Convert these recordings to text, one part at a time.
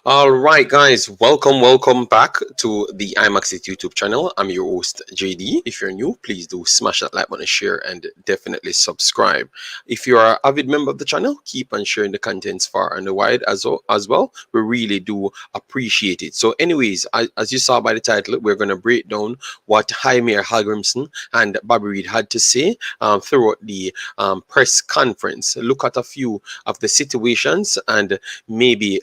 All right, guys, welcome back to the Imaxit YouTube channel. I'm your host, JD. If you're new, please do smash that like button, share, and definitely subscribe. If you are an avid member of the channel, keep on sharing the contents far and wide as well. We really do appreciate it. So, anyways, as you saw by the title, we're going to break down what Hallgrimsson and Bobby Reid had to say throughout the press conference. Look at a few of the situations and maybe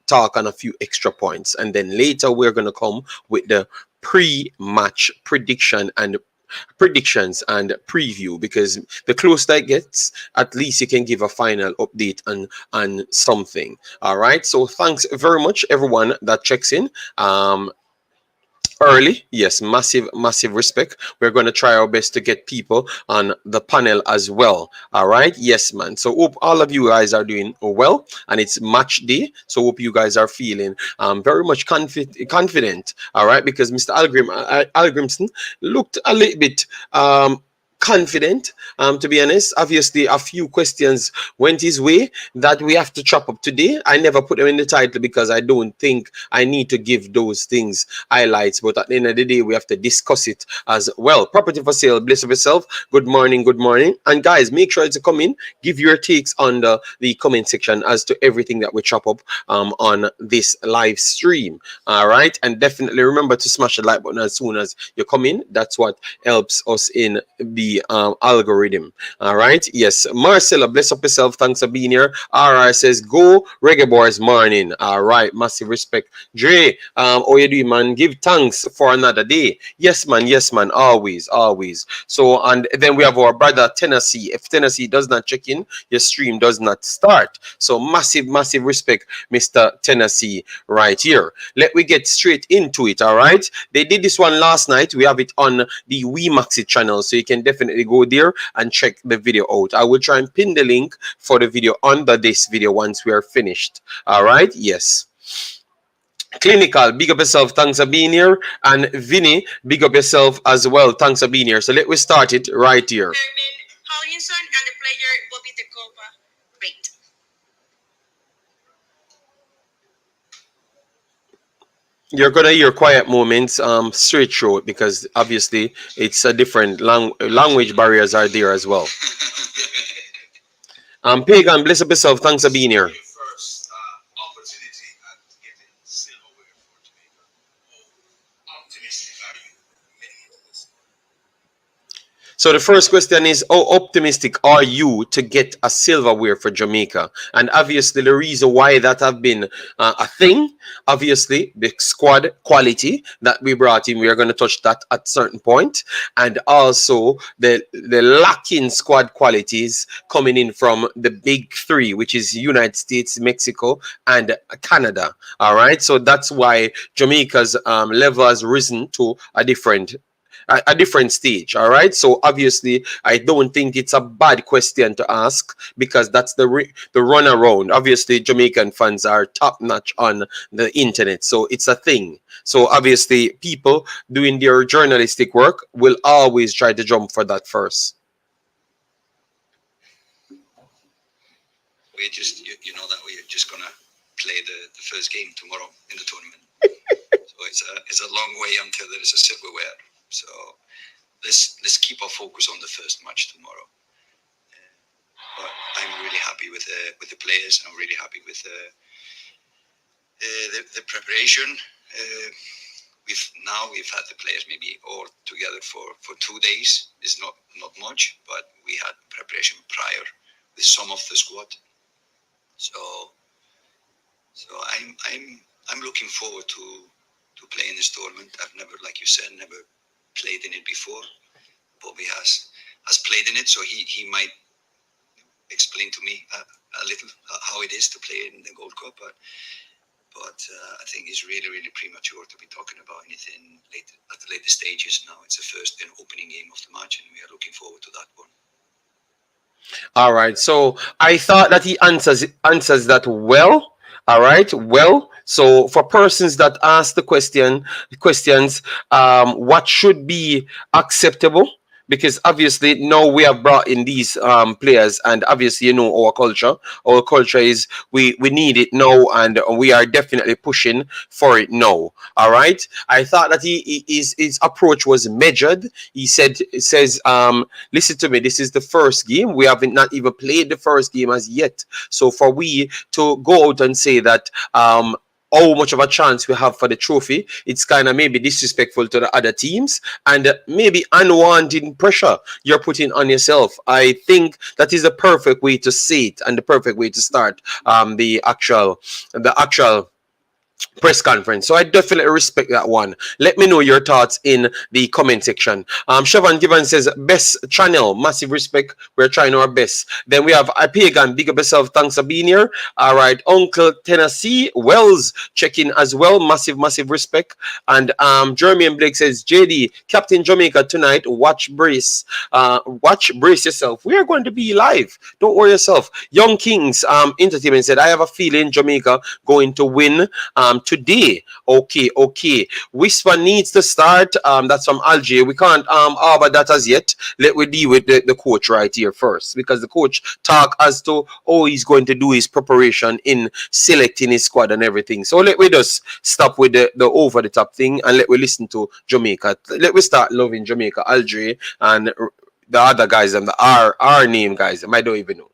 talk on a few extra points, and then later we're going to come with the pre-match predictions and preview, because the closer it gets, at least you can give a final update on something. All right, so thanks very much everyone that checks in early. Yes, massive respect. We're going to try our best to get people on the panel as well. All right, yes man, so hope all of you guys are doing well, and it's match day, so hope you guys are feeling very much confident. All right, because Mr. Hallgrimsson looked a little bit confident, to be honest. Obviously a few questions went his way that we have to chop up today. I never put them in the title because I don't think I need to give those things highlights, but at the end of the day we have to discuss it as well. Property for sale, bless of yourself. Good morning, and guys, make sure to come in, give your takes on the comment section as to everything that we chop up on this live stream. All right, and definitely remember to smash the like button as soon as you come in. That's what helps us in the algorithm. All right, yes, Marcella, bless up yourself, thanks for being here. RR says go Reggae Boyz morning. All right, massive respect. Dre, how you doing, man? Give thanks for another day. Yes man, always. So, and then we have our brother Tennessee. If Tennessee does not check in, your stream does not start. So massive respect, Mr. Tennessee, right here. Let we get straight into it. All right, they did this one last night. We have it on the Imaxit channel, so you can definitely go there and check the video out. I will try and pin the link for the video under this video once we are finished. All right, yes. Clinical, big up yourself, thanks for being here. And Vinny, big up yourself as well, thanks for being here. So let me start it right here. Hallgrimsson and the player Bobby the Copa Reid. You're gonna hear quiet moments straight through, because obviously it's a different language barriers are there as well. Pagan, bless up yourself, thanks for being here. So the first question is, how optimistic are you to get a silverware for Jamaica? And obviously the reason why that have been a thing, obviously the squad quality that we brought in, we are going to touch that at certain point, and also the lacking squad qualities coming in from the big three, which is United States, Mexico, and Canada. All right, so that's why Jamaica's level has risen to a different stage. All right, so obviously I don't think it's a bad question to ask, because that's the run around. Obviously Jamaican fans are top notch on the internet, so it's a thing. So obviously people doing their journalistic work will always try to jump for that first. We just you know that we're just gonna play the first game tomorrow in the tournament. So it's a long way until there is a silverware. So let's keep our focus on the first match tomorrow. But I'm really happy with the players, and I'm really happy with the preparation. We've had the players maybe all together for 2 days. It's not much, but we had preparation prior with some of the squad. So I'm looking forward to playing this tournament. I've never, like you said, played in it before. Bobby has played in it, so he might explain to me a little how it is to play in the Gold Cup. But I think it's really premature to be talking about anything at the later stages. Now it's the first opening game of the match, and we are looking forward to that one. All right, so I thought that he answers that well. All right, well, so for persons that ask the questions, what should be acceptable? because obviously now we have brought in these players, and obviously our culture. Our culture is we need it now, and we are definitely pushing for it now. All right. I thought that his approach was measured. It says, listen to me. This is the first game. We haven't not even played the first game as yet. So for we to go out and say that how much of a chance we have for the trophy, it's kind of maybe disrespectful to the other teams, and maybe unwanted pressure you're putting on yourself. I think that is the perfect way to say it, and the perfect way to start the actual press conference. So I definitely respect that one. Let me know your thoughts in the comment section. Siobhan Given says, best channel, massive respect. We're trying our best. Then we have a pagan, big up yourself. Thanks for being here. All right, Uncle Tennessee Wells checking as well. Massive respect. And Jeremy and Blake says, JD, Captain Jamaica tonight. Watch brace yourself. We are going to be live. Don't worry yourself. Young Kings Entertainment said, I have a feeling Jamaica going to win today. Okay. Whisper needs to start. That's from Algier. We can't arbor that as yet. Let we deal with the coach right here first, because the coach talk as to how he's going to do his preparation in selecting his squad and everything. So let we just stop with the over the top thing, and let we listen to Jamaica. Let we start loving Jamaica, Algier, and the other guys and the R name guys. I don't even know.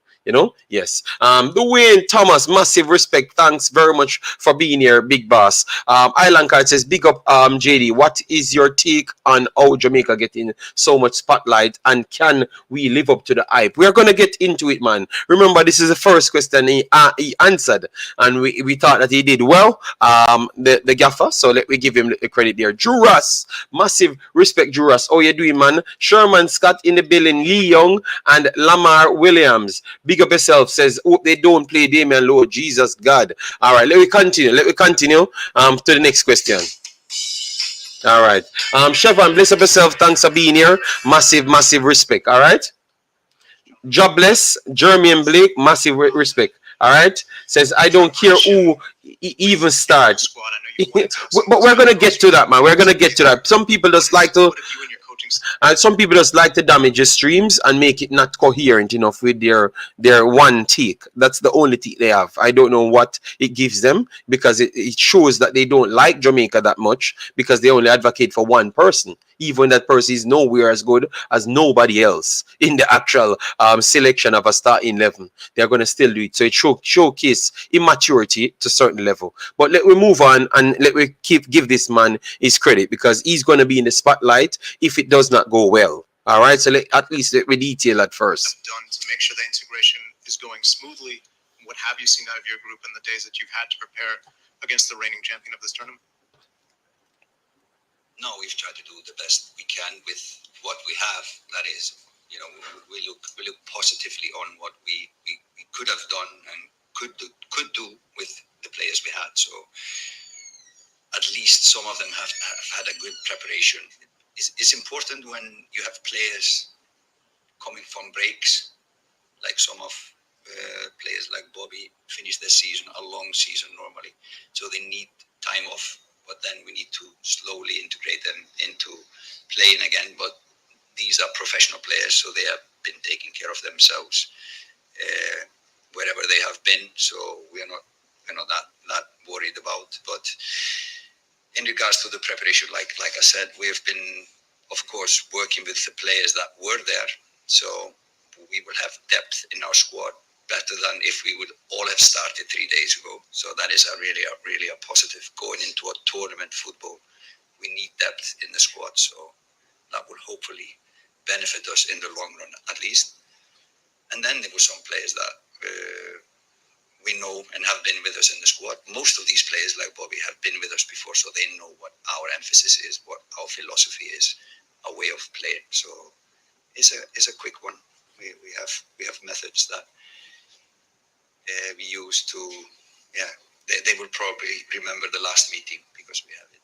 Yes. Dwayne Thomas, massive respect. Thanks very much for being here, big boss. Island Card says, big up JD. What is your take on how Jamaica getting so much spotlight, and can we live up to the hype? We are gonna get into it, man. Remember, this is the first question he answered, and we thought that he did well. The gaffer, so let me give him the credit there. Juras, massive respect, Juras. How you doing, man? Sherman Scott in the building, Lee Young and Lamar Williams. Big up yourself, says, hope they don't play Damian Lowe. Jesus God. All right, let me continue to the next question. All right, Chevron, bless up yourself. Thanks for being here. Massive respect. All right, jobless Jeremy and Blake, massive respect. All right, says, I don't care who even starts. But we're gonna get to that, man. We're gonna get to that. Some people just like to damage your streams and make it not coherent enough with their one take. That's the only take they have. I don't know what it gives them, because it shows that they don't like Jamaica that much, because they only advocate for one person, even that person is nowhere as good as nobody else in the actual selection of a starting 11. They're going to still do it. So it showcase immaturity to a certain level. But let we move on, and let we give this man his credit, because he's going to be in the spotlight if it does not go well. All right, so at least let me detail at first. Done to make sure the integration is going smoothly. What have you seen out of your group in the days that you've had to prepare against the reigning champion of this tournament? No, we've tried to do the best we can with what we have. That is, we look positively on what we could have done and could do with the players we had. So at least some of them have had a good preparation. It's important when you have players coming from breaks, like some of players like Bobby finish their season, a long season normally, so they need time off. But then we need to slowly integrate them into playing again. But these are professional players, so they have been taking care of themselves wherever they have been. So we're not that worried about. But in regards to the preparation, like I said, we have been, of course, working with the players that were there. So we will have depth in our squad, better than if we would all have started 3 days ago. So that is really a positive going into a tournament football. We need depth in the squad, so that will hopefully benefit us in the long run at least. And then there were some players that we know and have been with us in the squad. Most of these players, like Bobby, have been with us before, so they know what our emphasis is, what our philosophy is, our way of playing. So it's a quick one. We have methods that we use to, they will probably remember the last meeting because we have it.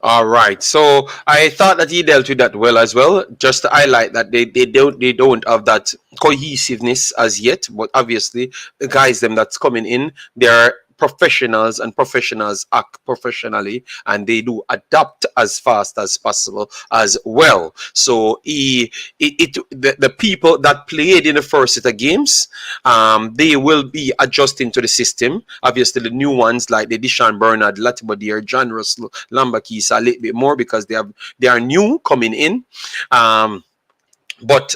All right, so I thought that he dealt with that well as well. Just to highlight that they don't have that cohesiveness as yet, but obviously the guys them that's coming in, they're professionals, and professionals act professionally, and they do adapt as fast as possible as well. So the people that played in the first set of games, they will be adjusting to the system. Obviously, the new ones like the Deshaun Bernard, Latimer, John Russell, Lambakis a little bit more because they are new coming in. But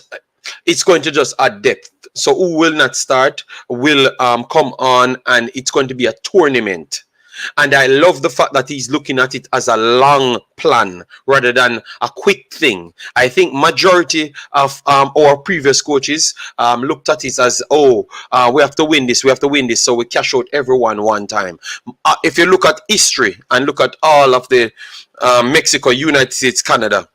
it's going to just add depth. So who will not start will come on, and it's going to be a tournament. And I love the fact that he's looking at it as a long plan rather than a quick thing. I think majority of our previous coaches looked at it as, we have to win this, so we cash out everyone one time. If you look at history and look at all of the Mexico, United States, Canada,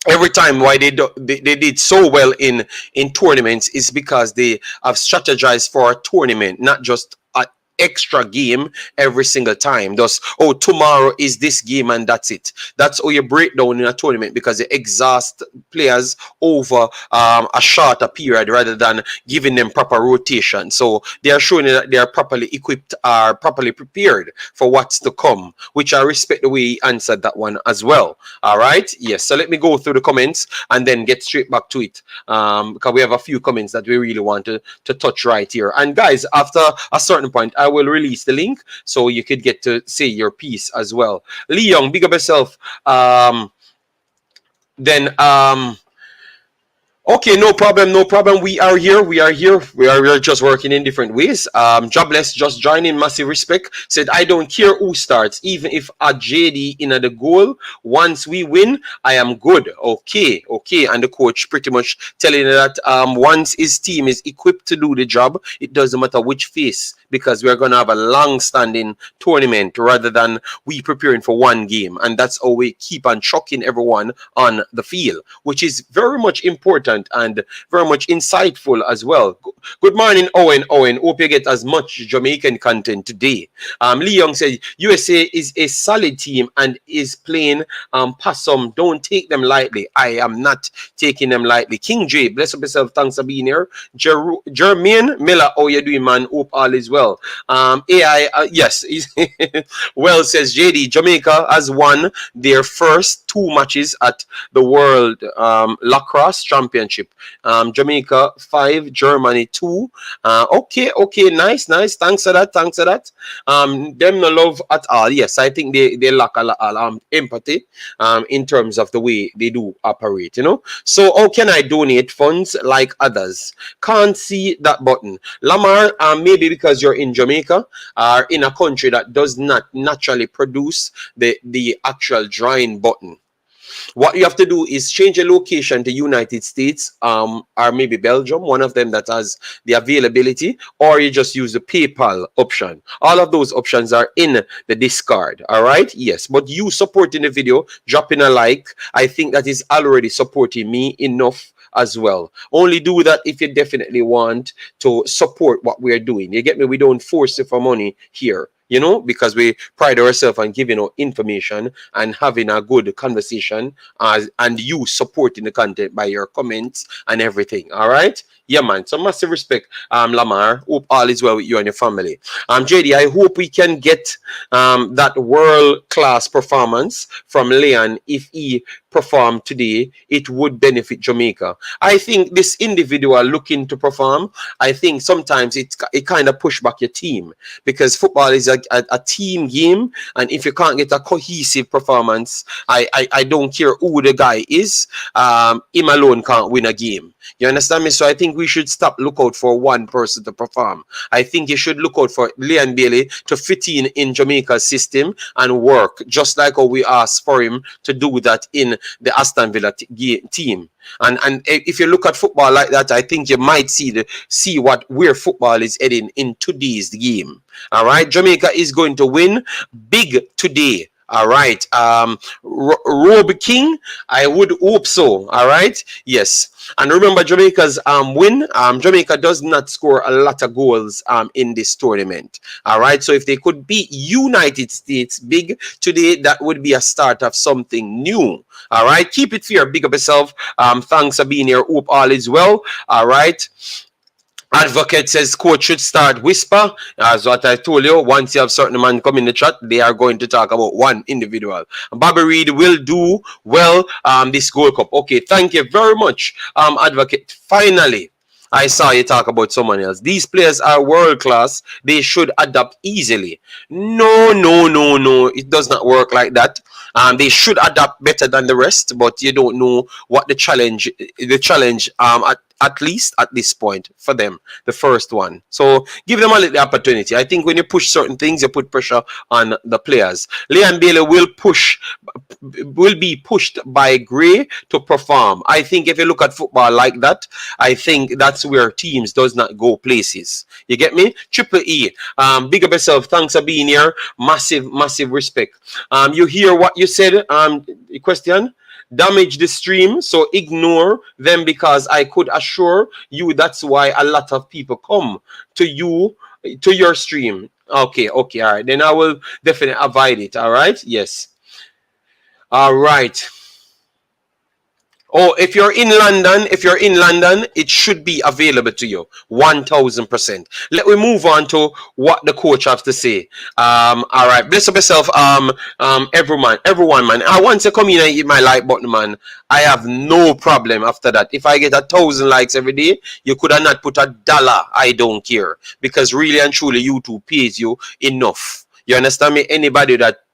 every time why they did so well in tournaments is because they have strategized for a tournament, not just an extra game every single time. Thus, tomorrow is this game and that's it. That's how you break down in a tournament, because they exhaust players over a shorter period rather than giving them proper rotation. So they are showing that they are properly equipped, are properly prepared for what's to come, which I respect the way he answered that one as well. All right. Yes. So let me go through the comments and then get straight back to it, because we have a few comments that we really want to touch right here. And guys, after a certain point, I will release the link so you could get to say your piece as well. Lee Young, big up yourself. Okay, no problem. We are here. We are just working in different ways. Jobless, just joining, massive respect. Said, I don't care who starts, even if a JD in the goal. Once we win, I am good. Okay. And the coach pretty much telling you that once his team is equipped to do the job, it doesn't matter which face, because we're going to have a long-standing tournament rather than we preparing for one game. And that's how we keep on chucking everyone on the field, which is very much important and very much insightful as well. Good morning, Owen. Hope you get as much Jamaican content today. Lee Young said, USA is a solid team and is playing possum. Don't take them lightly. I am not taking them lightly. King J, bless up yourself. Thanks for being here. Jermaine Miller, how you doing, man? Hope all is well. AI, yes. Well, says JD, Jamaica has won their first 2 matches at the World Lacrosse Championship. Jamaica 5, Germany 2. Okay, nice. Thanks for that. Them no love at all. Yes, I think they lack a lot empathy in terms of the way they do operate, So how can I donate funds like others? Can't see that button. Lamar, maybe because you're in Jamaica or in a country that does not naturally produce the actual drawing button. What you have to do is change your location to United States or maybe Belgium, one of them that has the availability, or you just use the PayPal option. All of those options are in the Discord. All right. Yes. But you supporting the video, dropping a like, I think that is already supporting me enough as well. Only do that if you definitely want to support what we're doing. You get me? We don't force you for money here. Because we pride ourselves on giving out information and having a good conversation, and you supporting the content by your comments and everything. All right. Yeah, man. So massive respect, Lamar. Hope all is well with you and your family. JD, I hope we can get that world-class performance from Leon. If he performed today, it would benefit Jamaica. I think this individual looking to perform, I think sometimes it kind of push back your team, because football is a team game, and if you can't get a cohesive performance, I don't care who the guy is, him alone can't win a game. You understand me? So I think we should stop look out for one person to perform. I think you should look out for Leon Bailey to fit in Jamaica's system and work, just like how we asked for him to do that in the Aston Villa team. And if you look at football like that, I think you might see where football is heading in today's game. All right, Jamaica is going to win big today. All right, Rob King, I would hope so. All right, yes. And remember, Jamaica's win. Jamaica does not score a lot of goals in this tournament. All right, so if they could beat United States big today, that would be a start of something new. All right, keep it fair. Big up yourself. Thanks for being here. Hope all is well. All right. Advocate says coach should start whisper. As what I told you, once you have certain man come in the chat, they are going to talk about one individual. Bobby Reid will do well this Gold Cup. Okay, thank you very much, Advocate. Finally, I saw you talk about someone else. These players are world class. They should adapt easily. No, no, no, no. It does not work like that. They should adapt better than the rest, but you don't know what the challenge at least at this point for them, the first one. So give them a little opportunity. I think when you push certain things, you put pressure on the players. Leon Bailey will be pushed by Gray to perform. I think if you look at football like that, I think that's where teams does not go places. You get me? Triple E. Big up yourself. Thanks for being here. Massive, massive respect. You hear what you said? Question? Damage the stream, so ignore them because I could assure you that's why a lot of people come to your stream. Okay, all right. Then I will definitely avoid it. All right, yes. All right. Oh, if you're in London, it should be available to you 1000%. Let me move on to what the coach has to say. All right, bless up yourself, everyone, man. I want to come in and hit my like button, man. I have no problem after that. If I get 1,000 likes every day, you could have not put $1. I don't care because really and truly, YouTube pays you enough. You understand me? Anybody that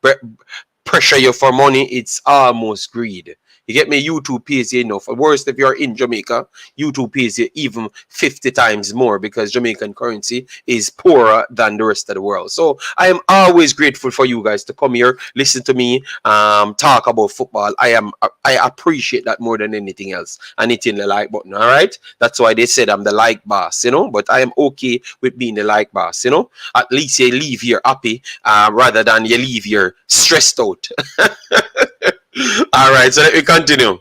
pressure you for money, it's almost greed. You get me? YouTube pays you enough. Worst, if you're in Jamaica, YouTube pays you even 50 times more because Jamaican currency is poorer than the rest of the world. So I am always grateful for you guys to come here, listen to me, talk about football. I appreciate that more than anything else. And hitting the like button. All right, that's why they said I'm the like boss, But I am okay with being the like boss, At least you leave here happy, rather than you leave here stressed out. All right, so let me continue.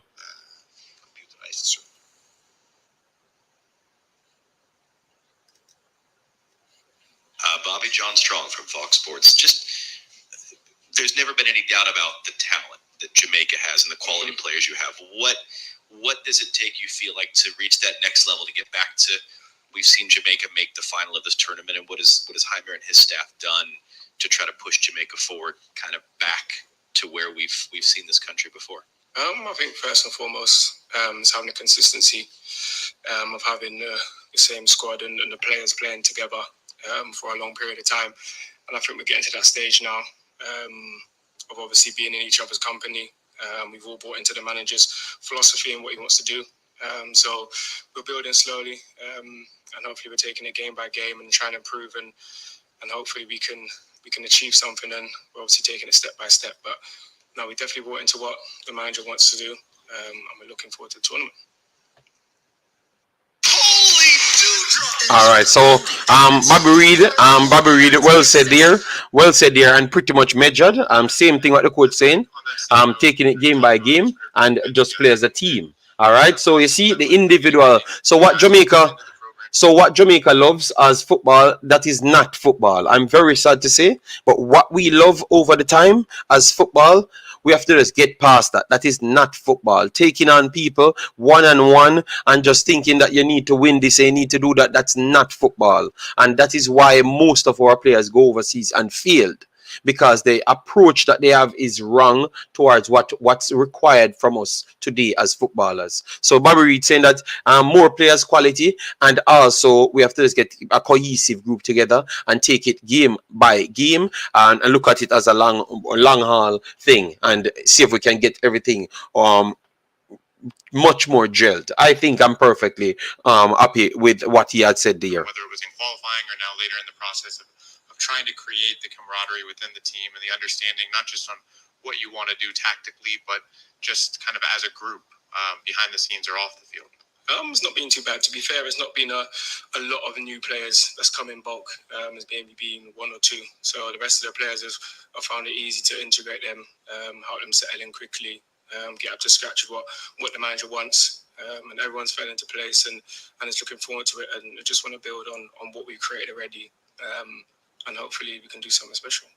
Bobby John Strong from Fox Sports. There's never been any doubt about the talent that Jamaica has and the quality players you have. What does it take, you feel like, to reach that next level, to get back to? We've seen Jamaica make the final of this tournament, and what has Jaime and his staff done to try to push Jamaica forward, kind of back to where we've seen this country before? I think first and foremost is having the consistency of having the same squad and the players playing together for a long period of time. And I think we're getting to that stage now of obviously being in each other's company. We've all bought into the manager's philosophy and what he wants to do. So we're building slowly, and hopefully we're taking it game by game and trying to improve, and hopefully we can achieve something. And we're obviously taking it step by step. But no, we definitely bought into what the manager wants to do, and we're looking forward to the tournament. All right, so Bobby Reid, well said there, and pretty much measured. Same thing what the coach saying. Taking it game by game and just play as a team. All right, so you see the individual. So what Jamaica loves as football, that is not football. I'm very sad to say, but what we love over the time as football, we have to just get past that. That is not football. Taking on people one-on-one and just thinking that you need to win this and you need to do that, that's not football. And that is why most of our players go overseas and failed. Because the approach that they have is wrong towards what's required from us today as footballers. So Bobby Reid saying that more players quality, and also we have to just get a cohesive group together and take it game by game and look at it as a long haul thing and see if we can get everything much more gelled. I think I'm perfectly happy with what he had said there. Whether it was in qualifying or now later in the process of trying to create the camaraderie within the team and the understanding, not just on what you want to do tactically, but just kind of as a group behind the scenes or off the field. It's not been too bad. To be fair, it's not been a lot of new players that's come in bulk. It's maybe been one or two. So the rest of the players have found it easy to integrate them, help them settle in quickly, get up to scratch with what the manager wants. And everyone's fell into place and is looking forward to it. And I just want to build on what we've created already. And hopefully we can do something special.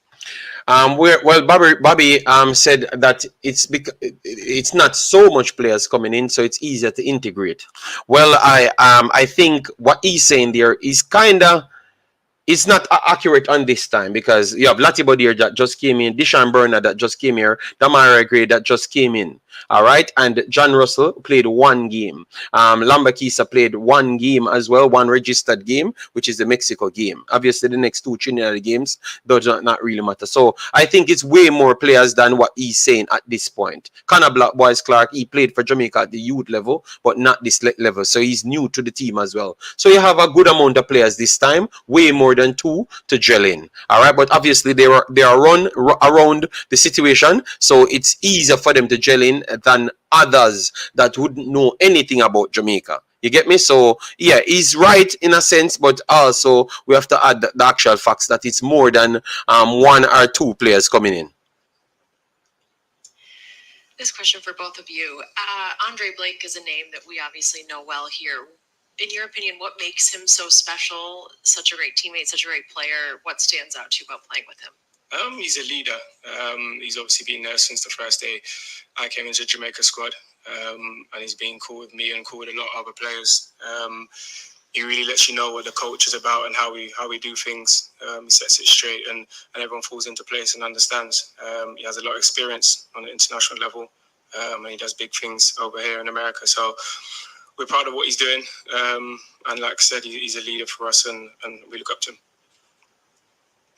Well, Bobby said that it's not so much players coming in, so it's easier to integrate. Well, I think what he's saying there is kind of it's not accurate on this time because you have Latibo there that just came in, Dishan Burner that just came here, Demarai Gray that just came in. All right, and John Russell played one game. Lambakisa played one game as well, one registered game, which is the Mexico game. Obviously, the next two Trinidad games does not really matter. So I think it's way more players than what he's saying at this point. Connor Black Boys Clark, he played for Jamaica at the youth level, but not this level. So he's new to the team as well. So you have a good amount of players this time, way more than two to gel in. All right, but obviously they are run around the situation, so it's easier for them to gel in than others that wouldn't know anything about Jamaica. You get me? So yeah, he's right in a sense, but also we have to add the actual facts that it's more than one or two players coming in. This question for both of you. Andre Blake is a name that we obviously know well here. In your opinion, what makes him so special, such a great teammate, such a great player? What stands out to you about playing with him? He's a leader. He's obviously been there since the first day I came into the Jamaica squad, and he's been cool with me and cool with a lot of other players. He really lets you know what the coach is about and how we do things. He sets it straight, and everyone falls into place and understands. He has a lot of experience on an international level, and he does big things over here in America. So we're proud of what he's doing, and like I said, he's a leader for us, and we look up to him.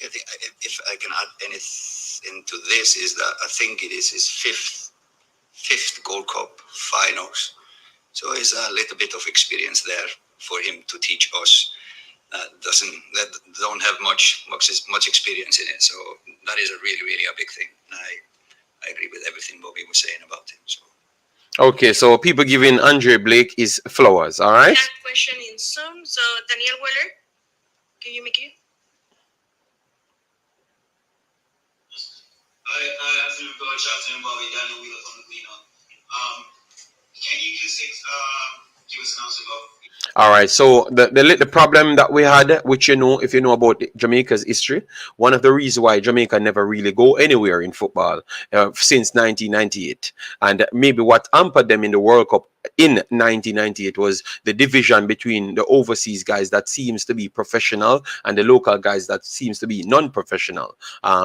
I think if I can add anything to this, is that I think it is his fifth Gold Cup finals, so it's a little bit of experience there for him to teach us. That don't have much experience in it, so that is a really a big thing. And I agree with everything Bobby was saying about him. So. Okay, so people giving Andre Blake is flowers, all right? That question in Zoom. So Daniel Weller, can you make it? I afternoon, Coach. Afternoon, Bobby. Daniel Wheeler from the Queen. Can you just give us an answer about? All right. So the problem that we had, which if you know about Jamaica's history, one of the reasons why Jamaica never really go anywhere in football since 1998, and maybe what hampered them in the World Cup in 1998 was the division between the overseas guys that seems to be professional and the local guys that seems to be non-professional.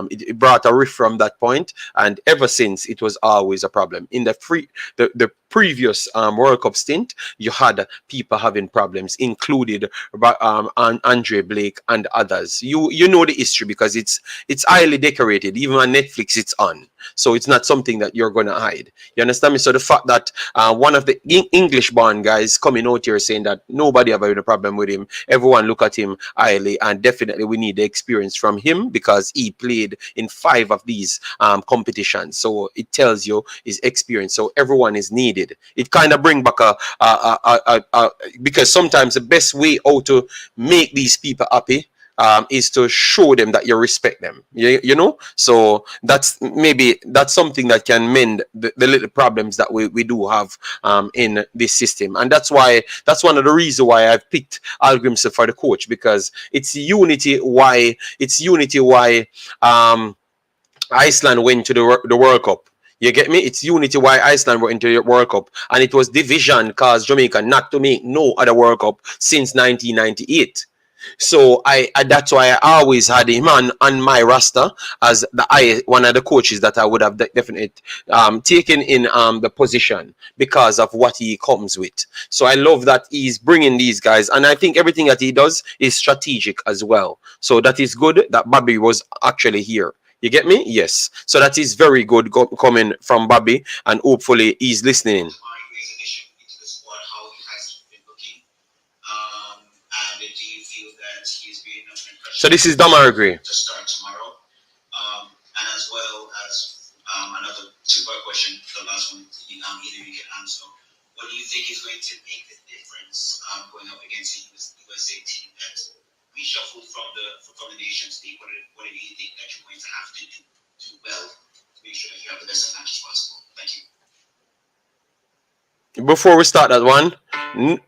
It brought a rift from that point, and ever since it was always a problem. In the previous World Cup stint, you had people having problems, included Andre Blake and others. You know the history because it's highly decorated. Even on Netflix, it's on. So it's not something that you're going to hide. You understand me? So the fact that one of the English-born guys coming out here saying that nobody ever had a problem with him, everyone look at him highly, and definitely we need the experience from him because he played in 5 of these competitions. So it tells you his experience. So everyone is needed. It kind of bring back because sometimes the best way how to make these people happy is to show them that you respect them. You know, so that's something that can mend the little problems that we do have in this system, and that's one of the reasons why I've picked Hallgrimsson for the coach, because it's unity why Iceland went to the World Cup. You get me? It's unity why Iceland went into the World Cup, and it was division caused Jamaica not to make no other World Cup since 1998. So that's why I always had him on my roster as one of the coaches that I would have definitely taken in the position because of what he comes with. So I love that he's bringing these guys, and I think everything that he does is strategic as well. So that is good that Bobby was actually here. You get me? Yes. So that is very good coming from Bobby, and hopefully he's listening. So this is Demarai to start tomorrow, and as well as another two-part question. The last one, either you can answer. What do you think is going to make the difference going up against the USA team that reshuffled from the Nations League? What do you think that you're going to have to do well to make sure that you have the best match as possible? Thank you. Before we start that one,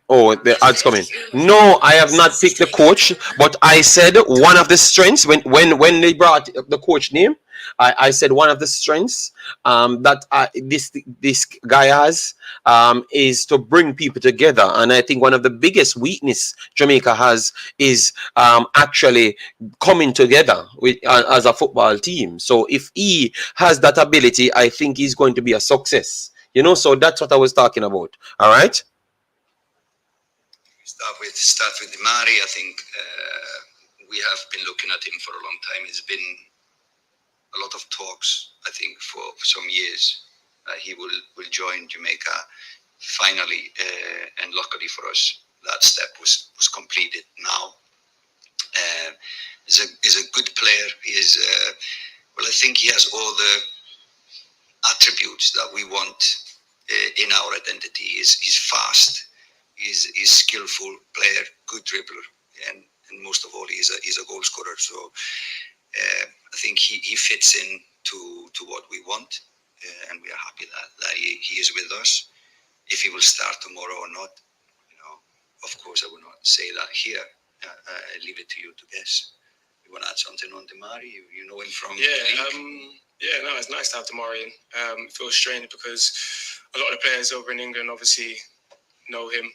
oh, the ads coming. No, I have not picked the coach, but I said one of the strengths when they brought up the coach name, I said one of the strengths that this guy has is to bring people together, and I think one of the biggest weakness Jamaica has is actually coming together with as a football team. So if he has that ability, I think he's going to be a success. You know, so that's what I was talking about. All right. Start with Demarai. I think we have been looking at him for a long time. It's been a lot of talks, I think, for some years. He will join Jamaica finally, and luckily for us, that step was completed now. He's a good player. He is well. I think he has all the attributes that we want in our identity. He's fast. He's skillful player, good dribbler, and most of all, he's a goal scorer. So I think he fits in to what we want, and we are happy that he is with us. If he will start tomorrow or not, of course, I will not say that here. I leave it to you to guess. You want to add something on Demarai? You know him from the league? Yeah, no, it's nice to have Demarai in. It feels strange because a lot of the players over in England obviously know him.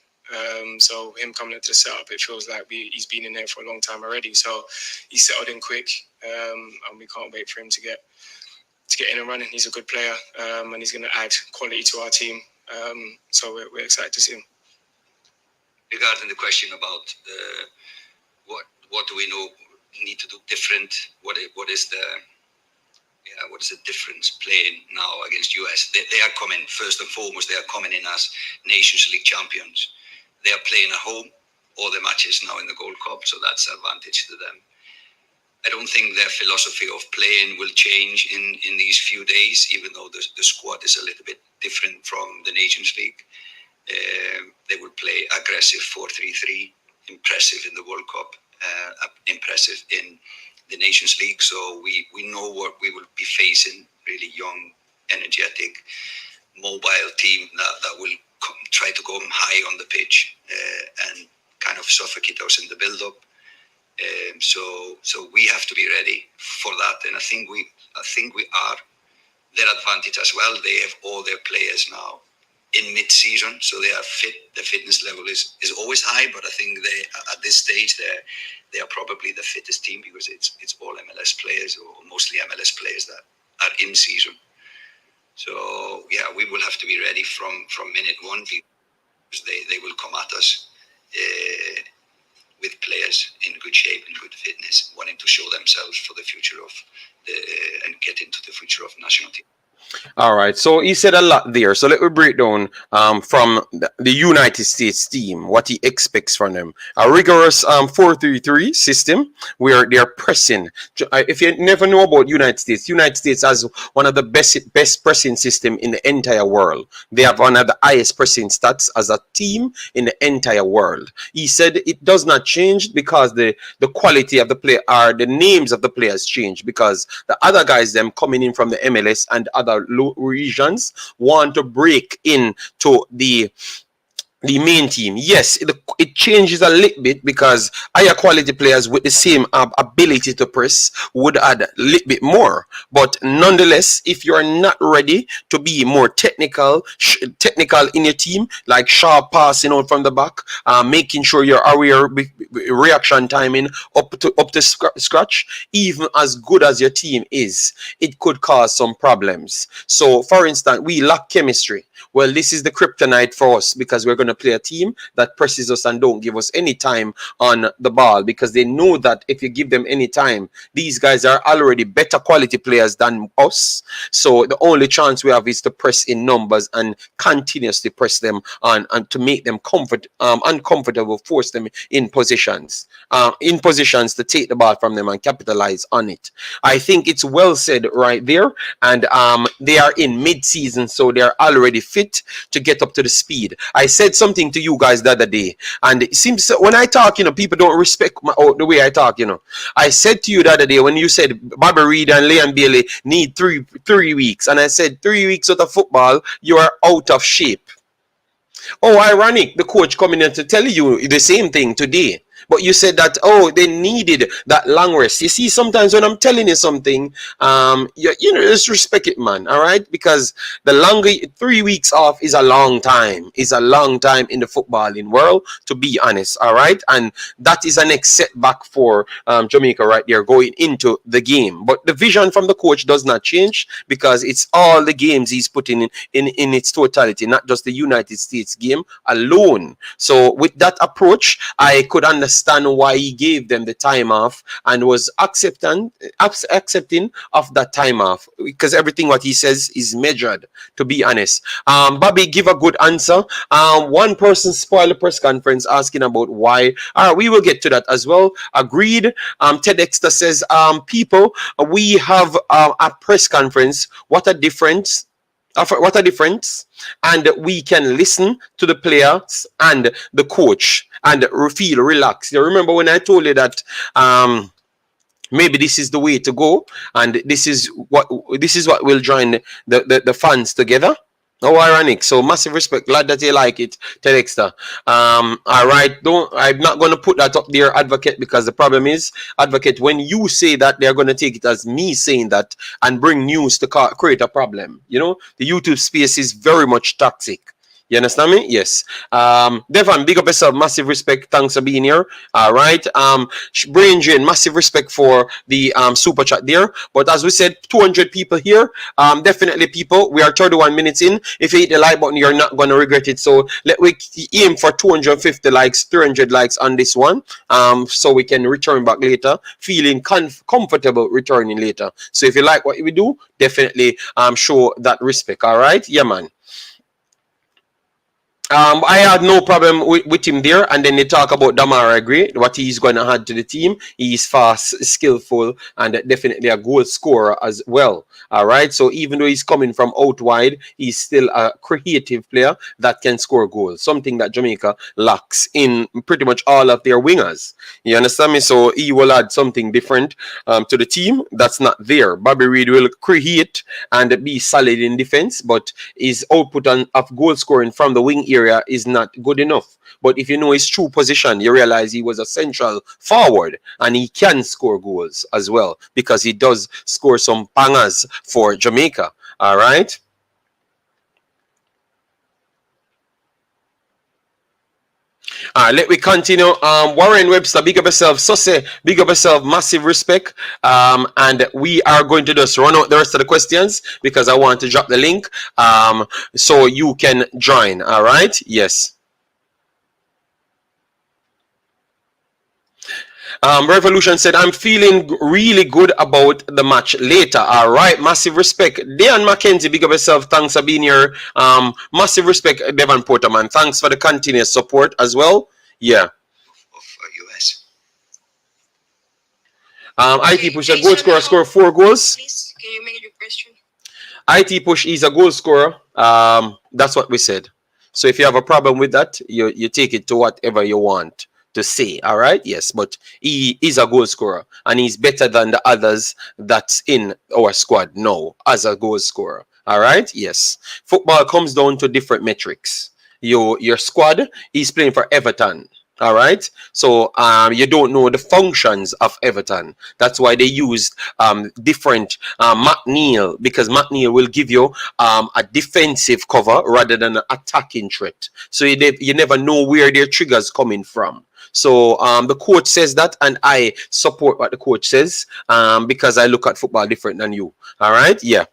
So him coming into the setup, it feels like he's been in there for a long time already. So he settled in quick, and we can't wait for him to get in and running. He's a good player, and he's going to add quality to our team. So we're excited to see him. Regarding the question about what do we need to do different? What is the difference playing now against US? They are coming, first and foremost, they are coming in as Nations League champions. They are playing at home, all the matches now in the Gold Cup, so that's an advantage to them. I don't think their philosophy of playing will change in these few days, even though the squad is a little bit different from the Nations League. They will play aggressive 4-3-3, impressive in the World Cup, impressive in the Nations League. So we know what we will be facing, really young, energetic, mobile team that will try to go high on the pitch and kind of suffocate us in the build-up. So we have to be ready for that, and I think we are. Their advantage as well. They have all their players now in mid-season, so they are fit. The fitness level is always high, but I think they at this stage they are probably the fittest team because it's all MLS players or mostly MLS players that are in season. So yeah, we will have to be ready from minute one because they will come at us with players in good shape and good fitness, wanting to show themselves for the future of and get into the future of national team. All right, so he said a lot there. So let me break down from the United States team what he expects from them. A rigorous 4-3-3 system where they are pressing. If you never know about United States has one of the best pressing system in the entire world. They have one of the highest pressing stats as a team in the entire world. He said it does not change because the quality of the player or the names of the players change because the other guys them coming in from the MLS and other low regions want to break into the main team. Yes, it changes a little bit because higher quality players with the same ability to press would add a little bit more. But nonetheless, if you are not ready to be more technical in your team, like sharp passing out from the back, making sure you're aware reaction timing up to scratch, even as good as your team is, it could cause some problems. So, for instance, we lack chemistry. Well, this is the kryptonite for us because we're going to play a team that presses us and don't give us any time on the ball because they know that if you give them any time, these guys are already better quality players than us. So the only chance we have is to press in numbers and continuously press them on and to make them uncomfortable, force them in positions to take the ball from them and capitalize on it. I think it's well said right there, and they are in mid-season, so they are already fit to get up to the speed. I said something to you guys the other day, and it seems when I talk, people don't respect the way I talk. I said to you the other day when you said Bobby Reid and Leon Bailey need three weeks, and I said 3 weeks out of football, you are out of shape. Oh, ironic. The coach coming in to tell you the same thing today. But you said that, oh, they needed that long rest. You see, sometimes when I'm telling you something, you know, just respect it, man. All right, because the longer 3 weeks off is a long time. Is a long time in the footballing world, to be honest. All right, and that is a next setback for Jamaica right there going into the game. But the vision from the coach does not change because it's all the games he's putting in its totality, not just the United States game alone. So with that approach, I could understand why he gave them the time off and was accepting of that time off, because everything what he says is measured, to be honest. Bobby give a good answer. One person spoiled the press conference asking about why. All right, we will get to that as well. Agreed. Ted Dexter says, people, we have a press conference. What a difference. What a difference. And we can listen to the players and the coach and feel relaxed. You remember when I told you that maybe this is the way to go, and this is what will join the fans together. Oh, ironic. So massive respect. Glad that you like it, Telexter. All right. I'm not going to put that up there, Advocate, because the problem is, Advocate, when you say that, they're going to take it as me saying that and bring news to create a problem. You know, the YouTube space is very much toxic. You understand me? Yes. Devon, big up yourself. Massive respect. Thanks for being here. All right. Brain Drain, massive respect for the super chat there. But as we said, 200 people here. Definitely, people. We are 31 minutes in. If you hit the like button, you're not going to regret it. So let we aim for 250 likes, 300 likes on this one. So we can return back later, feeling comfortable returning later. So if you like what we do, definitely show that respect. All right. Yeah, man. I had no problem with him there, and then they talk about Demarai, agree what he's going to add to the team. He's fast, skillful, and definitely a goal scorer as well. All right, so even though he's coming from out wide, he's still a creative player that can score goals, something that Jamaica lacks in pretty much all of their wingers. You understand me? So he will add something different to the team that's not there. Bobby Reid will create and be solid in defense, but his output of goal scoring from the wing area is not good enough. But if you know his true position, you realize he was a central forward and he can score goals as well, because he does score some bangers for Jamaica. All right. Let me continue. Warren Webster, big up yourself. Sose, big up yourself. Massive respect. And we are going to just run out the rest of the questions because I want to drop the link so you can join. All right. Yes. Revolution said, I'm feeling really good about the match later. All right, massive respect. Dean McKenzie, big up yourself. Thanks for being here. Massive respect, Devon Porterman. Thanks for the continuous support as well. Yeah. Of US. IT Push, a goal scorer, scored 4 goals. Please, can you make your question? IT Push is a goal scorer. That's what we said. So if you have a problem with that, you take it to whatever you want to say. All right. Yes, but he is a goal scorer and he's better than the others that's in our squad now as a goal scorer. All right. Yes, football comes down to different metrics. Your squad is playing for Everton. All right. So you don't know the functions of Everton. That's why they used different McNeil, because McNeil will give you a defensive cover rather than an attacking threat. So you never know where their triggers coming from. So the coach says that, and I support what the coach says because I look at football different than you. All right. Yeah.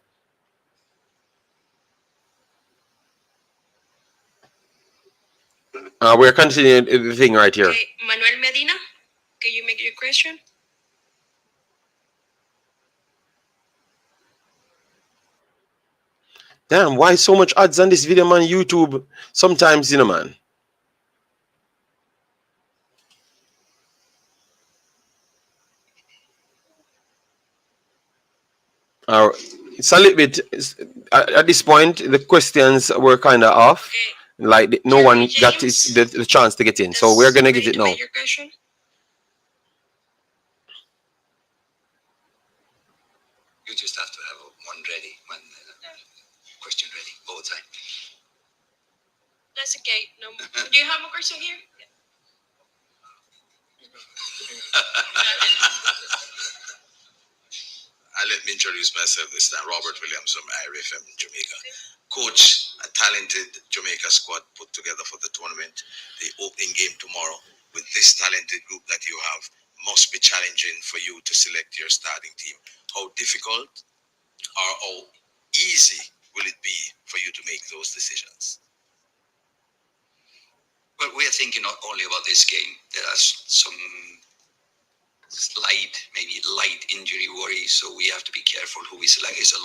We're continuing the thing right here. Okay, Manuel Medina, can you make your question? Damn, why so much ads on this video, man? YouTube sometimes, you know, man. It's a little bit at this point. The questions were kind of off. Okay. Like no one got the chance to get in, so we're gonna get it now. Your question? You just have to have one ready, one question ready all the time. Let's That's okay. No, do you have a question here? Let me introduce myself this time. Robert Williams from IRFM Jamaica. Coach, a talented Jamaica squad put together for the tournament. The opening game tomorrow with this talented group that you have must be challenging for you to select your starting team. How difficult or how easy will it be for you to make those decisions? Well, we are thinking not only about this game. There are some slight, maybe light injury worries, so we have to be careful who we select. It's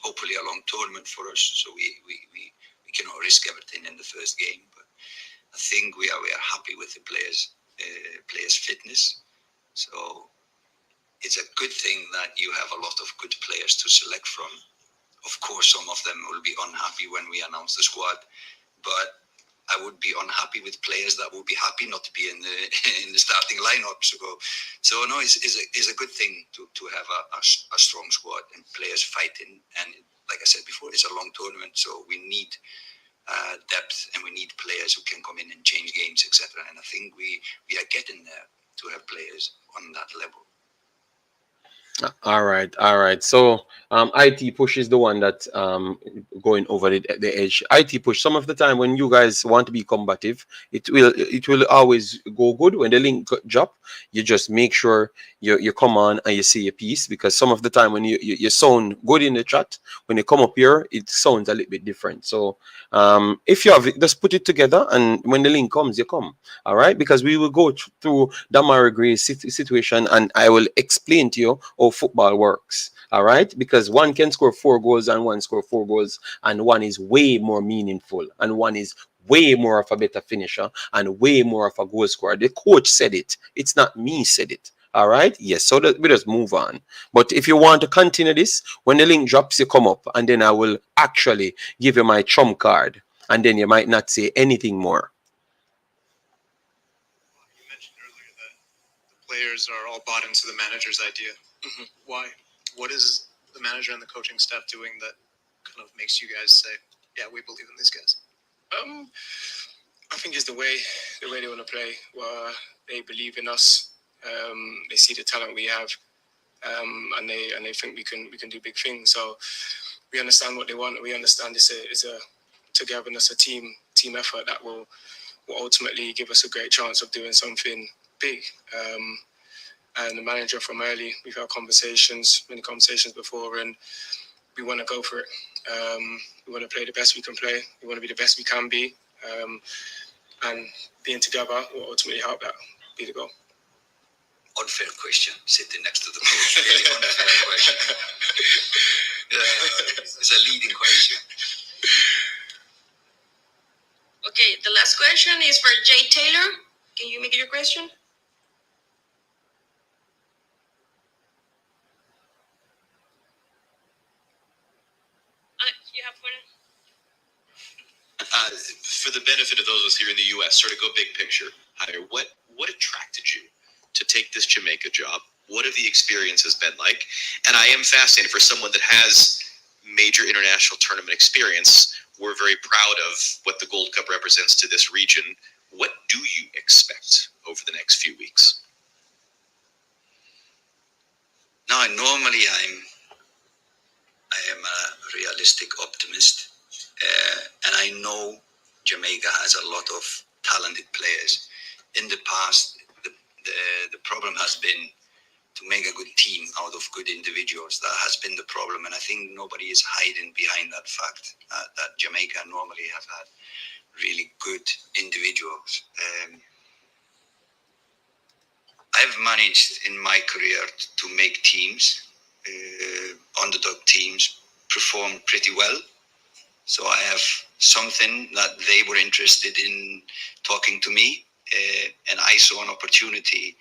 hopefully a long tournament for us, so we cannot risk everything in the first game. But I think we are happy with the players' fitness. So it's a good thing that you have a lot of good players to select from. Of course, some of them will be unhappy when we announce the squad, but I would be unhappy with players that would be happy not to be in the starting lineup. So no, it's a good thing to have a strong squad and players fighting. And like I said before, it's a long tournament, so we need depth and we need players who can come in and change games, etc. And I think we are getting there to have players on that level. All right, all right. So IT push is the one that going over the edge. IT push. Some of the time when you guys want to be combative, it will always go good. When the link drop, you just make sure you come on and you say your piece, because some of the time when you sound good in the chat, when you come up here, it sounds a little bit different. So if you have it, just put it together, and when the link comes, you come. All right, because we will go through Demarai situation, and I will explain to you how football works. All right, because one can score 4 goals and one score 4 goals, and one is way more meaningful, and one is way more of a better finisher and way more of a goal scorer. The coach said it. It's not me said it. All right. Yes. So that we just move on. But if you want to continue this, when the link drops, you come up, and then I will actually give you my trump card, and then you might not say anything more. You mentioned earlier that the players are all bought into the manager's idea. Mhm. Why? What is the manager and the coaching staff doing that kind of makes you guys say, "Yeah, we believe in these guys"? I think it's the way they want to play. They believe in us. They see the talent we have, and they think we can do big things. So we understand what they want. We understand it's a togetherness, a team effort that will ultimately give us a great chance of doing something big. And the manager from early, we've had many conversations before, and we want to go for it. We want to play the best we can play. We want to be the best we can be. And being together will ultimately help that be the goal. Unfair question, sitting next to the coach. Really unfair question. It's a leading question. Okay, the last question is for Jay Taylor. Can you make your question? You have one? For the benefit of those of us here in the U.S., sort of go big picture. Higher, what attracted you to take this Jamaica job? What have the experiences been like? And I am fascinated, for someone that has major international tournament experience. We're very proud of what the Gold Cup represents to this region. What do you expect over the next few weeks? No, normally I am a realistic optimist, and I know Jamaica has a lot of talented players. In the past, the problem has been to make a good team out of good individuals. That has been the problem, and I think nobody is hiding behind that fact that Jamaica normally have had really good individuals. I've managed in my career to make teams, underdog teams, perform pretty well. So I have something that they were interested in talking to me, and I saw an opportunity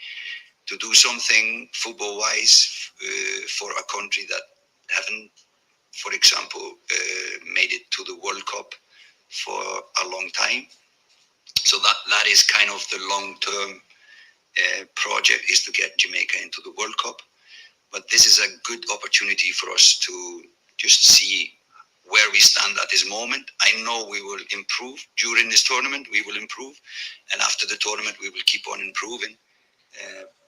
to do something football-wise for a country that haven't, for example, made it to the World Cup for a long time. So that is kind of the long-term project, is to get Jamaica into the World Cup. But this is a good opportunity for us to just see where we stand at this moment. I know we will improve during this tournament. We will improve, and after the tournament, we will keep on improving.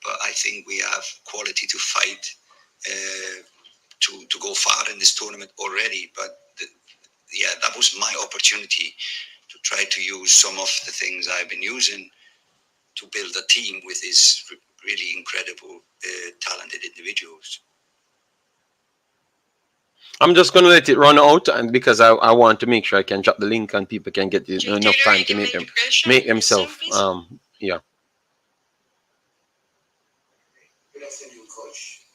But I think we have quality to fight to go far in this tournament already. But that was my opportunity to try to use some of the things I've been using to build a team with these really incredible, talented individuals. I'm just going to let it run out, and because I want to make sure I can drop the link and people can get enough time to make themselves. Yeah. Good afternoon, Coach.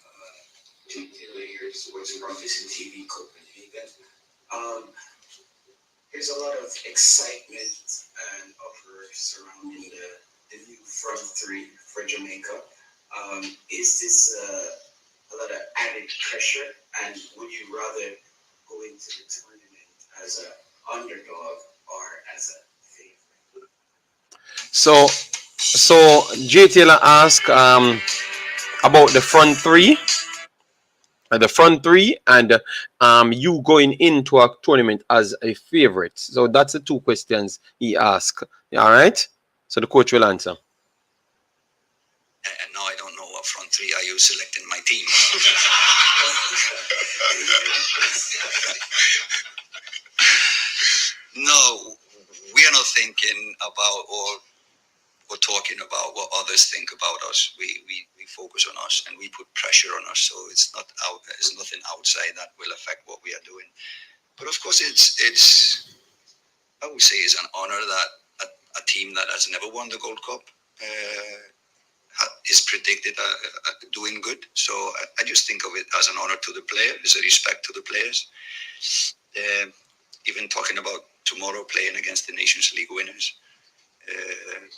Jim Taylor here, Sports Office and TV Copenhagen. There's a lot of excitement and uproar surrounding the new front three for Jamaica. Is this a lot of added pressure, and would you rather go into the tournament as an underdog or as a favorite? So J Taylor asked about the front three. And you going into a tournament as a favorite. So that's the two questions he asked. All right. So the coach will answer. And now I don't know what front three are you selecting my team. No, we are not thinking about or talking about what others think about us. We focus on us, and we put pressure on us. So it's nothing outside that will affect what we are doing. But of course, it's I would say it's an honor that a team that has never won the Gold Cup is predicted doing good. So I just think of it as an honor to the player, as a respect to the players. Even talking about tomorrow playing against the Nations League winners,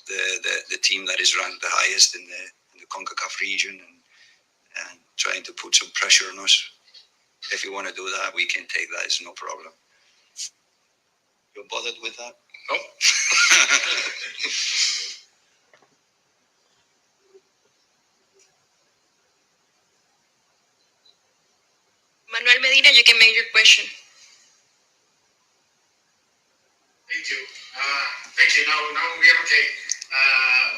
the team that is ranked the highest in the Concacaf region, and trying to put some pressure on us. If you want to do that, we can take that. It's no problem. You're bothered with that? No. Manuel Medina, you can make your question. Thank you. Now we are okay.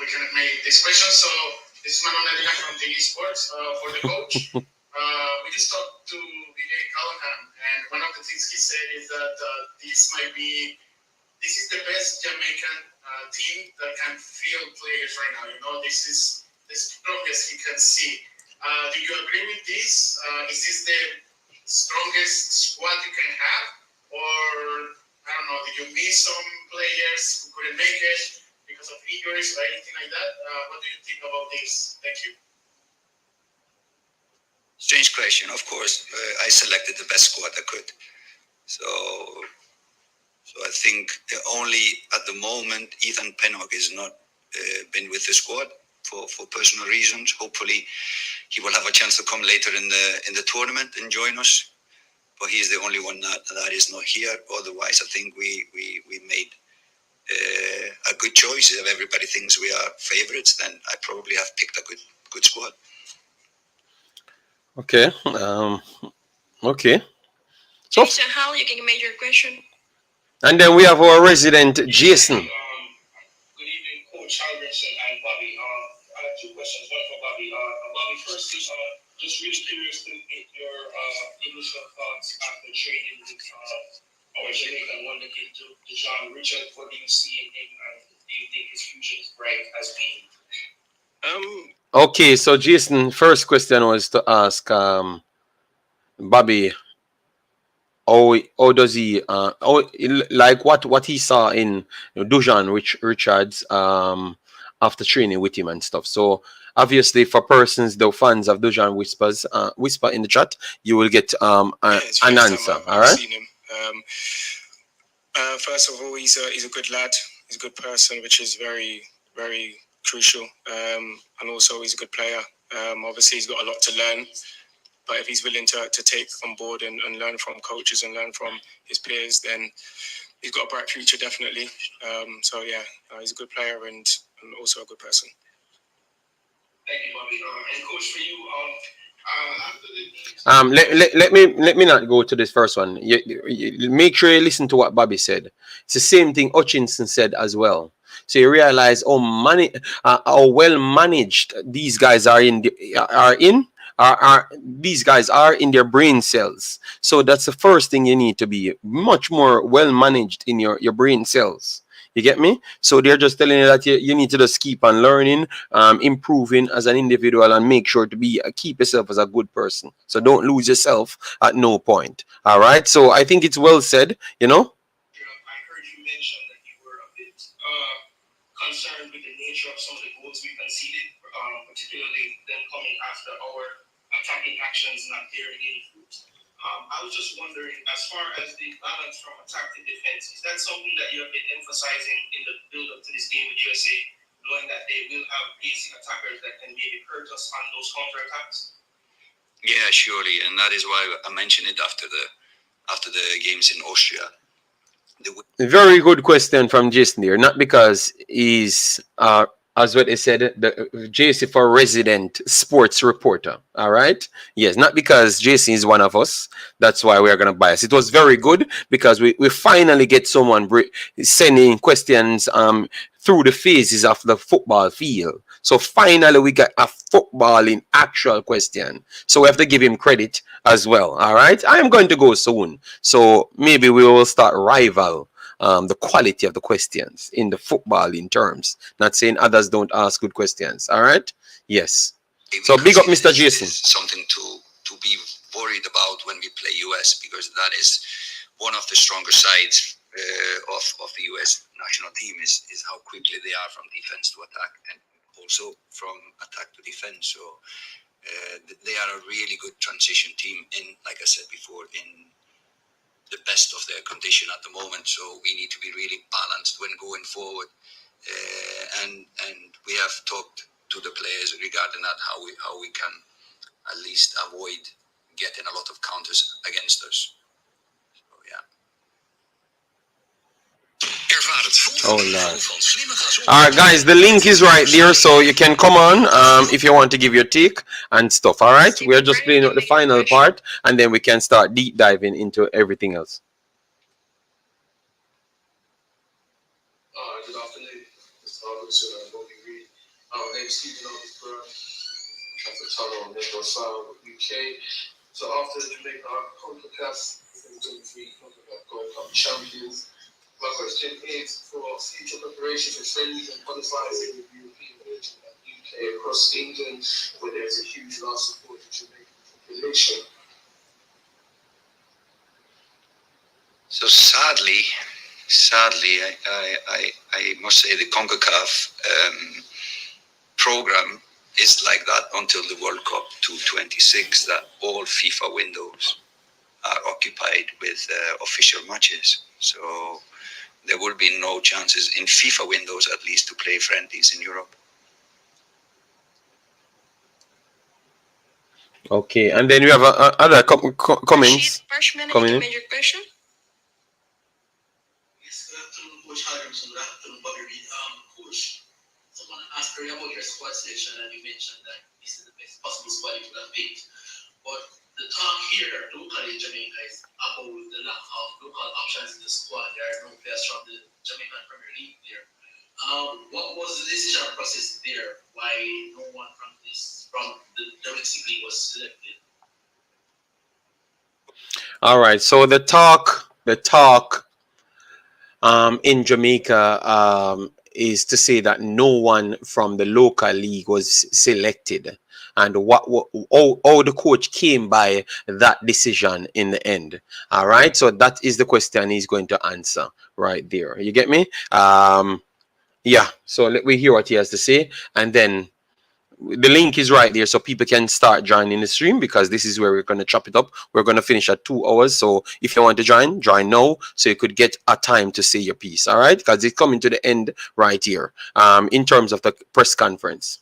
We can make this question. So this is Manuel Medina from TV Sports for the coach. We just talked to Vijay Callahan, and one of the things he said is that this is the best Jamaican team that can field players right now. You know, this is the strongest he can see. Do you agree with this? Is this the strongest squad you can have, or I don't know, did you miss some players who couldn't make it because of injuries or anything like that? What do you think about this? Thank you. Strange question. Of course, I selected the best squad I could. So I think only at the moment Ethan Pennock has not been with the squad for personal reasons. Hopefully, he will have a chance to come later in the tournament and join us. But he is the only one that is not here. Otherwise, I think we made a good choice. If everybody thinks we are favorites, then I probably have picked a good squad. Okay. Okay. So, Jason Hall, you can make your question. and then we have our resident Jason. Good evening, Coach Hallgrimsson and Bobby. I have two questions. One for Bobby. Bobby, firstly, just really curious to get your initial thoughts after training with our Jamaican wonderkid, John Richard. What do you see in him, and do you think his future is bright as we? Okay, so Jason, first question was to ask Bobby, how does he like what he saw in Dujan Richards after training with him and stuff. So obviously for persons, the fans of Dujan whisper in the chat, you will get an answer. All right. Seen him. First of all, he's a good lad. He's a good person, which is very, very crucial. And also he's a good player. Obviously he's got a lot to learn, but if he's willing to take on board and learn from coaches and learn from his peers, then he's got a bright future, definitely. So yeah, he's a good player and also a good person. Thank you, Bobby. And Coach, for you, Let me not go to this first one. You make sure you listen to what Bobby said. It's the same thing Hutchinson said as well. So you realize how well managed these guys are are these guys are in their brain cells. So that's the first thing you need to be much more well managed in your brain cells. You get me? So they're just telling you that you need to just keep on learning, improving as an individual, and make sure to keep yourself as a good person. So don't lose yourself at no point. All right. So I think it's well said. You know. I heard you mention that you were a bit concerned with the nature of some of the goals we conceded, particularly them coming after our attacking actions not bearing any fruit. I was just wondering, as far as the balance from attack to defense, is that something that you have been emphasizing in the build-up to this game with USA, knowing that they will have basic attackers that can maybe hurt us on those counter-attacks? Yeah, surely, and that is why I mentioned it after the games in Austria. Very good question from Jason there. Not because he's as what they said, the JC for resident sports reporter. All right. Yes, not because Jason is one of us. That's why we are going to bias. It was very good because we finally get someone sending questions through the phases of the football field. So finally we got a footballing actual question. So we have to give him credit as well. All right. I am going to go soon. So maybe we will start rival the quality of the questions in the footballing terms. Not saying others don't ask good questions. All right. Yes. So big up Mr. Jason. Something to be worried about when we play US, because that is one of the stronger sides of the US national team is how quickly they are from defense to attack, and also from attack to defense. So they are a really good transition team in, like I said before, in the best of their condition at the moment. So we need to be really balanced when going forward, and we have talked to the players regarding that, how we can at least avoid getting a lot of counters against us. So yeah. Oh Lord. All right, guys, the link is right there, so you can come on if you want to give your take and stuff. All right, we are just playing out the final part, and then we can start deep diving into everything else. Good afternoon, Mr. Hallgrimsson and Bobby Reid. My name is Stephen Tunnel on UK. So after the Jamaica Concacaf 2023 Concacaf Gold Cup champions, my question is for future preparation for friendlies and qualifiers in the European region and UK across England, where there's a huge large support of Jamaican population. So sadly, I must say the Concacaf program is like that until the World Cup 2026, that all FIFA windows are occupied with official matches. So there will be no chances in FIFA windows, at least, to play friendlies in Europe. Okay, and then we have other comments. Freshman, coming you in. can make your question. Yes, good afternoon, Coach Hallgrimsson. Good afternoon, Bobby Reid. Coach, someone asked earlier about your squad selection, and you mentioned that this is the best possible squad you could have picked. But the talk here locally in Jamaica is about the lack of local options in the squad. There are no players from the Jamaican Premier League there. What was the decision process there? Why no one from the domestic league was selected? All right. So the talk in Jamaica is to say that no one from the local league was selected, and how the coach came by that decision in the end. All right. So that is the question he's going to answer right there. You get me? Yeah. So let me hear what he has to say, and then the link is right there, so people can start joining the stream, because this is where we're going to chop it up. We're going to finish at 2 hours. So if you want to join now, so you could get a time to say your piece. All right, because it's coming to the end right here in terms of the press conference.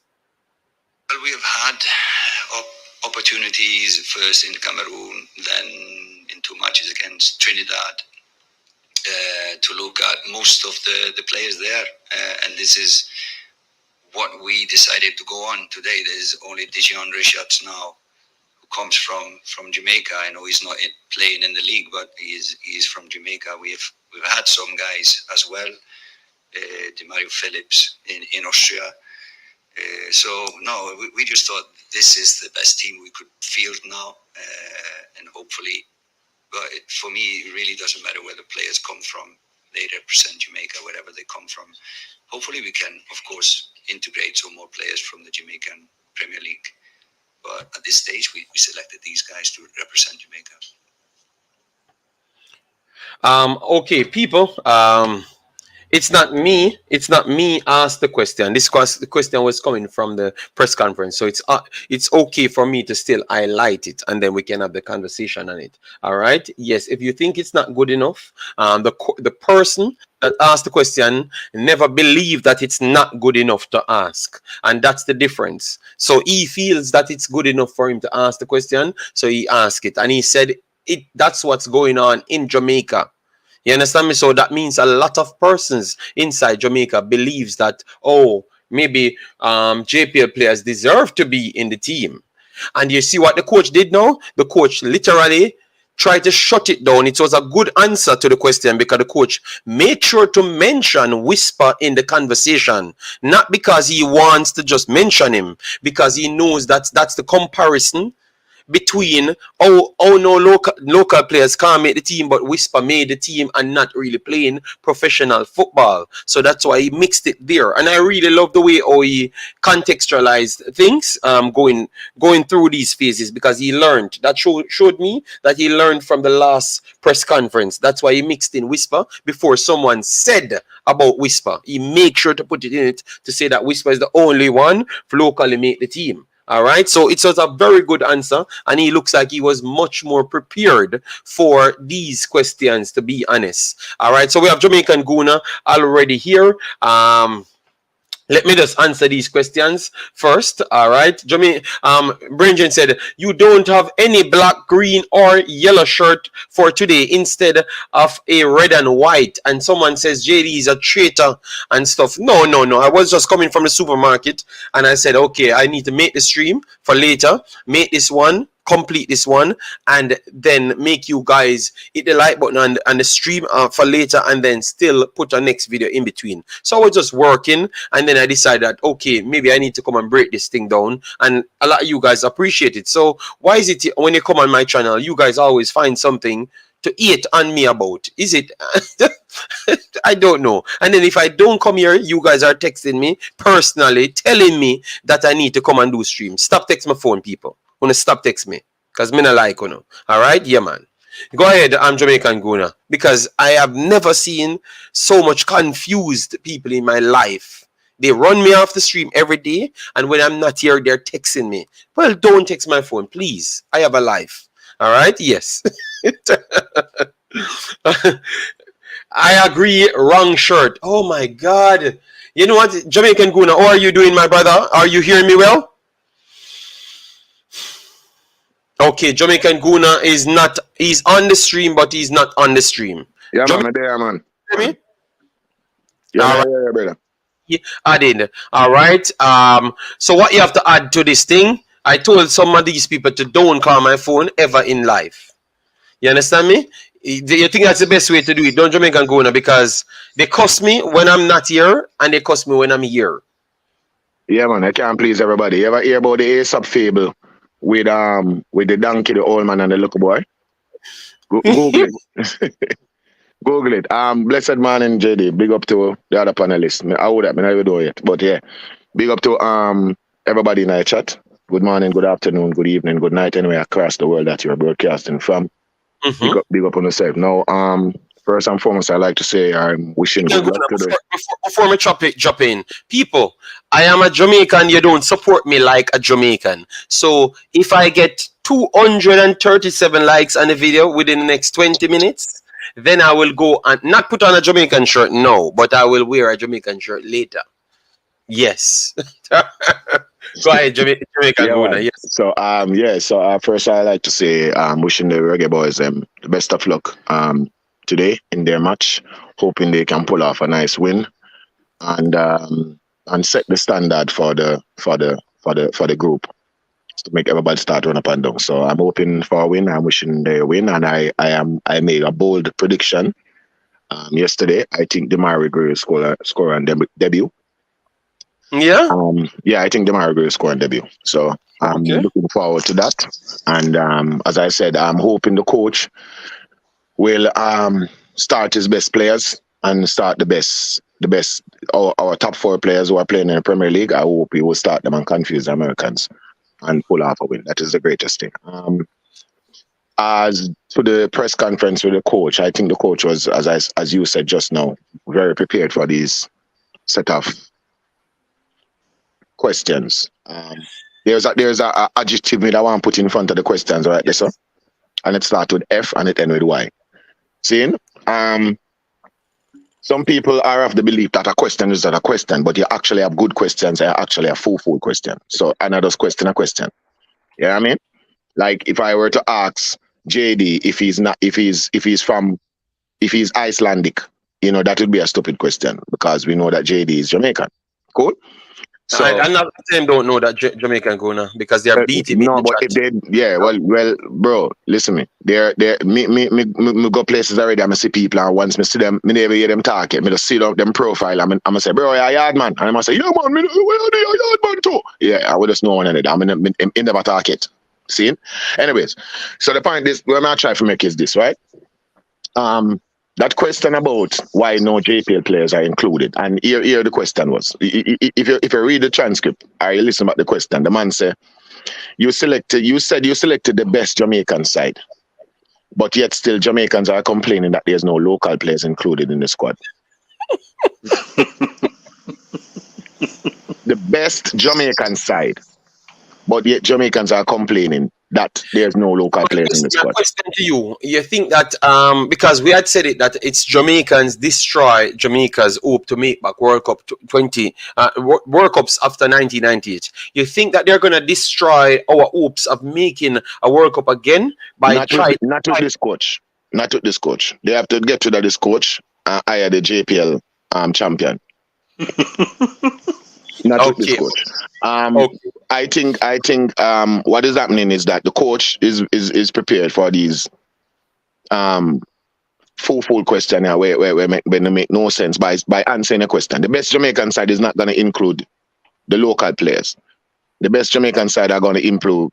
Well, we have had opportunities first in Cameroon, then in 2 matches against Trinidad, to look at most of the players there, and this is what we decided to go on today. There's only Dijon Richards now comes from Jamaica. I know he's not playing in the league, but he's from Jamaica. We've had some guys as well, Demarai Phillips in Austria. So no, we just thought this is the best team we could field now, and hopefully. But for me, it really doesn't matter where the players come from. They represent Jamaica, wherever they come from. Hopefully, we can, of course, integrate some more players from the Jamaican Premier League. But at this stage, we selected these guys to represent Jamaica. Okay, people. It's not me. It's not me asked the question. The question was coming from the press conference, so it's okay for me to still highlight it, and then we can have the conversation on it. All right. Yes. If you think it's not good enough, the person that asked the question never believed that it's not good enough to ask, and that's the difference. So he feels that it's good enough for him to ask the question, so he asked it, and he said it. That's what's going on in Jamaica. You understand me? So that means a lot of persons inside Jamaica believes that, oh, maybe JPL players deserve to be in the team. And you see what the coach did now? The coach literally tried to shut it down. It was a good answer to the question because the coach made sure to mention Whisper in the conversation. Not because he wants to just mention him, because he knows that's the comparison between no local players can't make the team, but Whisper made the team and not really playing professional football. So that's why he mixed it there. And I really love the way how he contextualized things going through these phases, because he learned. That showed me that he learned from the last press conference. That's why he mixed in Whisper before someone said about Whisper. He made sure to put it in it to say that Whisper is the only one to locally make the team. All right, so it was a very good answer, and he looks like he was much more prepared for these questions, to be honest. All right, so we have Jamaican Guna already here. Let me just answer these questions first. All right. Brendan said, you don't have any black, green, or yellow shirt for today instead of a red and white. And someone says, JD is a traitor and stuff. No. I was just coming from the supermarket and I said, okay, I need to make the stream for later. Make this one, complete this one, and then make you guys hit the like button and the stream for later, and then still put a next video in between. So I was just working, and then I decided that, okay, maybe I need to come and break this thing down, and a lot of you guys appreciate it. So why is it when you come on my channel, you guys always find something to eat on me about? Is it I don't know. And then if I don't come here, you guys are texting me personally telling me that I need to come and do stream. Stop texting my phone, people. Wanna stop text me, because me not like, you know. All right, yeah, man. Go ahead, I'm Jamaican Guna, because I have never seen so much confused people in my life. They run me off the stream every day, and when I'm not here, they're texting me. Well, don't text my phone, please. I have a life. All right, yes. I agree. Wrong shirt. Oh my God. You know what, Jamaican Guna, how are you doing, my brother? Are you hearing me well? Okay, Jamaican Guna is not, he's on the stream, but he's not on the stream. Yeah, man, I'm there, man. Hear me? Yeah, brother. Yeah, added. All right. So what you have to add to this thing, I told some of these people to don't call my phone ever in life. You understand me? You think that's the best way to do it? Don't Jamaican Guna, because they cuss me when I'm not here, and they cuss me when I'm here. Yeah, man, I can't please everybody. You ever hear about the Aesop fable? With the donkey, the old man, and the little boy. Google it. Google it. Blessed morning, JD. Big up to the other panelists. I would have never do it, but yeah, big up to everybody in our chat. Good morning, good afternoon, good evening, good night. Anyway, across the world that you're broadcasting from. Big up on yourself. Now, first and foremost, I like to say I'm wishing good luck to the. Before me jump in, people, I am a Jamaican. You don't support me like a Jamaican. So if I get 237 likes on the video within the next 20 minutes, then I will go and not put on a Jamaican shirt, no, but I will wear a Jamaican shirt later. Yes. Go ahead, Jamaican Guna. Yes. So first I like to say wishing the Reggae Boyz the best of luck today in their match, hoping they can pull off a nice win and set the standard for the group. to make everybody start run up and down. So I'm hoping for a win. I'm wishing they win, and I made a bold prediction yesterday. I think Demarai will score on debut. Yeah. I think Demarai will score on debut. So I'm looking forward to that. And as I said, I'm hoping the coach will start his best players and start the best our top 4 players who are playing in the Premier League. I hope he will start them and confuse the Americans and pull off a win. That is the greatest thing. As to the press conference with the coach, I think the coach was, as you said just now, very prepared for these set of questions. There's a adjective that I want to put in front of the questions, right, yes, sir? And it starts with F and it ends with Y. Seeing? Some people are of the belief that a question is not a question, but you actually have good questions and actually a full question. So another question a question. You know what I mean? Like if I were to ask JD if he's Icelandic, that would be a stupid question because we know that JD is Jamaican. Cool? So and not them don't know that Jamaican go now because they are beating me. No, but if they, well, bro, listen me. Me go places already. I see people, and once me see them, me never hear them talking. Me just see them profile. I'm say, bro, you're a yard man, and I'm say, yeah, man, where are you a yard man too? Yeah, I would just know one of them. I'm in never talk it. See? Anyways, so the point is, what I try to make is this, right? That question about why no JPL players are included, and here the question was, if you read the transcript or you listen about the question, the man said, you said you selected the best Jamaican side, but yet still Jamaicans are complaining that there's no local players included in the squad. The best Jamaican side, but yet Jamaicans are complaining that there's no local players in the squad. My question to you: you think that because we had said it that it's Jamaicans destroy Jamaica's hope to make back World Cup 20 World Cups after 1998? You think that they're gonna destroy our hopes of making a World Cup again by not with this coach? Not with this coach. They have to get rid of this coach and hire the JPL champion. Not with this coach. I think what is happening is that the coach is prepared for these full question here where they make no sense by answering a question. The best Jamaican side is not going to include the local players. The best Jamaican side are going to include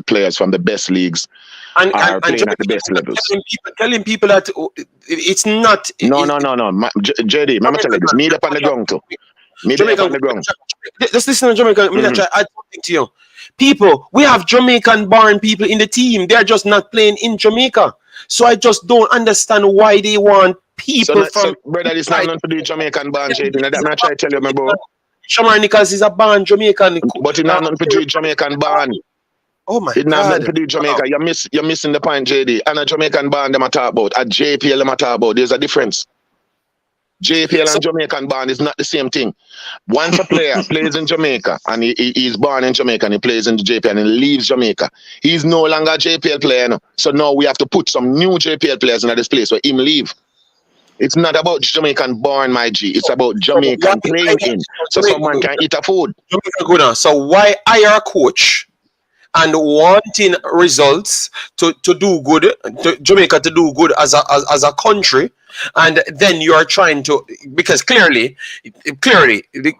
players from the best leagues and playing at the best levels. Telling people that it's not. No. JD, I'm telling you this. Me up on the ground too. Jamaican, just listen to Jamaican. I'm try add something to you. People, we have Jamaican born people in the team. They're just not playing in Jamaica. So I just don't understand why they want people from. Brother, it's not nothing to do with Jamaican born. I'm not trying to tell you, my bro. Shamar Nichols is a born Jamaican. But it's not nothing to do with Jamaican born. Oh my God. It's not nothing to do with Jamaica. You're missing the point, JD. And a Jamaican born them I talk about. A JPL them I talk about. There's a difference. JPL and Jamaican born is not the same thing. Once a player plays in Jamaica and he's born in Jamaica and he plays in JPL and he leaves Jamaica, he's no longer a JPL player. No. So now we have to put some new JPL players in this place where him leave. It's not about Jamaican born, my G. It's about Jamaican playing in. So someone can eat a food. So why hire a coach and wanting results to do good, Jamaica to do good as a country, and then you are trying to, because clearly,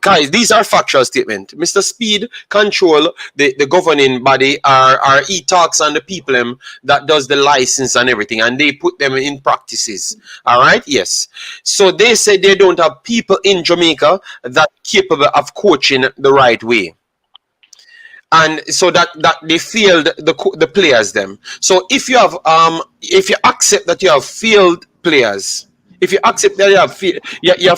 guys, these are factual statements. Mr. Speed control the governing body are e-talks and the people that does the license and everything, and they put them in practices. All right, yes. So they say they don't have people in Jamaica that capable of coaching the right way. And so that they failed the players them. So if you have if you accept that you have failed players, if you accept that you have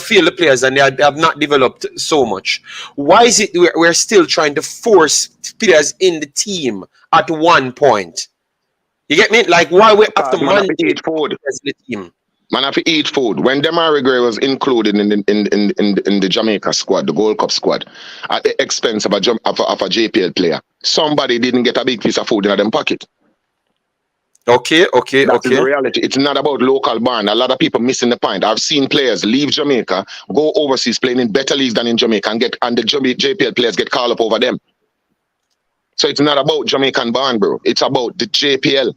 failed the players and they have not developed so much, why is it we're still trying to force players in the team at one point? You get me? Like why we have to manage the team? Man have to eat food. When Demarai was included in the Jamaica squad, the Gold Cup squad, at the expense of a JPL player, somebody didn't get a big piece of food in their pocket. Okay. That's the reality. It's not about local born. A lot of people missing the point. I've seen players leave Jamaica, go overseas playing in better leagues than in Jamaica, and the JPL players get called up over them. So it's not about Jamaican born, bro. It's about the JPL.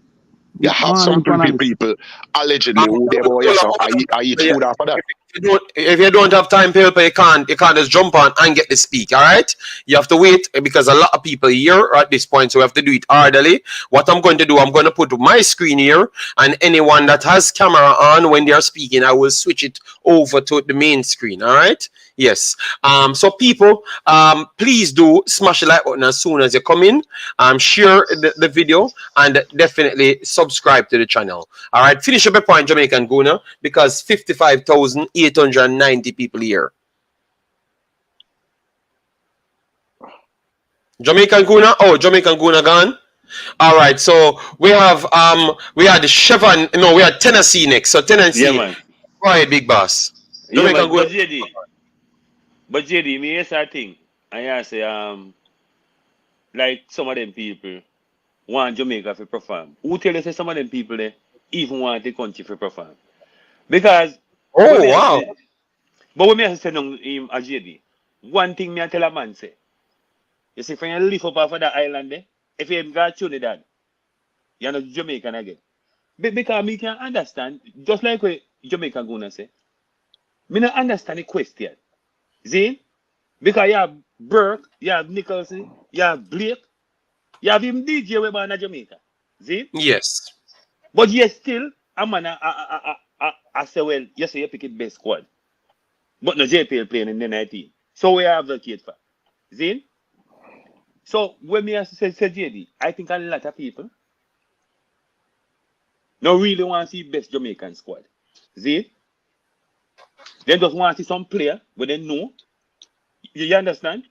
You have some people allegedly who they boy I eat food after that. If you don't have time, people, you can't just jump on and get the speak. All right, you have to wait because a lot of people here at this point, so we have to do it orderly. What I'm going to do, I'm going to put my screen here, and anyone that has camera on when they are speaking, I will switch it over to the main screen. All right. Yes. So people, please do smash the like button as soon as you come in. Share the video and definitely subscribe to the channel. All right. Finish up a point, Jamaican Guna, because 55,890 people here. Jamaican Guna. Oh, Jamaican Guna gone. All right. So we have we had Chevron. No, we had Tennessee next. So Tennessee. Yeah, man. Go ahead, big boss. Jamaican Guna. But JD, me yes I think I say like some of them people want Jamaica to perform. Who tell you say some of them people there even want the country to perform? Because wow. But when me say no a JD, one thing me I tell a man say, you see when you live up off of that island there, if you got Trinidad, you're not Jamaican again. Because me can understand, just like what Jamaica gonna say, me not understand the question. See? Because you have Burke, you have Nicholson, you have Blake, you have even DJ we born in Jamaica. See? Yes. But yes, still, a man I say, well, you say you pick it best squad. But no JPL playing in the 19. So we have the kid for. See? So when me say JD, I think a lot of people don't really want to see best Jamaican squad. See? They just want to see some player where they know. You understand?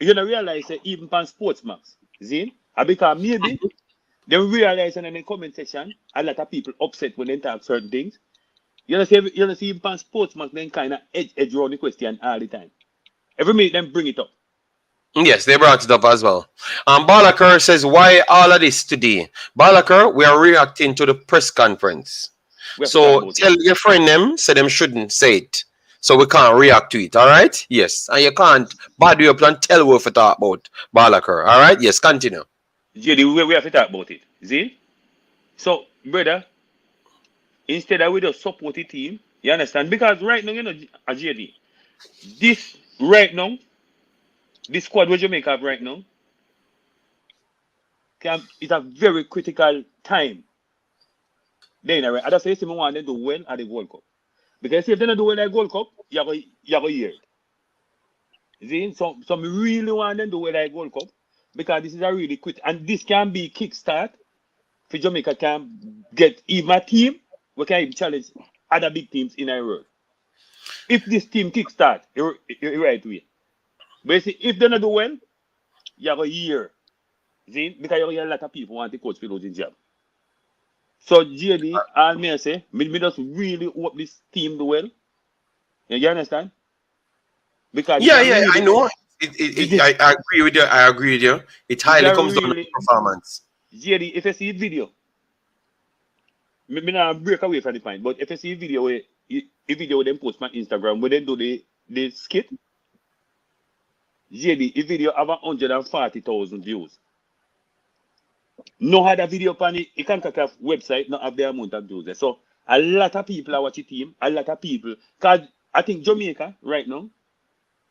You don't realize that even on Sportsmax, see? Because maybe they realize in the comment section, a lot of people upset when they talk certain things. You see even on Sportsmax, they kind of edge around the question all the time. Every minute, them bring it up. Yes, they brought it up as well. Balakar says, why all of this today? Balakar, we are reacting to the press conference. So tell your friend them, say them shouldn't say it. So we can't react to it, all right? Yes. And you can't bad you up and tell what to talk about Balakar, all right? Yes, continue. JD, we have to talk about it. See? So, brother, instead of we just support the team, you understand? Because right now, you know, JD, this right now, this squad which Jamaica have right now, it's a very critical time. Then, I just say, if you want them to win at the World Cup. Because if they don't do well at the World Cup, you go hear it. See? So we really want them to do well at the World Cup because this is a really quick, and this can be kickstart for Jamaica can get even a team we can even challenge other big teams in our world. If this team kickstart, you're right way. But you see, if they don't do well, you go hear. See? Because you hear a lot of people want to coach for losing job. So JD, all me say, me just really hope this team do well. You understand? Because really, I know. I agree with you. I agree with you. It highly comes down to performance. JD, if you see video, me not break away from the point, but if you see video where them post my Instagram where they do the skit, JD, the video have 140,000 views. No other video on the Concacaf website not have the amount of views there. So a lot of people are watching the team, a lot of people. Because I think Jamaica right now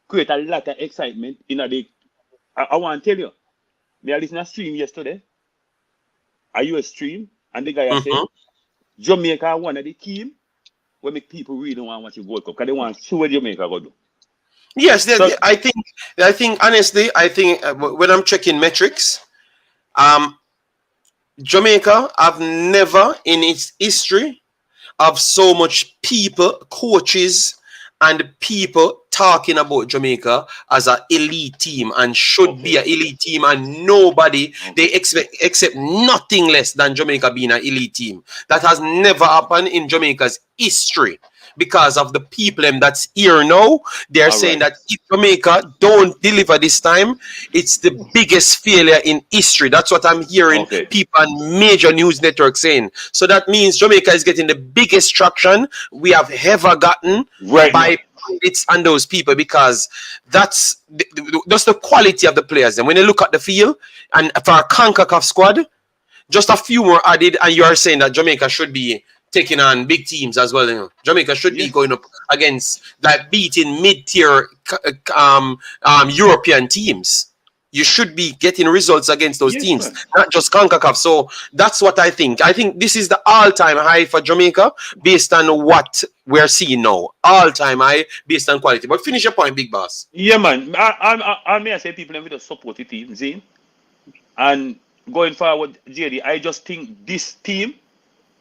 create a lot of excitement in the. I want to tell you, me I listened to a stream yesterday, a US stream, and the guy said Jamaica one of the team where make people really want to watch the World Cup because they want to see what Jamaica go do. Yes, so, I think honestly, when I'm checking metrics, Jamaica have never in its history have so much people, coaches, and people talking about Jamaica as an elite team and should be an elite team, and nobody they accept nothing less than Jamaica being an elite team. That has never happened in Jamaica's history. Because of the people that's here now, they're saying that if Jamaica don't deliver this time, it's the biggest failure in history. That's what I'm hearing people on major news networks saying. So that means Jamaica is getting the biggest traction we have ever gotten by bandits and those people, because that's the quality of the players. And when you look at the field, and for a Concacaf squad, just a few more added, and you are saying that Jamaica should be taking on big teams as well. You know, Jamaica should be going up against, like, beating mid-tier European teams. You should be getting results against those teams, not just Concacaf. So that's what I think. I think this is the all-time high for Jamaica based on what we're seeing now. All-time high based on quality. But finish your point, Big Boss. Yeah, man. I may say people need to support the team, Zane. And going forward, JD, I just think this team,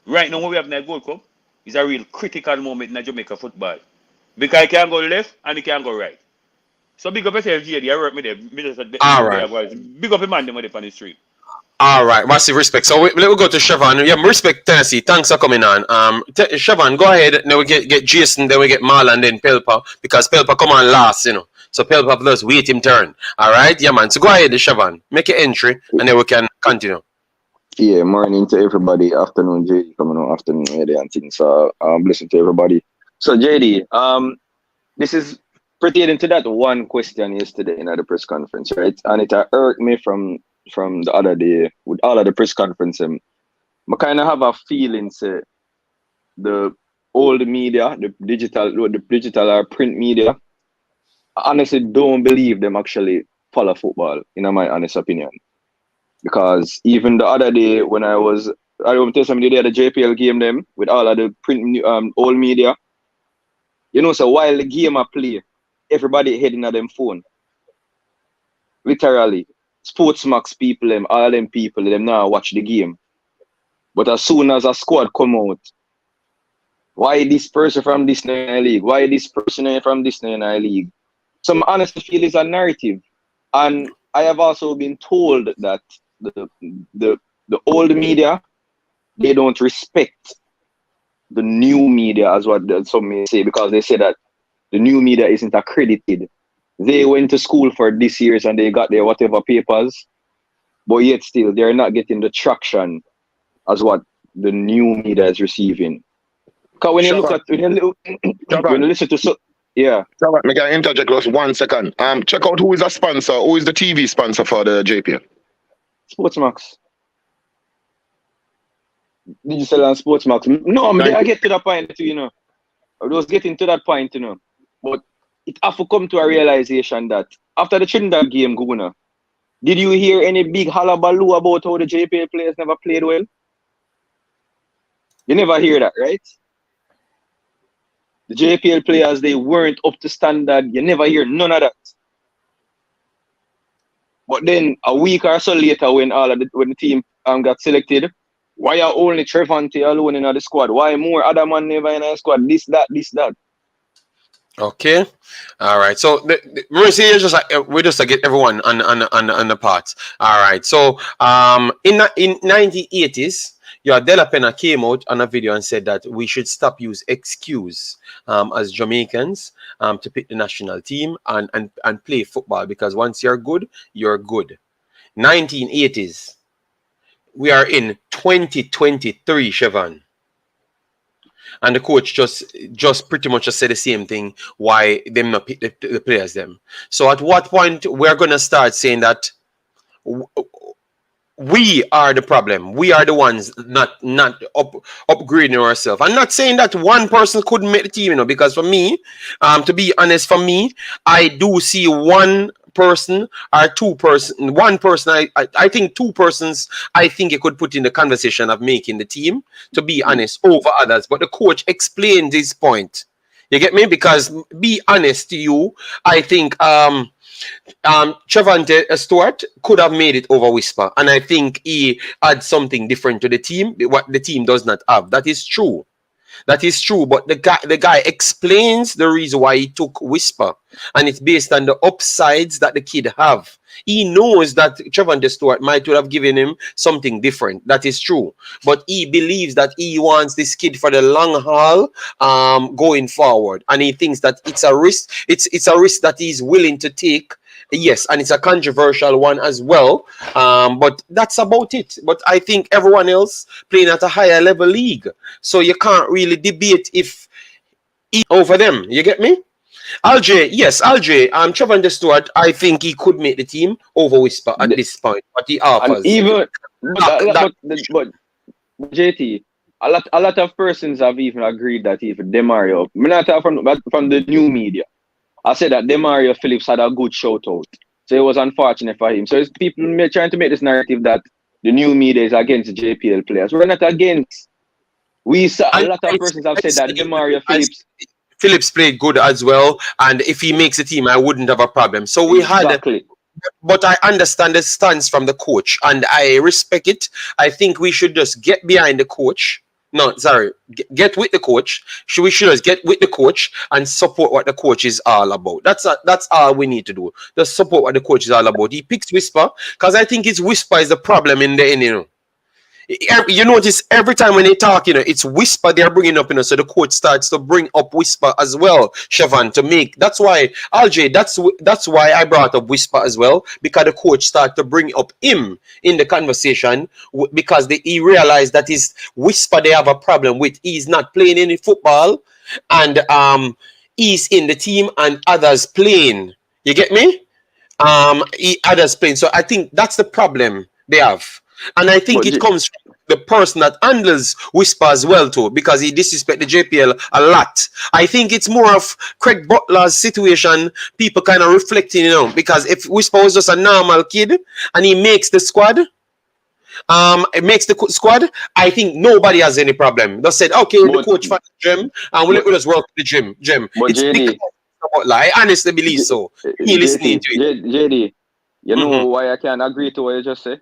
right now when we have the Gold Cup, is a real critical moment in Jamaica football. Because it can go left and it can go right. So big up yourself, JD. I work with them. All right. Big up the man them on the street. All right, massive respect. So let me go to Siobhan. Yeah, respect, Tennessee. Thanks for coming on. Siobhan, go ahead. Then we get Jason, then we get Marlon, then Pelpa, because Pelpa come on last, you know. So Pelpa plus wait him turn. All right, yeah, man. So go ahead, Siobhan. Make your entry, and then we can continue. Yeah, morning to everybody. Afternoon, JD. Coming on afternoon, Eddie and things. So blessing to everybody. So JD, this is pertaining to that one question yesterday in the press conference, right? And it hurt me from the other day with all of the press conference. I kind of have a feeling, say, the old media, the digital or print media, I honestly don't believe them actually follow football, in my honest opinion. Because even the other day when I will tell somebody they had a JPL game them with all of the print old media, you know, so while the game I play, everybody heading at them phone. Literally. Sportsmax people, all them people, them now watch the game. But as soon as a squad come out, why this person from this league? Why this person from this league? Some honestly feel is a narrative. And I have also been told that the old media, they don't respect the new media, as what some may say, because they say that the new media isn't accredited. They went to school for this years and they got their whatever papers, but yet still they're not getting the traction as what the new media is receiving. Because when you look at when you listen to yeah. Me can interject just 1 second. Check out who is a sponsor, who is the TV sponsor for the JPL. Sportsmax. Digital and Sportsmax. No, I get to that point too, you know. I was getting to that point, you know. But it have to come to a realization that after the Trinidad game, Guna, did you hear any big hullabaloo about how the JPL players never played well? You never hear that, right? The JPL players, they weren't up to standard. You never hear none of that. But then a week or so later, when the team got selected, why are only Trevante alone in the squad? Why more other man never in the squad? This, that. Okay, all right. So Mercy, we just get everyone on the parts. All right. So in 1980s, De La Pena came out on a video and said that we should stop use excuse as Jamaicans to pick the national team and play football, because once you're good, you're good. 1980s. We are in 2023, Siobhan. And the coach just pretty much just said the same thing, why them not pick the players them. So at what point we're going to start saying that we are the problem? We are the ones not upgrading ourselves. I'm not saying that one person couldn't make the team, you know, because for me, to be honest, for me, I do see one person or one person, I think two persons, I think you could put in the conversation of making the team, to be honest, over others. But the coach explained his point. You get me? Because be honest to you, I think Trevante Stewart could have made it over Whisper, and I think he adds something different to the team, what the team does not have. That is true. That is true, but the guy explains the reason why he took Whisper, and it's based on the upsides that the kid have. He knows that Trevante Stewart might have given him something different. That is true, but he believes that he wants this kid for the long haul, going forward, and he thinks that it's a risk. It's a risk that he's willing to take. Yes, and it's a controversial one as well, but that's about it. But I think everyone else playing at a higher level league, so you can't really debate if over them. You get me? Alj, yes, Alj. Trevor Stewart, I think he could make the team over Whisper at this point, but he And offers even that. but JT, a lot of persons have even agreed that even Demarai, I'm not talking from the new media. I said that Demarai Phillips had a good shout out. So it was unfortunate for him. So it's people trying to make this narrative that the new media is against JPL players. We're not against. We saw a lot of persons have said that Demarai Phillips played good as well, and if he makes the team, I wouldn't have a problem. So we had, but I understand the stance from the coach, and I respect it. I think we should just get behind the coach. No, sorry, get with the coach. We should just get with the coach and support what the coach is all about. That's all we need to do. Just support what the coach is all about. He picks Whisper because I think his Whisper is the problem in the end, you know. You notice every time when they talk, it's Whisper they're bringing up, so the coach starts to bring up Whisper as well, Siobhan, to make. That's why, Alj, that's why I brought up Whisper as well, because the coach started to bring up him in the conversation, because he realized that his Whisper they have a problem with. He's not playing any football, and he's in the team and others playing. You get me? Others playing. So I think that's the problem they have. And I think it comes from the person that handles Whisper as well too, because he disrespects the JPL a lot. I think it's more of Craig Butler's situation, people kind of reflecting, because if Whisper was just a normal kid and he makes the squad, I think nobody has any problem. They said, okay, the coach for the gym, and we'll just work the gym. But It's JD, I honestly believe so. He listening to it. JD, you know why I can't agree to what you just said?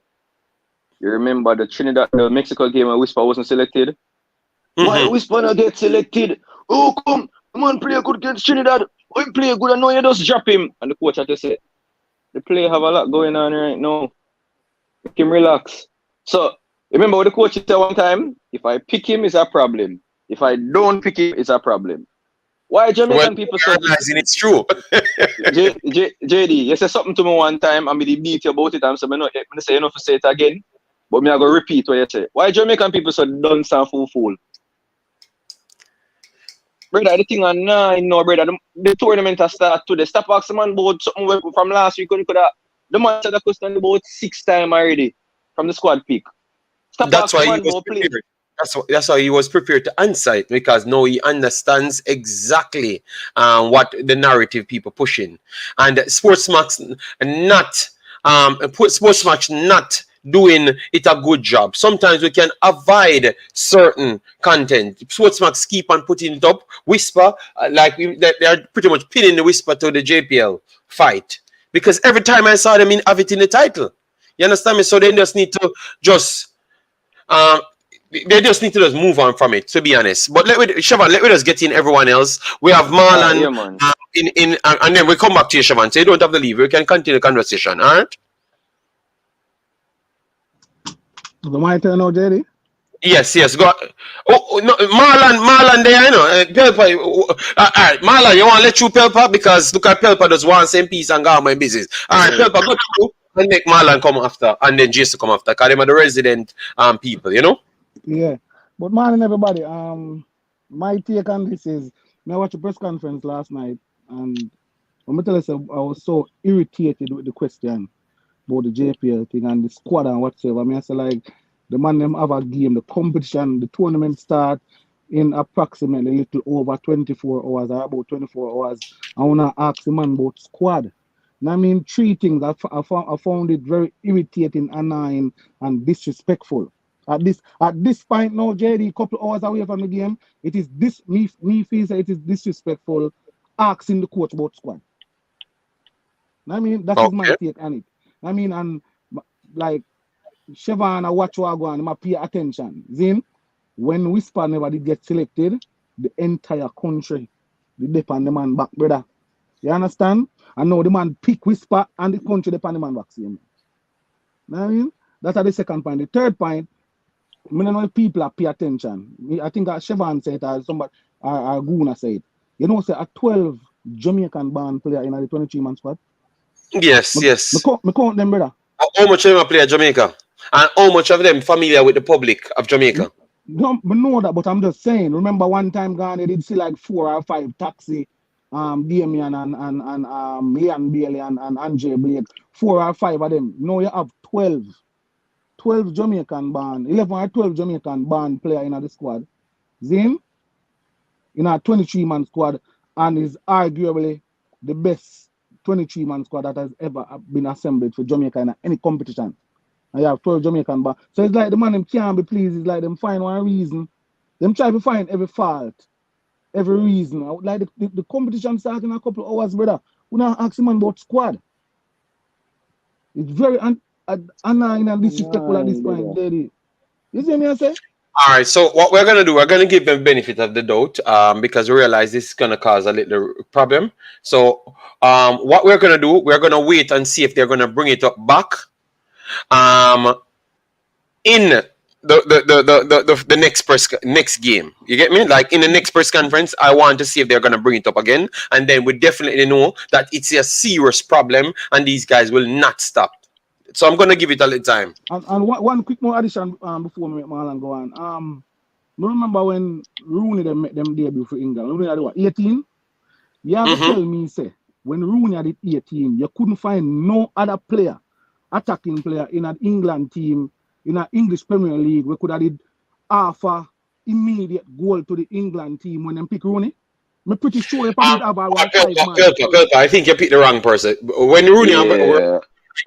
You remember the Mexico game where Whisper wasn't selected? Why Whisper not get selected? Oh, come on, play good against Trinidad. Oh, he play good, I know you just drop him. And the coach had to say, the player have a lot going on right now. Make him relax. So, remember what the coach said one time? If I pick him, it's a problem. If I don't pick him, it's a problem. Why Jamaican people say it's true? JD, you said something to me one time and me beat you about it, and so I'm not say enough to say it again. But me I go repeat what you say. Why Jamaican people so dunce and fool? Brother, the thing brother, the tournament has started today. Stop asking man about something from last week. Could have the man said the question about 6 times already from the squad pick. That's why he was prepared. That's why he was prepared to answer it, because now he understands exactly what the narrative people pushing, and Sportsmax not doing it a good job. Sometimes we can avoid certain content. Sportsmax keep on putting it up. Whisper, they're pretty much pinning the Whisper to the JPL fight, because every time I saw them have it in the title. You understand me? So they just need to move on from it, to be honest. But let me just get in everyone else. We have Marlon and then we come back to you, Siobhan. So you don't have to leave. We can continue the conversation, all right? My turn now, JD? Yes, go. Oh no, Marlon there, Pelpa. All right, Marlon, you want to let you Pelpa, because look at Pelpa does one same piece and go on my business. All right, Pelpa, go through and make Marlon come after, and then Jason come after, because them are the resident people, Yeah, but morning everybody. My take on this is, I watched a press conference last night, and I'm tell you, I was so irritated with the question about the JPL thing and the squad and whatsoever. I say, like, the man them have a game, the competition, the tournament start in approximately a little over 24 hours or about 24 hours. I wanna ask the man about squad. And I mean, 3 things I found it very irritating, annoying, and disrespectful. At this point now, JD, couple hours away from the game, it is me feels that it is disrespectful asking the coach about squad. I mean, that is my take on it. I mean, and like Siobhan, I watch what I go on, I pay attention. Then when Whisper never did get selected, the entire country they depend the man back, brother. You understand? I know the man pick Whisper and the country depend the man back. See me. I mean, that's the second point. The third point, I don't know if people pay attention. I think Siobhan said it, or somebody, or Guna said it. You know, say a 12 Jamaican born player in the 23-man squad. Yes. Me count them, brother. How much of them play at Jamaica? And how much of them familiar with the public of Jamaica? No, I know that, but I'm just saying. Remember one time Ghana did see like 4 or 5 taxi Damian and Leon Bailey and Andre Blake, 4 or 5 of them. Now you have 12 Jamaican born, 11 or 12 Jamaican born player in the squad. Zin in a 23-man squad, and is arguably the best 23-man squad that has ever been assembled for Jamaica in any competition. And you have 12 Jamaican born. So it's like the man them can't be pleased. It's like them find one reason. Them try to find every fault, every reason. Like the competition starting in a couple of hours, brother. We not ask him about squad. It's very annoying and disrespectful at this point, lady. You see me I say? All right, so what we're gonna do, we're gonna give them benefit of the doubt, because we realize this is gonna cause a little problem. So, what we're gonna do, we're gonna wait and see if they're gonna bring it up back, in the next game. You get me? Like in the next press conference, I want to see if they're gonna bring it up again, and then we definitely know that it's a serious problem, and these guys will not stop. So I'm gonna give it a little time. And one quick more addition before we make Marlon go on. I remember when Rooney make them debut for England. Rooney had what, 18? You have to tell me, say, when Rooney had 18, you couldn't find no other player, attacking player in an England team, in an English Premier League, we could have did offer immediate goal to the England team when they pick Rooney. I'm pretty sure you probably have about 5 man. I think you picked the wrong person. When Rooney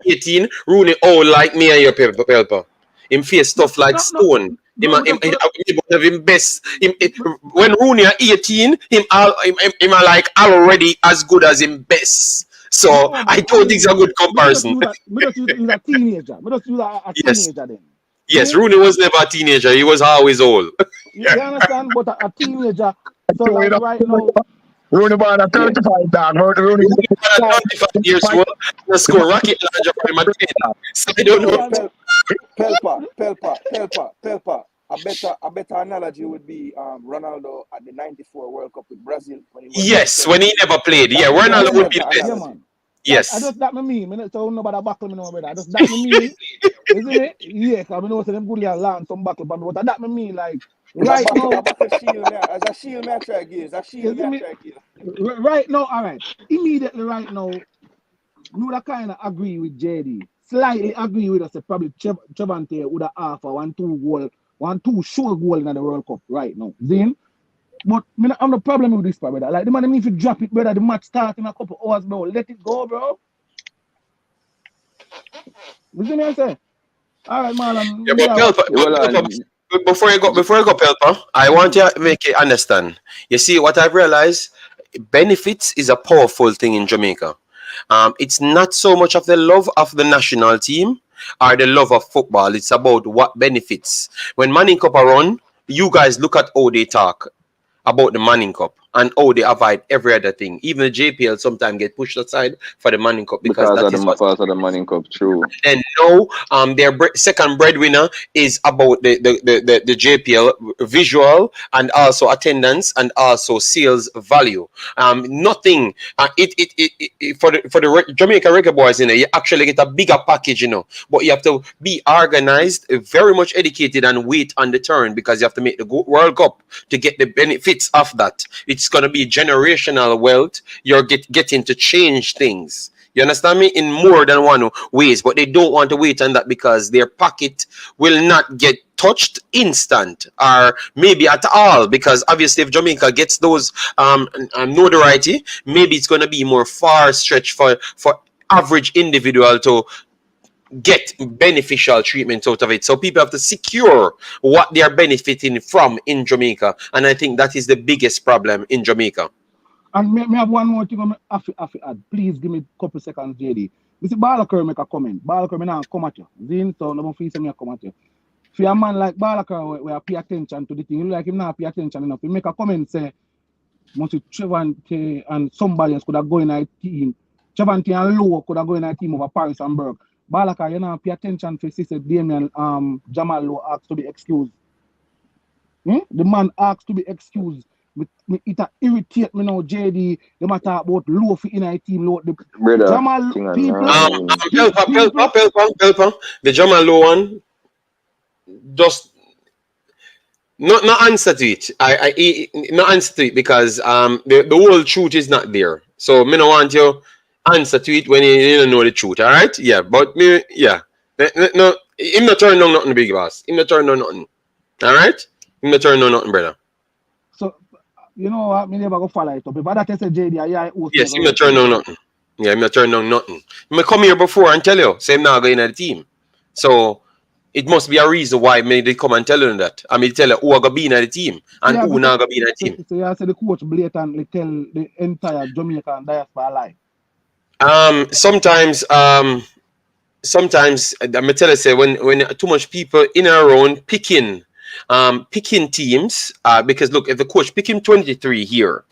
18, Rooney like me and your Pelpa. Him face stuff like stone. One of him best. When Rooney 18, him are like already as good as him best. So I thought this is a good comparison. He's a teenager. Teenager then. Yes, Rooney was never a teenager. He was always old. You understand? But a teenager. So like right now. Rooney born at 35, dog. Rooney born at 35 years old. The score rocket launcher for him at 10. So I don't know. Pelpa. A better analogy would be Ronaldo at the '94 World Cup with Brazil. When he never played. Yeah, Ronaldo would be the best. Yes. I just that me mean. So nobody buckle me no brother. I just that me mean. Isn't it? Yes, I know them good land some buckle, but that me mean like right now. As a shield match Right now, all right. Immediately right now, you would kind of agree with JD. Slightly agree with us. Probably Chavante would have offer 1-2 sure goal in the World Cup right now. Then, but I'm the problem with this, brother. Like the man, if you drop it, brother, the match start in a couple hours, bro. Let it go, bro. You see me I say? All right, man. Before you go, Pelpa, I want you to make it understand. You see, what I've realized, benefits is a powerful thing in Jamaica. It's not so much of the love of the national team or the love of football. It's about what benefits. When Manning Cup are run, you guys look at how they talk about the Manning Cup and how they avoid every other thing. Even the JPL sometimes get pushed aside for the Manning Cup because that is what of the Manning Cup. True. And now, their second breadwinner is about the JPL visual and also attendance and also sales value. Nothing. For the Jamaica Reggae Boyz, you actually get a bigger package, but you have to be organized, very much educated, and wait on the turn because you have to make the World Cup to get the benefits of that. It's going to be generational wealth. You're getting to change things. You understand me? In more than one ways, but they don't want to wait on that because their pocket will not get touched instant or maybe at all, because obviously if Jamaica gets those notoriety, maybe it's going to be more far stretch for average individual to get beneficial treatment out of it. So people have to secure what they are benefiting from in Jamaica, and I think that is the biggest problem in Jamaica. And me have one more thing I have to add. Please give me a couple seconds, JD. Mr. Balakar make a comment. Balakar, me now come at you. Zin, so no feel me come at you. For a man like Balakar, we pay attention to the thing. You like him now pay attention enough. He make a comment say, must Trevante and somebody else could have go in a team. Trevante and Lowe could have go in a team over Paris and Burke. Balaka, you know, pay attention to Sister Damien Jamal Lowe asked to be excused. The man asked to be excused. It irritate me now, JD. They matter about Lowe in a team. Lowe, the brother, Jamal people. Pelpa. The Jamal Lowe one, just not answer to it. Not answer to it because the whole truth is not there. So me no want you answer to it when you don't know the truth. All right? Yeah, but me yeah. No, him not turn on nothing, big boss. Him not turn on nothing. All right? Him not turn on nothing, brother. So you know what? Me never go follow it up. If that is a JD, I host me Yes, go him not write turn it. on nothing. Yeah, him not turn on nothing. Me come here before and tell you, say him now going at the team. So it must be a reason why me they come and tell you that. I mean tell you who are gonna be in the team and Yeah, who because not gonna be in the team. so you say the coach blatantly tell the entire Jamaican diaspora lie. Sometimes I'm gonna tell you say when too much people in and around picking teams because look if the coach pick him 23 here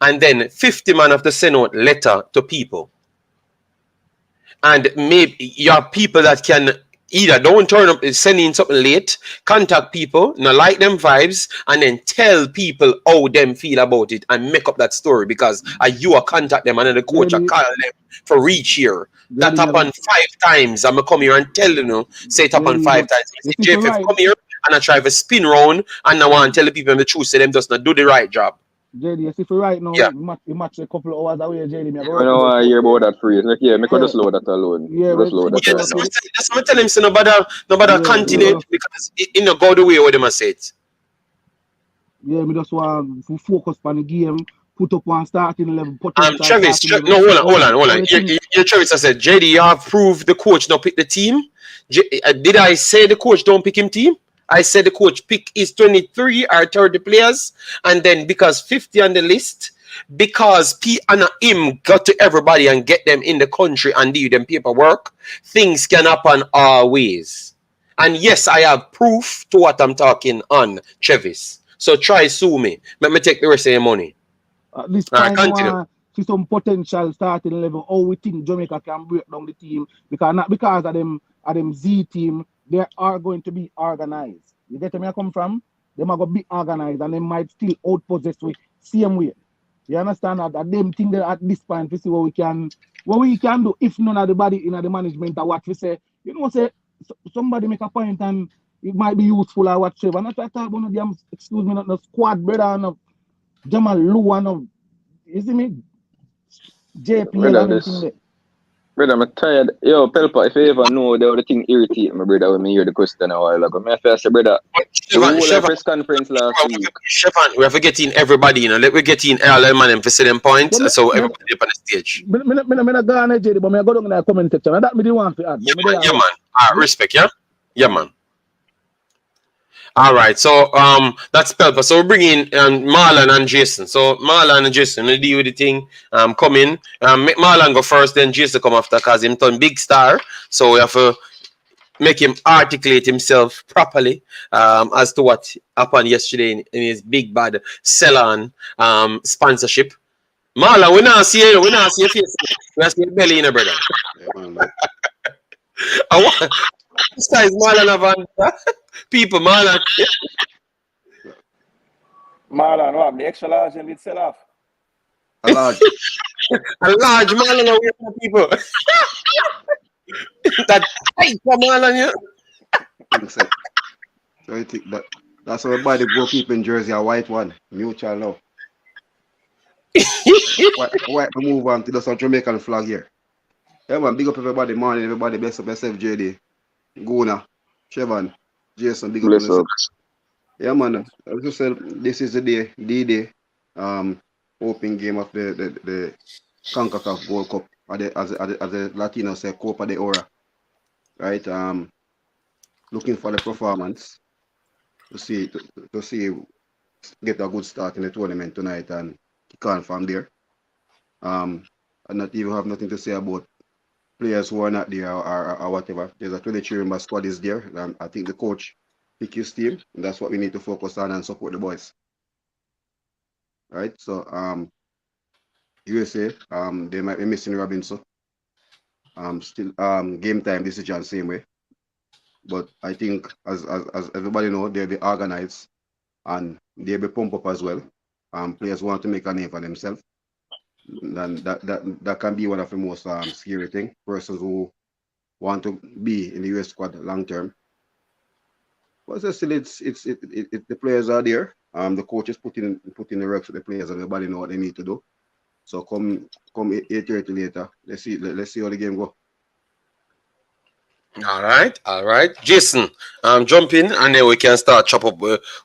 and then 50 man have to send out letter to people and maybe you have people that can either don't turn up send in something late contact people not like them vibes and then tell people how them feel about it and make up that story because you are contact them and then the coach are JD, call them for reach here that JD, happened 5 times. I'm gonna come here and tell say it happened JD, 5 but times. you I see say for JFF right, come here and I try to spin round and I want to tell the people the truth say them does not do the right job. JD, you see for right now, Yeah. you match a couple of hours away, JD. Me I go I work don't with the want to coach hear about there. that phrase. Like, yeah, me could Yeah, just load that alone. yeah, Just but load that Yeah, right now. that's what I tell him. So nobody yeah, continue because it not go the way what them a say it. yeah, me just want to focus on the game, put up one starting level, potential Travis, starting level. no, All hold on. the things. You Travis, I said, JD, you have proved the coach not pick the team. Did I say the coach don't pick him team? I said the coach pick his 23 or 30 players, and then because 50 on the list, because P and him got to everybody and get them in the country and do them paperwork, things can happen always. And yes, I have proof to what I'm talking on, Travis. So try sue me. Let me take the rest of your money. At this All right, point, I continue. want see some potential starting level. How we think Jamaica can break down the team because not because of them Z team, they are going to be organized. You get where I come from? They are going to be organized and they might still outpossess we same way. You understand that them think that at this point we see what we can do if none of the body in the management or what we say. You know, say somebody make a point and it might be useful or whatever. Not talk about no damn excuse me, not no squad brother and no Jamal Lou and no you see me JPL Brother, and them thing there. brother, I'm tired. Yo, Pelpa, if you ever know the other thing irritate me, brother, when me hear the question a while ago. I say, brother, the whole of press conference last week. We have to get in everybody, let me get in all them and for them points so everybody up on the stage. Me not go on JD, but I go down in the comment section. And that me the want to add. Yeah, man. Respect, yeah? Yeah, man. All right, so that's Pelpa. So we're bringing Marlon and Jason. So Marlon and Jason, we deal with the thing. Come in. Make Marlon go first, then Jason come after because him turn big star. So we have to make him articulate himself properly as to what happened yesterday in his big bad Ceylon sponsorship. Marlon, we not see you. We not see your face. We see your belly, brother. I want this guy is Marlon Avant. People, Marlon. Marlon, what? The extra large and it sell off. A large. A large Marlon away from people. That tight for Marlon, yeah. So I think that's why everybody go keep in Jersey a white one. Mutual now. White move on to the Jamaican flag here. Yeah man, big up everybody, morning, everybody, best up yourself, JD. Guna, Chevan, Jason, big up on yourself. Yeah man, I just said this is the day, D-Day, opening game of the Concacaf World Cup, as the Latino say, Copa de Oro. Right? Looking for the performance to see get a good start in the tournament tonight and kick on from there. And not even have nothing to say about players who are not there or whatever. There's a 23-member squad is there. I think the coach pick his team, and that's what we need to focus on and support the boys. Right? So USA, they might be missing Robinson. Still game time decision same way. But I think as everybody know, they'll be organized and they'll be pumped up as well. Players want to make a name for themselves. And that can be one of the most scary things. Persons who want to be in the US squad long term. But still, the players are there. The coach is putting the reps for the players, and everybody know what they need to do. So come 8:30 later. Let's see how the game go. All right. Jason, jump in and then we can start chop up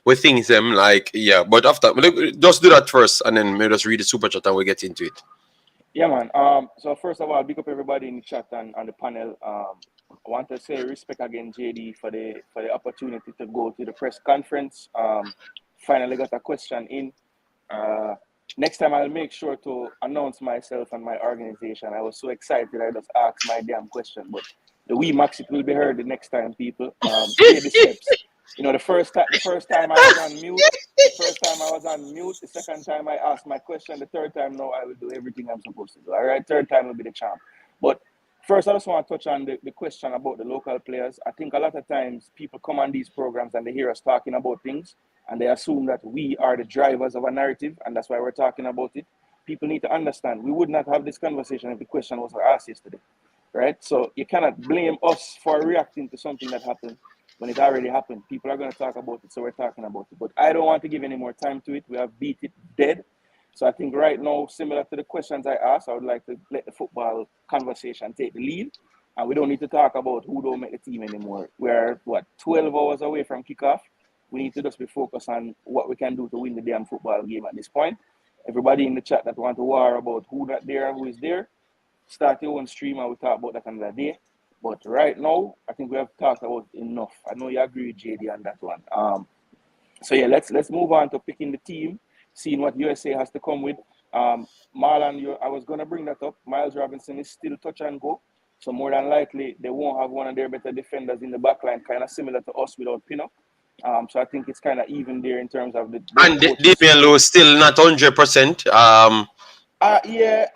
with things like yeah. But after, just do that first, and then maybe just read the super chat and we get into it. Yeah, man. So first of all, big up everybody in the chat and on the panel. I want to say respect again, JD, for the opportunity to go to the press conference. Finally got a question in. Next time I'll make sure to announce myself and my organization. I was so excited I just asked my damn question, but the Imaxit will be heard the next time, people. Baby steps. You know, the first time I was on mute. The second time I asked my question. The third time, no, I will do everything I'm supposed to do. All right, third time will be the charm. But first, I just want to touch on the question about the local players. I think a lot of times people come on these programs and they hear us talking about things and they assume that we are the drivers of a narrative, and that's why we're talking about it. People need to understand we would not have this conversation if the question was asked yesterday, right? So you cannot blame us for reacting to something that happened when it already happened. People are going to talk about it, so we're talking about it. But I don't want to give any more time to it. We have beat it dead. So I think right now, similar to the questions I asked, I would like to let the football conversation take the lead. And we don't need to talk about who don't make the team anymore. We're, 12 hours away from kickoff. We need to just be focused on what we can do to win the damn football game at this point. Everybody in the chat that want to war about who not there and who is there, start your own stream and we'll talk about that another day. But right now, I think we have talked about enough. I know you agree with JD on that one. So yeah, let's move on to picking the team, seeing what USA has to come with. Marlon, I was going to bring that up. Miles Robinson is still touch and go. So more than likely, they won't have one of their better defenders in the back line, kind of similar to us without Pinnock. So I think it's kind of even there in terms of the And Damian Lowe still not 100%. Yeah,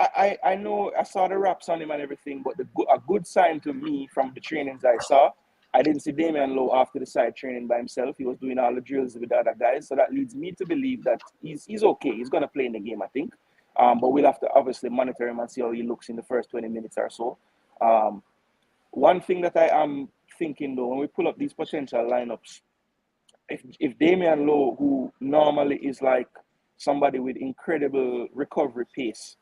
I know. I saw the wraps on him and everything, but a good sign to me from the trainings I saw, I didn't see Damian Lowe after the side training by himself. He was doing all the drills with the other guys, so that leads me to believe that he's okay. He's going to play in the game, I think. But we'll have to obviously monitor him and see how he looks in the first 20 minutes or so. One thing that I am thinking, though, when we pull up these potential lineups, if Damian Lowe, who normally is like somebody with incredible recovery pace,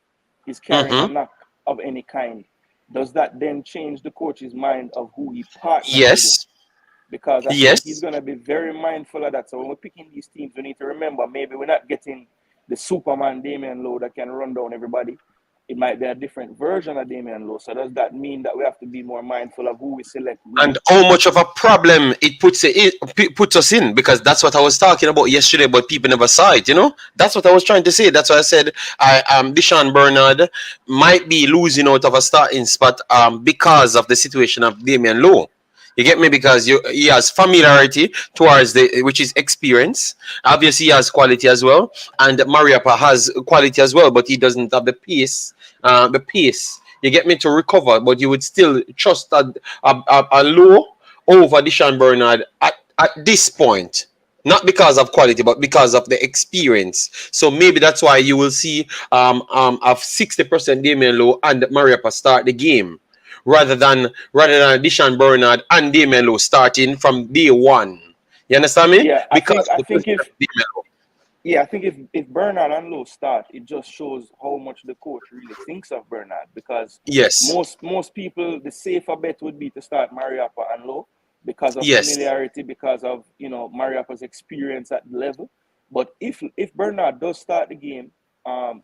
is carrying a knock of any kind, does that then change the coach's mind of who he partners with him? Because I think he's going to be very mindful of that. So when we're picking these teams, we need to remember maybe we're not getting the Superman Damian Lowe that can run down everybody. It might be a different version of Damian Lowe. So does that mean that we have to be more mindful of who we select? And how much of a problem it puts us in? Because that's what I was talking about yesterday, but people never saw it, you know? That's what I was trying to say. That's why I said Deshaun Bernard might be losing out of a starting spot because of the situation of Damian Lowe. You get me? Because he has familiarity towards which is experience. Obviously, he has quality as well. And Mariappa has quality as well, but he doesn't have the pace. You get me, to recover, but you would still trust a Low over Deshaun Bernard at this point. Not because of quality, but because of the experience. So maybe that's why you will see of 60% Damian Lowe and Mariappa start the game, rather than Deshaun Bernard and Damian Lowe starting from day one. You understand me? Yeah, I think if Bernard and Lowe start, it just shows how much the coach really thinks of Bernard. Because most people, the safer bet would be to start Mariappa and Lowe because of familiarity, because of Mariappa's experience at the level. But if Bernard does start the game,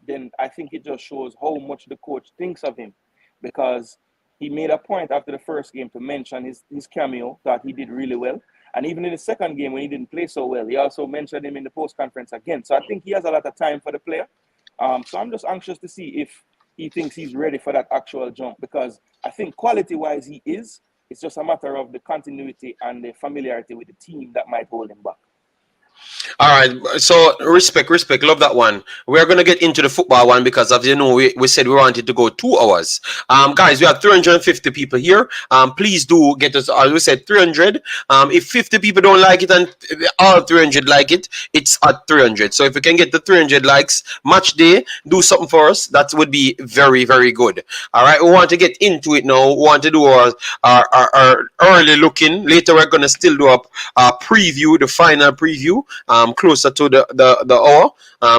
then I think it just shows how much the coach thinks of him, because he made a point after the first game to mention his cameo, that he did really well. And even in the second game, when he didn't play so well, he also mentioned him in the post-conference again. So I think he has a lot of time for the player. So I'm just anxious to see if he thinks he's ready for that actual jump, because I think quality-wise he is. It's just a matter of the continuity and the familiarity with the team that might hold him back. All right. So respect. Love that one. We're gonna get into the football one because, as you know, we said we wanted to go 2 hours. Guys, we have 350 people here. Please do get us. As we said, 300. If 50 people don't like it and all 300 like it, it's at 300. So if we can get the 300 likes match day, do something for us. That would be very, very good. All right. We want to get into it now. We want to do our early looking. Later, we're gonna still do a preview, the final preview. Closer to the hour.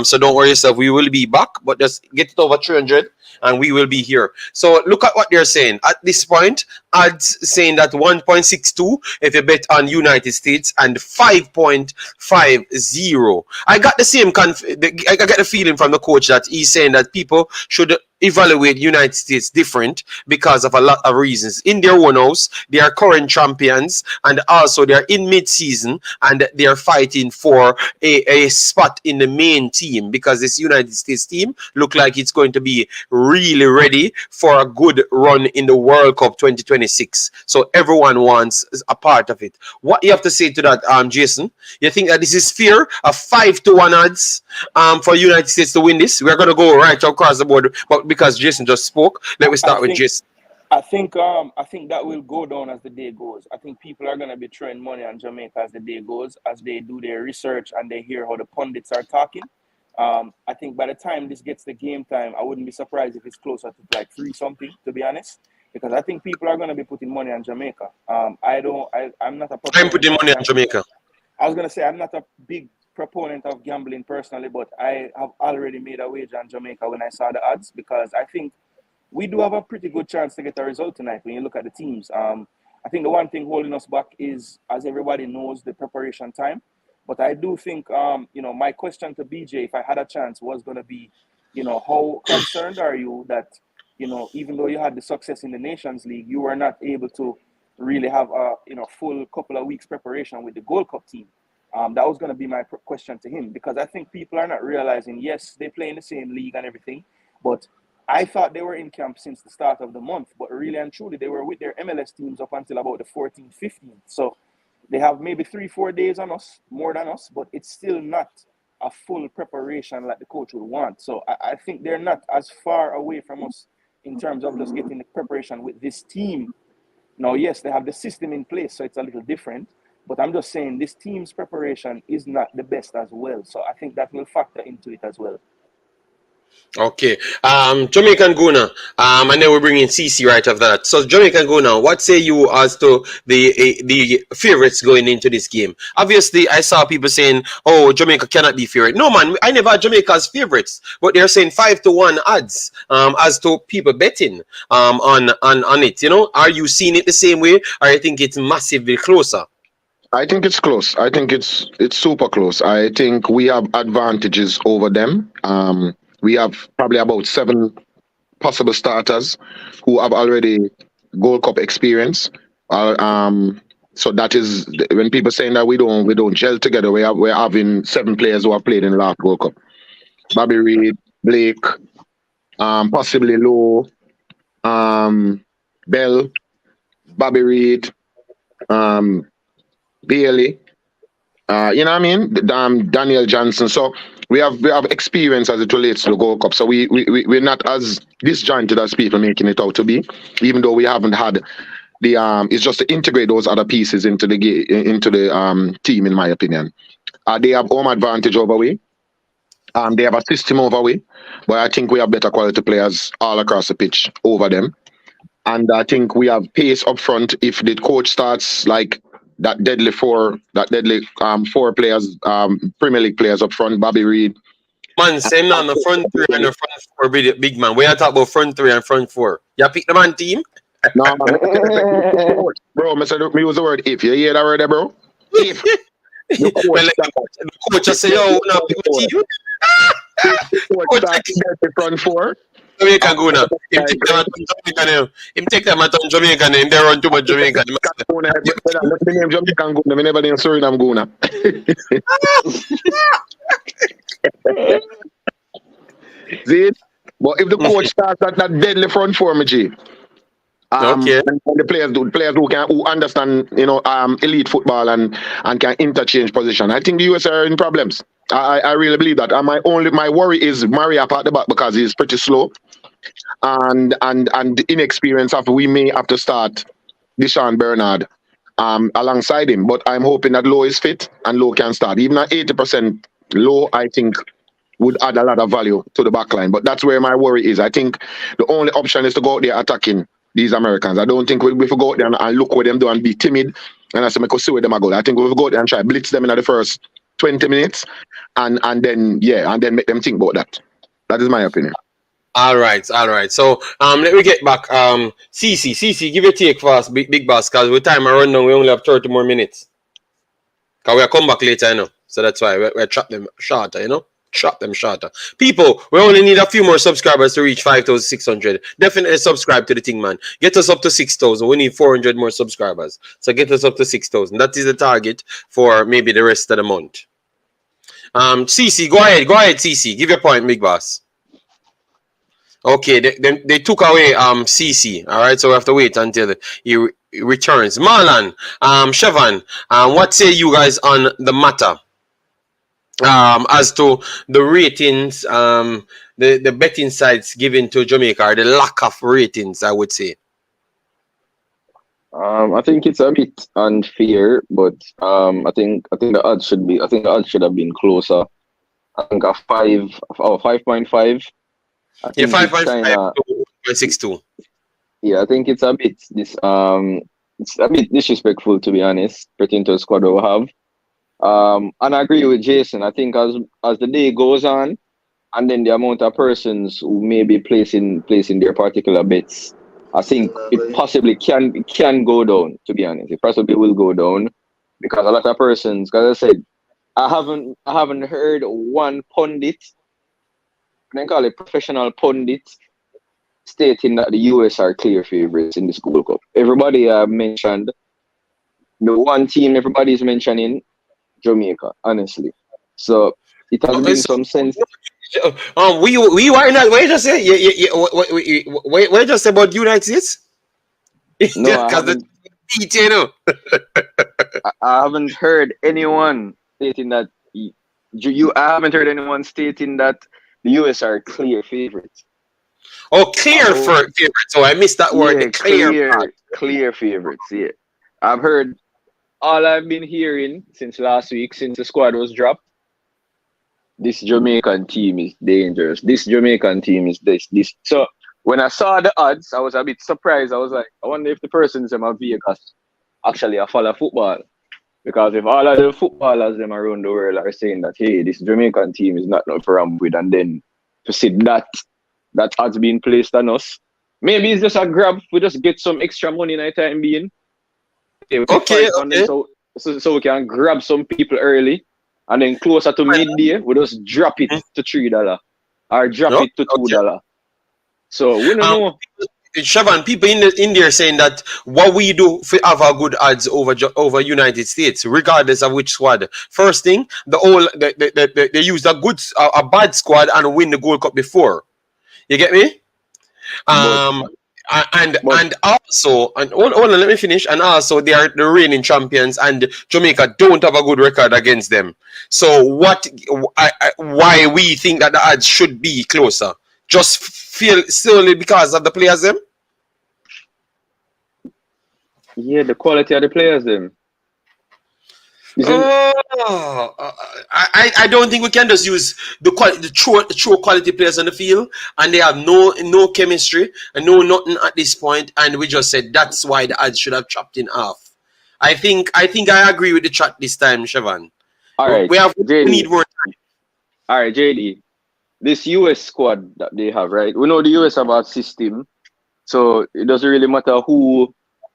So don't worry yourself. We will be back, but just get it over 300 and we will be here. So look at what they're saying. At this point, odds saying that 1.62 if you bet on United States and 5.50. I got the same I got the feeling from the coach that he's saying that people should evaluate United States different because of a lot of reasons. In their own house, they are current champions and also they're in mid-season and they're fighting for a spot in the main team because this United States team look like it's going to be really ready for a good run in the World Cup 2026. So everyone wants a part of it. What you have to say to that, Jason? You think that this is fair? A 5-1 odds for United States to win this? We're going to go right across the board, but because Jason just spoke, let me start with Jason. I think that will go down as the day goes. I think people are going to be throwing money on Jamaica as the day goes, as they do their research and they hear how the pundits are talking. I think by the time this gets the game time, I wouldn't be surprised if it's closer to like 3-something, to be honest, because I think people are going to be putting money on Jamaica. I'm not a I'm putting money on Jamaica. I was going to say I'm not a big proponent of gambling personally, but I have already made a wager on Jamaica when I saw the odds because I think we do have a pretty good chance to get a result tonight when you look at the teams. I think the one thing holding us back is, as everybody knows, the preparation time. But I do think, my question to BJ, if I had a chance, was going to be, how concerned are you that, even though you had the success in the Nations League, you were not able to really have a, full couple of weeks preparation with the Gold Cup team? That was going to be my question to him, because I think people are not realizing, yes, they play in the same league and everything, but I thought they were in camp since the start of the month, but really and truly, they were with their MLS teams up until about the 14th, 15th. So they have maybe 3-4 days on us, more than us, but it's still not a full preparation like the coach would want. So I think they're not as far away from us in terms of just getting the preparation with this team. Now, yes, they have the system in place, so it's a little different. But I'm just saying this team's preparation is not the best as well. So I think that will factor into it as well. Okay. Jamaican Guna. And then we bring in CC right after that. So Jamaican Guna, what say you as to the favorites going into this game? Obviously, I saw people saying, oh, Jamaica cannot be favorite. No, man, I never had Jamaica as favorites. But they're saying 5-1 odds as to people betting on it. Are you seeing it the same way, or you think it's massively closer? I think it's close. I think it's super close. I think we have advantages over them. We have probably about 7 possible starters who have already Gold Cup experience. So that is when people saying that we don't gel together. We're having 7 players who have played in the last Gold Cup. Bobby Reid, Blake, possibly Lowe, Bell, Bobby Reid, Bailey, you know what I mean? Daniel Johnson. So we have experience as it relates to the Gold Cup. So we're not as disjointed as people making it out to be, even though we haven't had the it's just to integrate those other pieces into the team, in my opinion. They have home advantage over we. They have a system over we, but I think we have better quality players all across the pitch over them. And I think we have pace up front. If the coach starts like that deadly 4 players, Premier League players up front, Bobby Reid. Man, same on the front 3 and the front 4, big man. We are talking about front 3 and front 4. You pick the man team? No, bro, we use the word if. You hear that word there, bro? If. The coach just say, yo, no, pick the team. The front 4. Jamaican go now. Him take them at Jamaican and they run too much Jamaican. My name Jamaican go. My never name Suriname go now. See it? But if the coach starts at that deadly front 4, my G, Okay. And the players who understand, elite football and can interchange position. I think the US are in problems. I really believe that. And my worry is Maria at the back because he's pretty slow, and the inexperience of we may have to start Deshaun Bernard alongside him. But I'm hoping that Low is fit and Low can start. Even at 80%, Low, I think, would add a lot of value to the back line. But that's where my worry is. I think the only option is to go out there attacking these Americans. I don't think we go out there and look what them do and be timid and I say, see where them are going. I think we'll go out there and try blitz them in the first 20 minutes and then make them think about that. That is my opinion. All right. So let me get back. CC, give your take first, big boss, because with time I run now, we only have 30 more minutes. Because we'll come back later, So that's why we're trap them shorter, Trap them shorter. People, we only need a few more subscribers to reach 5,600. Definitely subscribe to the thing, man. Get us up to 6,000. We need 400 more subscribers. So get us up to 6,000. That is the target for maybe the rest of the month. CC, go ahead, CC. Give your point, big boss. Okay, they took away CC. All right, so we have to wait until he returns. Marlon, Chevan, what say you guys on the matter? As to the ratings, the betting sites given to Jamaica, or the lack of ratings, I would say. I think it's a bit unfair, but I think the odds should have been closer. I think a 5.5. Yeah, 5.5 to 6.2. Yeah, I think it's a bit it's a bit disrespectful, to be honest, pertaining to the squad we have. And I agree with Jason. I think as the day goes on, and then the amount of persons who may be placing their particular bets, I think it possibly can go down. To be honest, it possibly will go down because a lot of persons. Because I said, I haven't heard one pundit, I call it professional pundit, stating that the US are clear favorites in this Gold Cup. Everybody mentioned the one team everybody's mentioning. Jamaica, honestly. So it has been some sense. We were not. Wait, just say. Wait, just say about United States. No, I haven't heard anyone stating that. I haven't heard anyone stating that the US are clear favorites. Oh, clear favorites. So I missed that word. Yeah, clear favorites. Yeah, I've heard. All I've been hearing since last week, since the squad was dropped, this Jamaican team is dangerous. This Jamaican team is this. So when I saw the odds, I was a bit surprised. I was like, I wonder if the persons in my Vegas actually follow football. Because if all of the footballers them around the world are saying that, hey, this Jamaican team is not for ramp with, and then to see that odds being placed on us, maybe it's just a grab. We just get some extra money in the time being. Okay. So we can grab some people early, and then closer to midday, we just drop it to $3 or drop it to $2. So we don't know. Chevan, people in there saying that what we do for have a good odds over United States, regardless of which squad. First thing, they used a bad squad and win the Gold Cup before. You get me? And also, hold on, let me finish. And also, they are the reigning champions, and Jamaica don't have a good record against them. So, why we think that the odds should be closer? Just feel solely because of the players, them? Yeah, the quality of the players, them. I don't think we can just use the true quality players on the field, and they have no chemistry and nothing at this point, and we just said that's why the odds should have chopped in half. I think I agree with the chat this time, Chevan. All right, we need more time. All right, JD, this US squad that they have, right? We know the US have a system, so it doesn't really matter who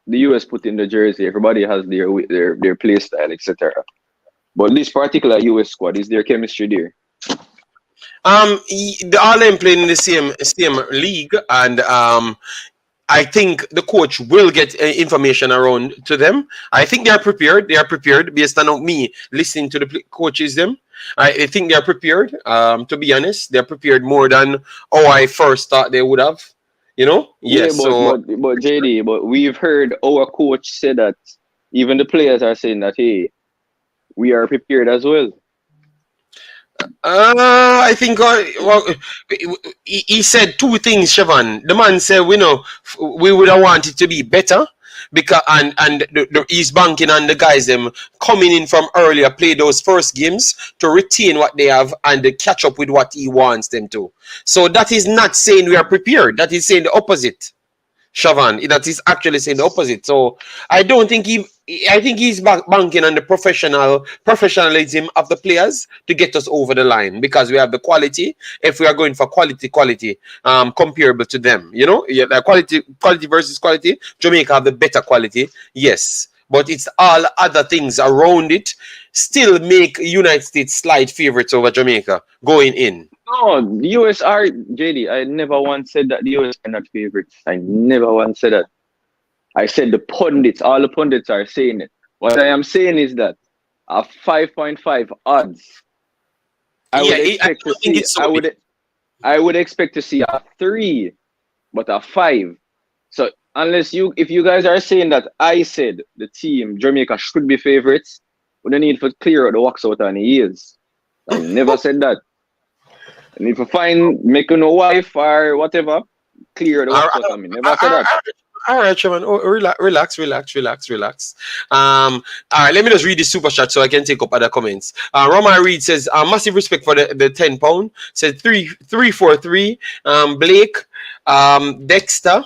the US put in the jersey. Everybody has their play style, etc. But this particular US squad, is there chemistry there? They all them playing in the same league, and I think the coach will get information around to them. I think they are prepared. They are prepared based on me listening to the coaches. Them, I think they are prepared. To be honest, they are prepared more than I first thought they would have. You know? Yeah, Yes. So but JD, but we've heard our coach say that even the players are saying that hey, we are prepared as well. I think well, he said two things, Siobhan. The man said, we know we would have wanted to be better because and he's banking on the guys them coming in from earlier, play those first games to retain what they have and catch up with what he wants them to. So that is not saying we are prepared. That is saying the opposite. Shavan, that is actually saying the opposite. So I don't think I think he's banking on the professionalism of the players to get us over the line because we have the quality. If we are going for quality, comparable to them, you know, yeah, the quality versus quality. Jamaica have the better quality, yes, but it's all other things around it still make United States slight favorites over Jamaica going in. No, the US are JD. I never once said that the US are not favorites. I never once said that. I said the pundits, all the pundits are saying it. What I am saying is that a 5.5 odds. I would expect to see. I would expect to see a 3, but a 5. So if you guys are saying that I said the team Jamaica should be favorites, we don't need to clear out the wax out on the ears. I never said that. And if you make a wife or whatever, clear the wax out on me. Never said that. All right, Chairman. Oh, relax. All right, let me just read the super chat so I can take up other comments. Roman Reid says, massive respect for the £10. Said 343. Blake, Dexter,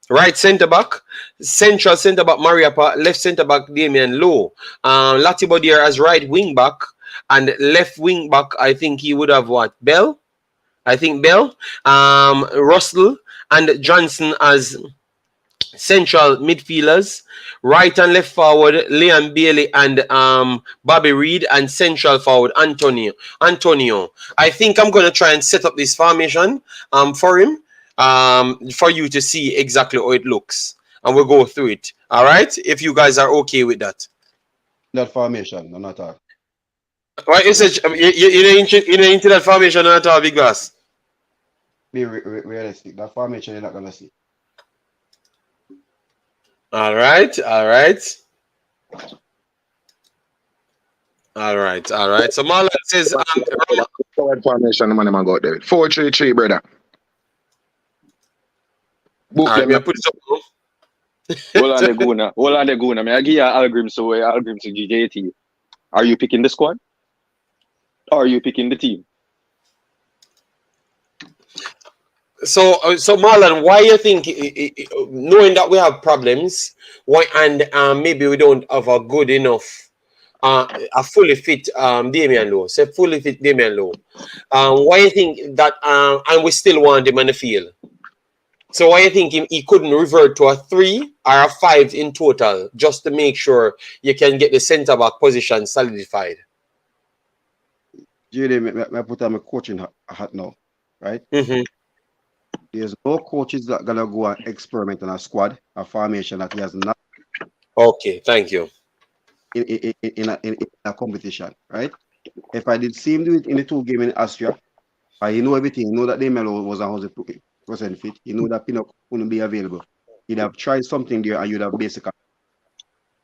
right centre back, central centre back Mariapa, left centre back Damian Lowe. Latibodier as right wing back and left wing back. I think he would have what? Bell. Russell and Johnson as central midfielders, right and left forward Liam Bailey and Bobby Reid, and central forward Antonio. I think I'm going to try and set up this formation for him for you to see exactly how it looks, and we'll go through it. All right, if you guys are okay with that. That formation, no, not all. Right, you said you're into that formation, not all, Big Boss. Be realistic. That formation you're not gonna see. All right. So Marlon says forward formation, the man go out there. 4-3-3, brother. Book them. Put it up. Hold on the Guna. I give you Hallgrimsson GJT. Are you picking the squad? Or are you picking the team? So Marlon, why you think, knowing that we have problems, why and maybe we don't have a good enough, a fully fit Damian Lowe, why you think that, and we still want him on the field? So why you think he couldn't revert to a 3 or a 5 in total, just to make sure you can get the centre back position solidified? JD, I put on my coaching hat now, right? Mm-hmm. There's no coaches that gonna go and experiment on a squad, a formation that he has not. Okay, thank you. In a competition, right? If I did see him do it in the 2 games in Austria, he know everything. He know that Demelo was 100% fit. He knew that Pinnock wouldn't be available. He'd have tried something there and you'd have basically,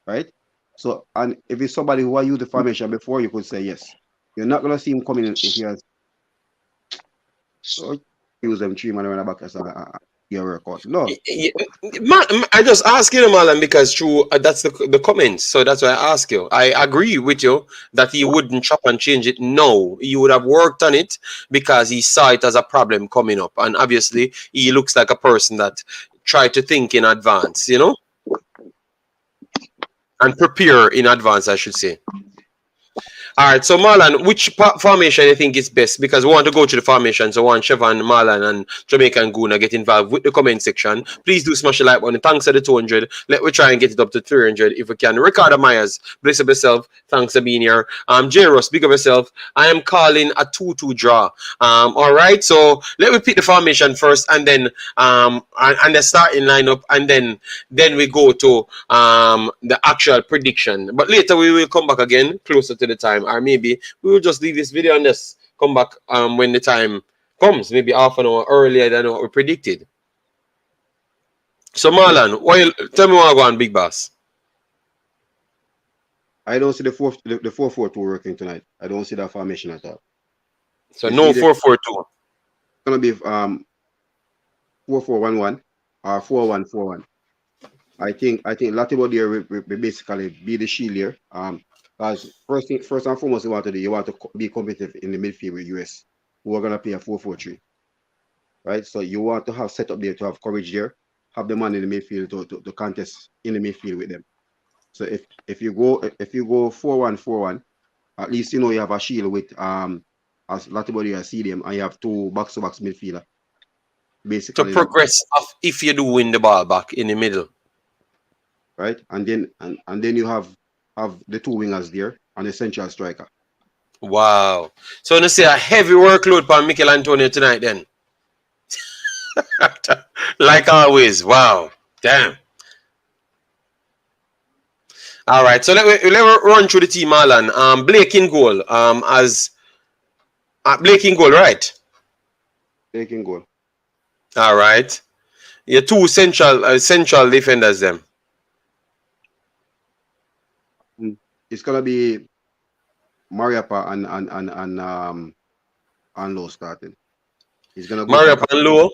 right? So, and if it's somebody who used the formation before, you could say yes. You're not gonna see him coming in if he has. So use them 3 man around the back as your record. No. I just ask you, Marlon, because true, that's the comments. So that's why I ask you. I agree with you that he wouldn't chop and change it. No, he would have worked on it because he saw it as a problem coming up. And obviously, he looks like a person that tried to think in advance, you know? And prepare in advance, I should say. All right, so Marlon, which formation you think is best? Because we want to go to the formation, so want Chevan, Marlon, and Jamaica and Guna get involved with the comment section. Please do smash the like button. Thanks to the 200. Let me try and get it up to 300 if we can. Ricardo Myers, bless up yourself. Thanks for being here. J. Ross, big up yourself. I am calling a 2-2 draw. All right, so let me pick the formation first, and then and the starting lineup, and then we go to the actual prediction. But later we will come back again closer to the time. Or maybe we will just leave this video and just come back when the time comes, maybe half an hour earlier than what we predicted. So Marlon, tell me what I go on, Big Boss. I don't see the 4-4-2 working tonight. I don't see that formation at all. So no 4-4-2. It's gonna be 4-4-1-1 or 4-1-4-1. I think Latibo there will basically be the shield here. Because first and foremost, you want to be competitive in the midfield with US, who are gonna play a 4-4-3. Right? So you want to have set up there to have courage there, have the man in the midfield to contest in the midfield with them. So if you go 4-1-4-1, at least you have a shield with as Latibo there see them, and you have two box-to-box midfielder. Basically to progress off if you do win the ball back in the middle. Right? And then you have the two wingers there and the central striker. Wow. So let's say a heavy workload for Mikel Antonio tonight then. Like always. Wow. Damn. All right. So let me run through the team, Marlon. Blake in goal. Blake in goal, right? Blake in goal. All right. Your two central defenders them. It's gonna be Mariapa and Low starting. He's gonna go Mariapa and Low.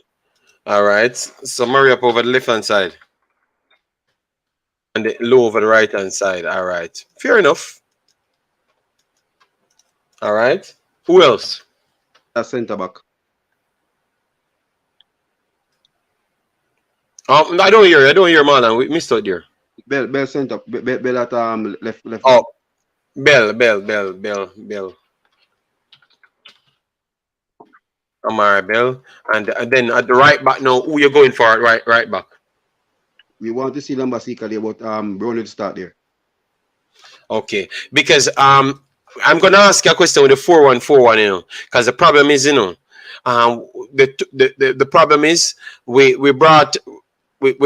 All right. So Mariapa over the left hand side. And the Low over the right hand side. All right. Fair enough. All right. Who else? A centre back. I don't hear Marlon. We missed out there. Bell centre. Bell at left. Oh, Bell. Amara Bell. And then at the right back now, who you going for at right back? We want to see Lambasika there, but Brown will start there. Okay. Because I'm gonna ask you a question with the 4-1-4-1, because the problem is, the problem is we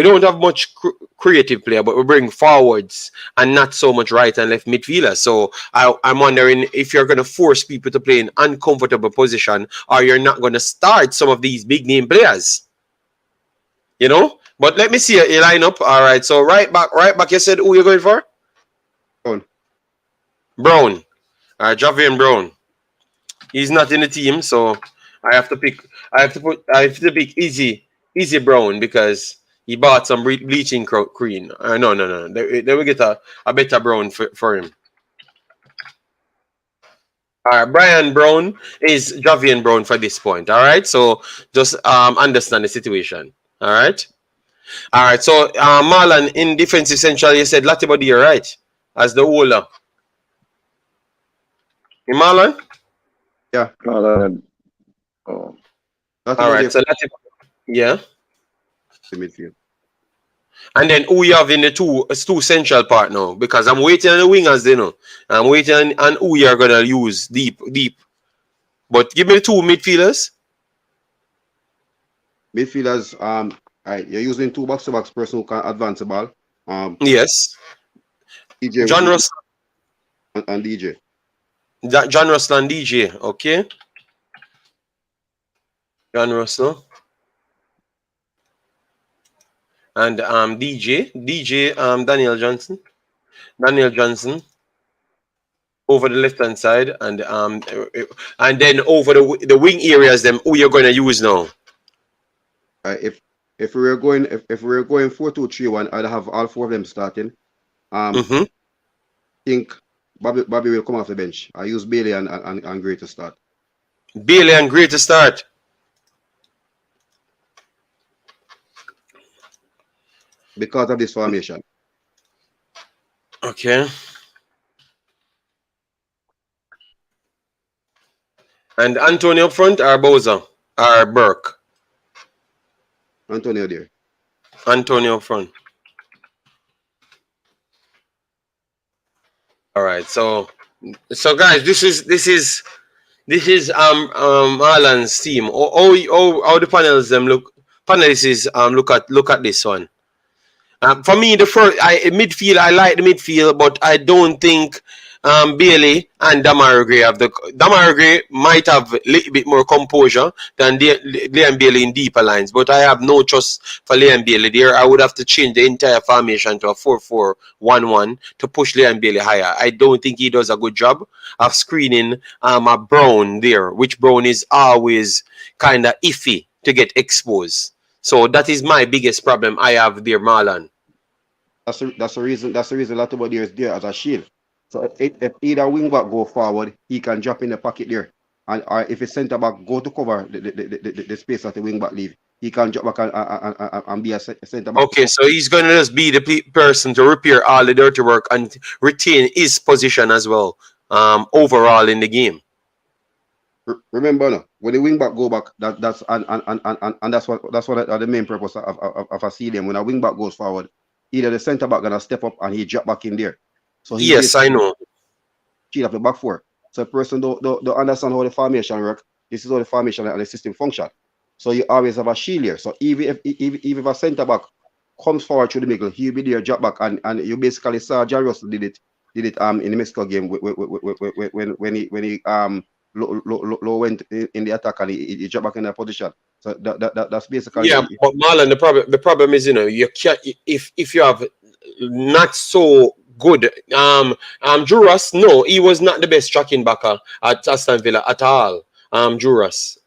don't have much creative player, but we bring forwards and not so much right and left midfielder. So I'm wondering if you're going to force people to play in uncomfortable position, or you're not going to start some of these big name players. But let me see your lineup. All right. So right back. You said who you're going for? Brown. All right, Javier Brown. He's not in the team, so I have to pick easy Brown because he bought some bleaching cream. No. They will get a better Brown for him. All right, Brian Brown is Javier Brown for this point. All right, so just understand the situation. All right. So Marlon in defensive central, you said Latibody, right? As the holder. Marlon? Yeah, Marlon. Oh. All right, so Latibody. Yeah. The midfield. And then who you have in the two central part now? Because I'm waiting on the wingers, I'm waiting on who you're gonna use deep. But give me the two midfielders. Midfielders, right, you're using two box-to-box person who can advance the ball. Yes. DJ John Russell and DJ. John Russell and DJ, okay. John Russell. And DJ Daniel Johnson over the left hand side, and then over the wing areas them who you're going to use now. If we were going 4-2-3-1, I'd have all four of them starting. I think Bobby will come off the bench. I use Bailey and Gray to start. Bailey and Gray to start. Because of this formation. Okay. And Antonio up front or Boza or Burke? Antonio there. Antonio up front. All right. So guys, this is Marlon's team. How the panelists look at this one. For me, midfield, I like the midfield, but I don't think Bailey and Demarai Gray have the Demarai Gray might have a little bit more composure than Liam Bailey in deeper lines, but I have no trust for Liam Bailey there. I would have to change the entire formation to a 4-4-1-1 to push Liam Bailey higher. I don't think he does a good job of screening a Brown there, which Brown is always kind of iffy to get exposed. So that is my biggest problem I have there, Marlon. That's the reason. That's the reason Latibody is there as a shield. So if either wing back go forward, he can drop in the pocket there, and or if a centre back go to cover the space that the wing back leave, he can drop back and be a centre back. Okay, so he's going to just be the person to repair all the dirty work and retain his position as well. Overall in the game. Remember, no, when the wing back go back, that's what the main purpose of a CDM. When a wing back goes forward, either the centre back gonna step up and he drop back in there. So he yes, I know. Cheat up the back four. So a person don't understand how the formation work. This is how the formation and the system function. So you always have a shield here. So even if a centre back comes forward through the middle, he'll be there, drop back, and you basically saw Jerry Russell did it in the Mexico game when he low went in the attack and he dropped back in that position. So that's basically But Marlon, the problem is, you can't if you have not so good Juras, no, he was not the best tracking backer at Aston Villa at all. Juras.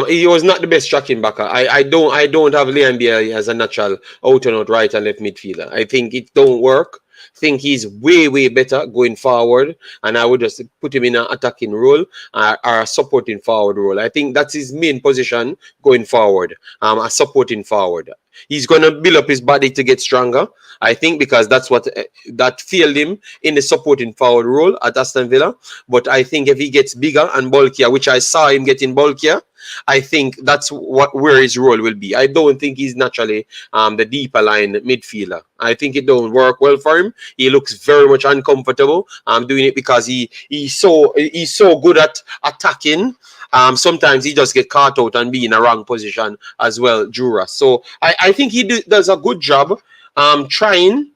He was not the best tracking backer. I don't have Liam Bailey as a natural out and out right and left midfielder. I think it don't work. Think he's way better going forward, and I would just put him in an attacking role or a supporting forward role. I think that's his main position going forward. A supporting forward. He's gonna build up his body to get stronger. I think because that's what that failed him in the supporting forward role at Aston Villa. But I think if he gets bigger and bulkier, which I saw him getting bulkier, I think that's where his role will be. I don't think he's naturally the deeper line midfielder. I think it don't work well for him. He looks very much uncomfortable. Doing it because he's so good at attacking. Sometimes he just get caught out and be in a wrong position as well, Juras. So I think he does a good job trying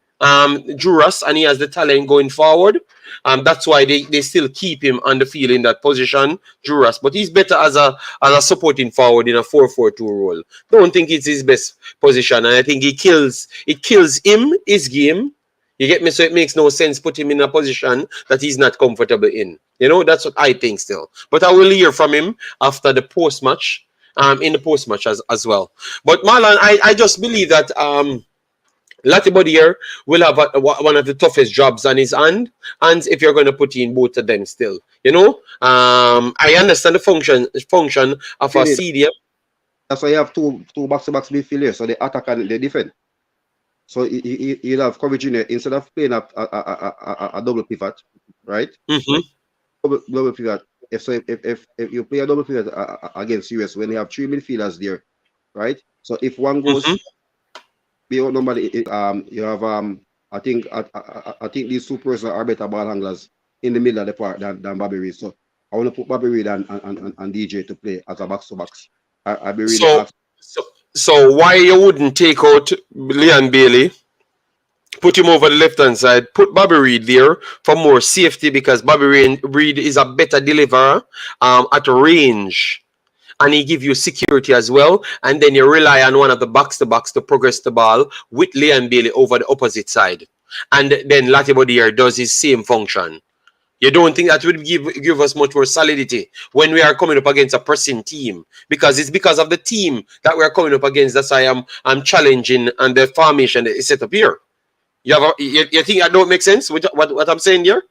Juras, and he has the talent going forward. That's why they still keep him on the field in that position, Juras. But he's better as a supporting forward in a 4-4-2 role. Don't think it's his best position, and I think it kills him, his game. You get me? So it makes no sense put him in a position that he's not comfortable in. That's what I think still. But I will hear from him after the post-match, in the post-match as well. But Marlon, I just believe that Latibody here will have one of the toughest jobs on his hands if you're going to put in both of them still. I understand the function of a CDM. That's why you have two box-to-box midfielders, so they attack and they defend. So you'll have coverage in there instead of playing a double pivot, right? Double pivot. If you play a double pivot against US when they have three midfielders there, right? So if one goes beyond number, you have I think these two persons are better ball handlers in the middle of the park than Bobby Reid. So I want to put Bobby Reid and DJ to play as a box to box. I'll be really So why you wouldn't take out Liam Bailey, put him over the left-hand side, put Bobby Reid there for more safety, because Bobby Reid is a better deliverer at range, and he give you security as well, and then you rely on one of the box-to-box to progress the ball with Liam Bailey over the opposite side, and then Latibody here does his same function. You don't think that would give us much more solidity when we are coming up against a pressing team? Because it's because of the team that we are coming up against. That's why I'm challenging on the formation that is set up here. You think that don't make sense with what I'm saying here?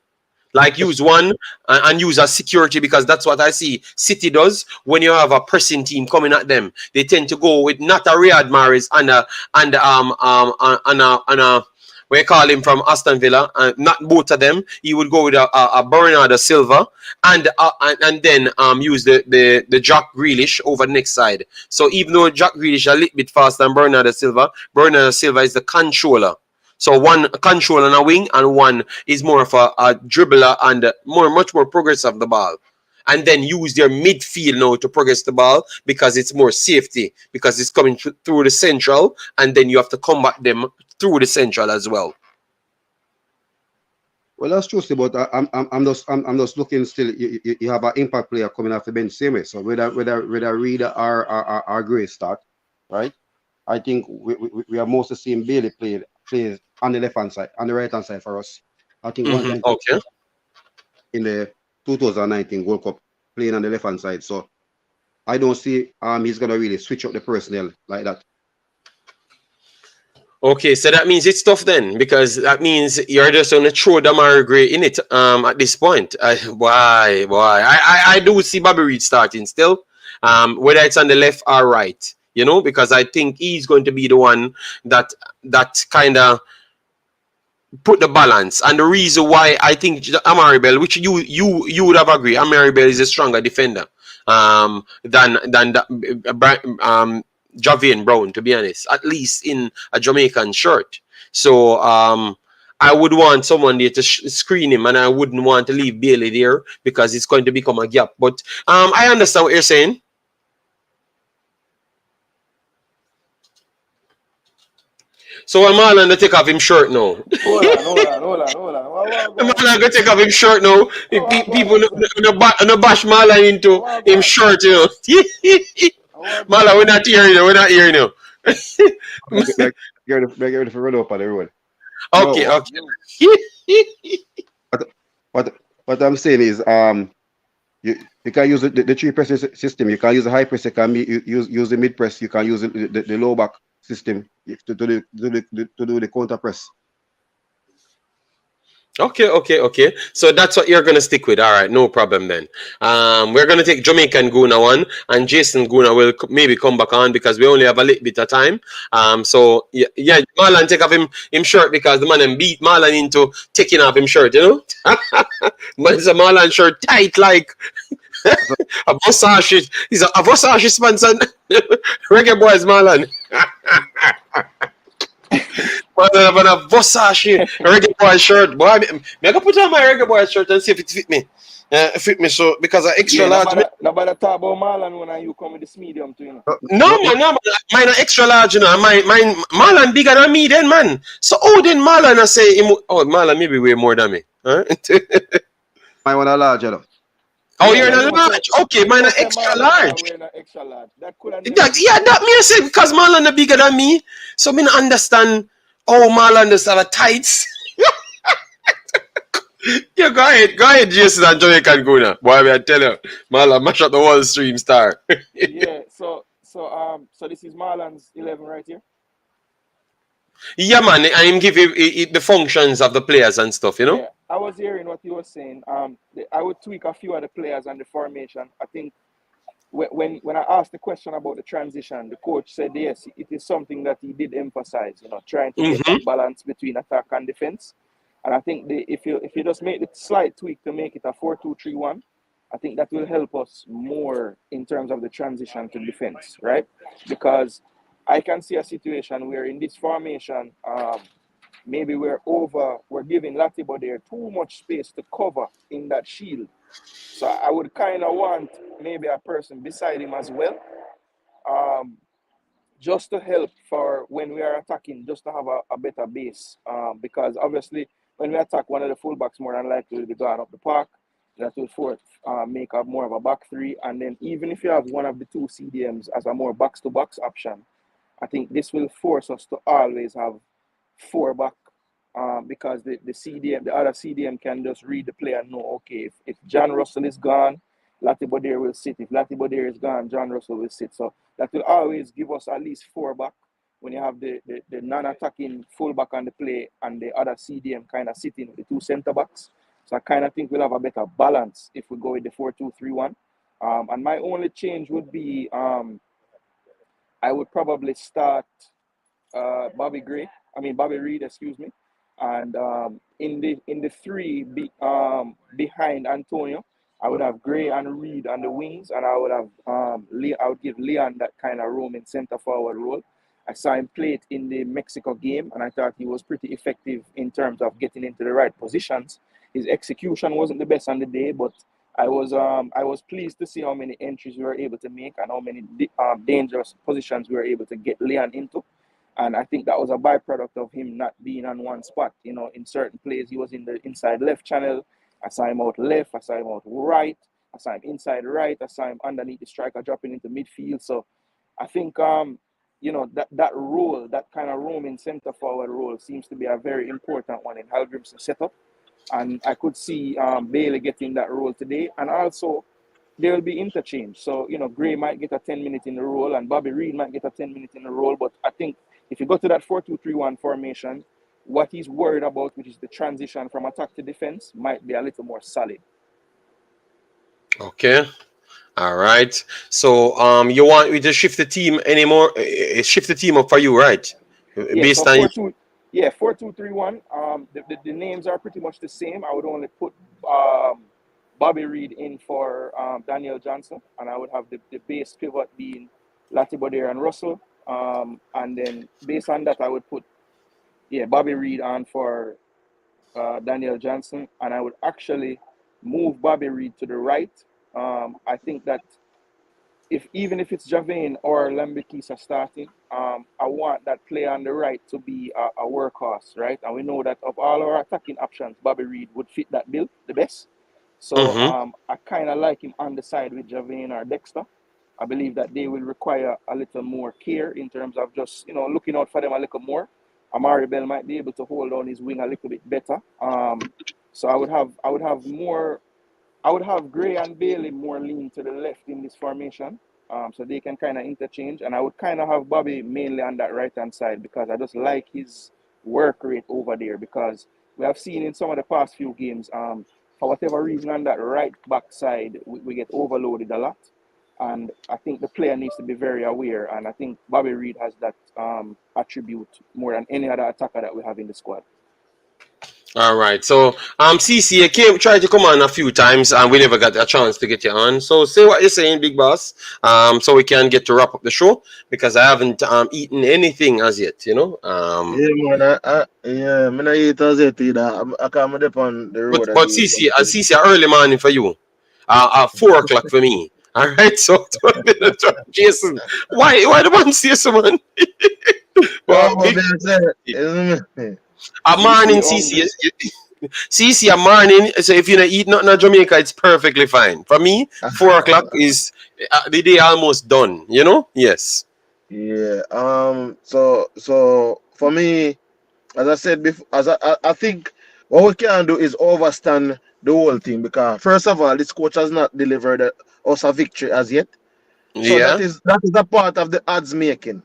Like use one and use as security, because that's what I see City does when you have a pressing team coming at them. They tend to go with not a Riyad Mahrez and a we call him from Aston Villa, not both of them. He would go with a Bernardo Silva and then use the Jack Grealish over the next side. So even though Jack Grealish is a little bit faster than Bernardo Silva is the controller. So one control on a wing and one is more of a dribbler and much more progressive of the ball. and then use their midfield now to progress the ball because it's more safety, because it's coming through the central, and then you have to combat them through the central as well. Well, that's true, but I'm just looking still. You have an impact player coming off the bench same way. So whether Reid or Gray start, right? I think we are mostly seeing Bailey plays on the left hand side, on the right hand side for us. I think one time Okay. in the 2019 World Cup playing on the left hand side. So I don't see he's gonna really switch up the personnel like that. Okay, so that means it's tough then, because that means you're just gonna throw Demarai Gray in it at this point. Why? I do see Bobby Reid starting still, whether it's on the left or right, you know, because I think he's going to be the one that kind of put the balance. And the reason why I think Amaribel, which you would have agreed, Amaribel is a stronger defender than Javian Brown, to be honest, at least in a Jamaican shirt. So I would want someone there to screen him, and I wouldn't want to leave Bailey there because it's going to become a gap. But I understand what you're saying. So I'm all going to take off him shirt now. Hold on. I'm all going to take off him shirt now. People no bash Marlon into him shirt, you know. Marlon, we're not hearing you. We're not hearing you. Get ready for run up on the road. Okay, no, okay. What I'm saying is you can use the three press system. You can use the high press. You can use the mid press. You can use the low back system to do the counter press. Okay. So that's what you're gonna stick with. All right, no problem then. We're gonna take Jamaican Guna one, and Jason Guna will maybe come back on because we only have a little bit of time. So yeah, Marlon take off him shirt because the man beat Marlon into taking off him shirt. You know, man's a Marlon shirt tight like a Versace. He's a Versace sponsored Reggae Boyz Marlon. Marlon have a Versace Reggae Boyz shirt. Boy, I can put on my Reggae Boyz shirt and see if it fit me. Fit me so because I extra large. Nobody talk about Marlon when you come with this medium to you. No, mine are extra large, you know. Mine Marlon bigger than me then, man. So then Marlon I say Marlon maybe way more than me. Huh? Mine one a larger though. Oh, you're in a large. Okay, mine are extra large. That me I say because Marlon are bigger than me. So me not understand how Marlon does have a tights. Yeah, go ahead, Jason and Jamaican Guna. Boy, I tell you, Marlon mash up the whole stream star. Yeah, so this is Marlon's 11 right here. Yeah, man, I am giving the functions of the players and stuff, you know. Yeah, I was hearing what you were saying. I would tweak a few of the players and the formation. I think when I asked the question about the transition, the coach said yes, it is something that he did emphasize. You know, trying to get that balance between attack and defense. And I think if you just make the slight tweak to make it a 4-2-3-1, I think that will help us more in terms of the transition to defense, right? Because I can see a situation where in this formation, maybe we're giving Latibo there too much space to cover in that shield. So I would kind of want maybe a person beside him as well, just to help for when we are attacking, just to have a better base. Because obviously, when we attack, one of the fullbacks more than likely will be going up the park. That will make up more of a back three. And then even if you have one of the two CDMs as a more box-to-box option, I think this will force us to always have four back because the other CDM can just read the play and know, okay, if John Russell is gone, Latibo there will sit. If Latibo there is gone, John Russell will sit. So that will always give us at least four back when you have the non-attacking fullback on the play and the other CDM kind of sitting with the two centre backs. So I kind of think we'll have a better balance if we go with the 4-2-3-1. And my only change would be I would probably start Bobby Reid, excuse me, and in the three behind Antonio, I would have Gray and Reid on the wings, and I would have I would give Leon that kind of room in centre forward role. I saw him play it in the Mexico game, and I thought he was pretty effective in terms of getting into the right positions. His execution wasn't the best on the day, but I was pleased to see how many entries we were able to make and how many dangerous positions we were able to get Leon into. And I think that was a byproduct of him not being on one spot. You know, in certain plays, he was in the inside left channel. I saw him out left. I saw him out right. I saw him inside right. I saw him underneath the striker dropping into midfield. So I think, you know, that role, that kind of roaming centre forward role seems to be a very important one in Hallgrimsson's setup. And I could see Bailey getting that role today. And also, there will be interchange. So, you know, Gray might get a 10-minute in the role and Bobby Reid might get a 10-minute in the role. But I think if you go to that 4-2-3-1 formation, what he's worried about, which is the transition from attack to defense, might be a little more solid. Okay. All right. So you want me to shift the team anymore? Shift the team up for you, right? Yeah, Based so on 4-2-3-1. The names are pretty much the same. I would only put Bobby Reid in for Daniel Johnson, and I would have the base pivot being Latibodere and Russell. And then based on that, I would put Bobby Reid on for Daniel Johnson, and I would actually move Bobby Reid to the right. I think that even if it's Javane or Lambikisa starting, I want that player on the right to be a workhorse, right? And we know that of all our attacking options, Bobby Reid would fit that bill the best. So I kind of like him on the side with Javane or Dexter. I believe that they will require a little more care in terms of just, you know, looking out for them a little more. Amari Bell might be able to hold on his wing a little bit better. So I would have Gray and Bailey more lean to the left in this formation, so they can kind of interchange. And I would kind of have Bobby mainly on that right-hand side because I just like his work rate over there, because we have seen in some of the past few games, for whatever reason on that right back side, we get overloaded a lot. And I think the player needs to be very aware. And I think Bobby Reid has that attribute more than any other attacker that we have in the squad. all right. So CC, you tried to come on a few times and we never got a chance to get you on. So say what you're saying, big boss. So we can get to wrap up the show because I haven't eaten anything as yet, you know. Yeah, man. I'm not eat as yet either. I come up on the road But again. CC early morning for you. 4 o'clock for me. All right, so Jason, why the man say so, man? Well, big, a morning CC, CC a morning. So if you don't eat nothing in Jamaica, it's perfectly fine. For me, 4 o'clock is the day almost done. You know? Yes. Yeah. So for me, as I said before, I think what we can do is overstand the whole thing because first of all, this coach has not delivered us a victory as yet. So Yeah. that is a part of the odds making.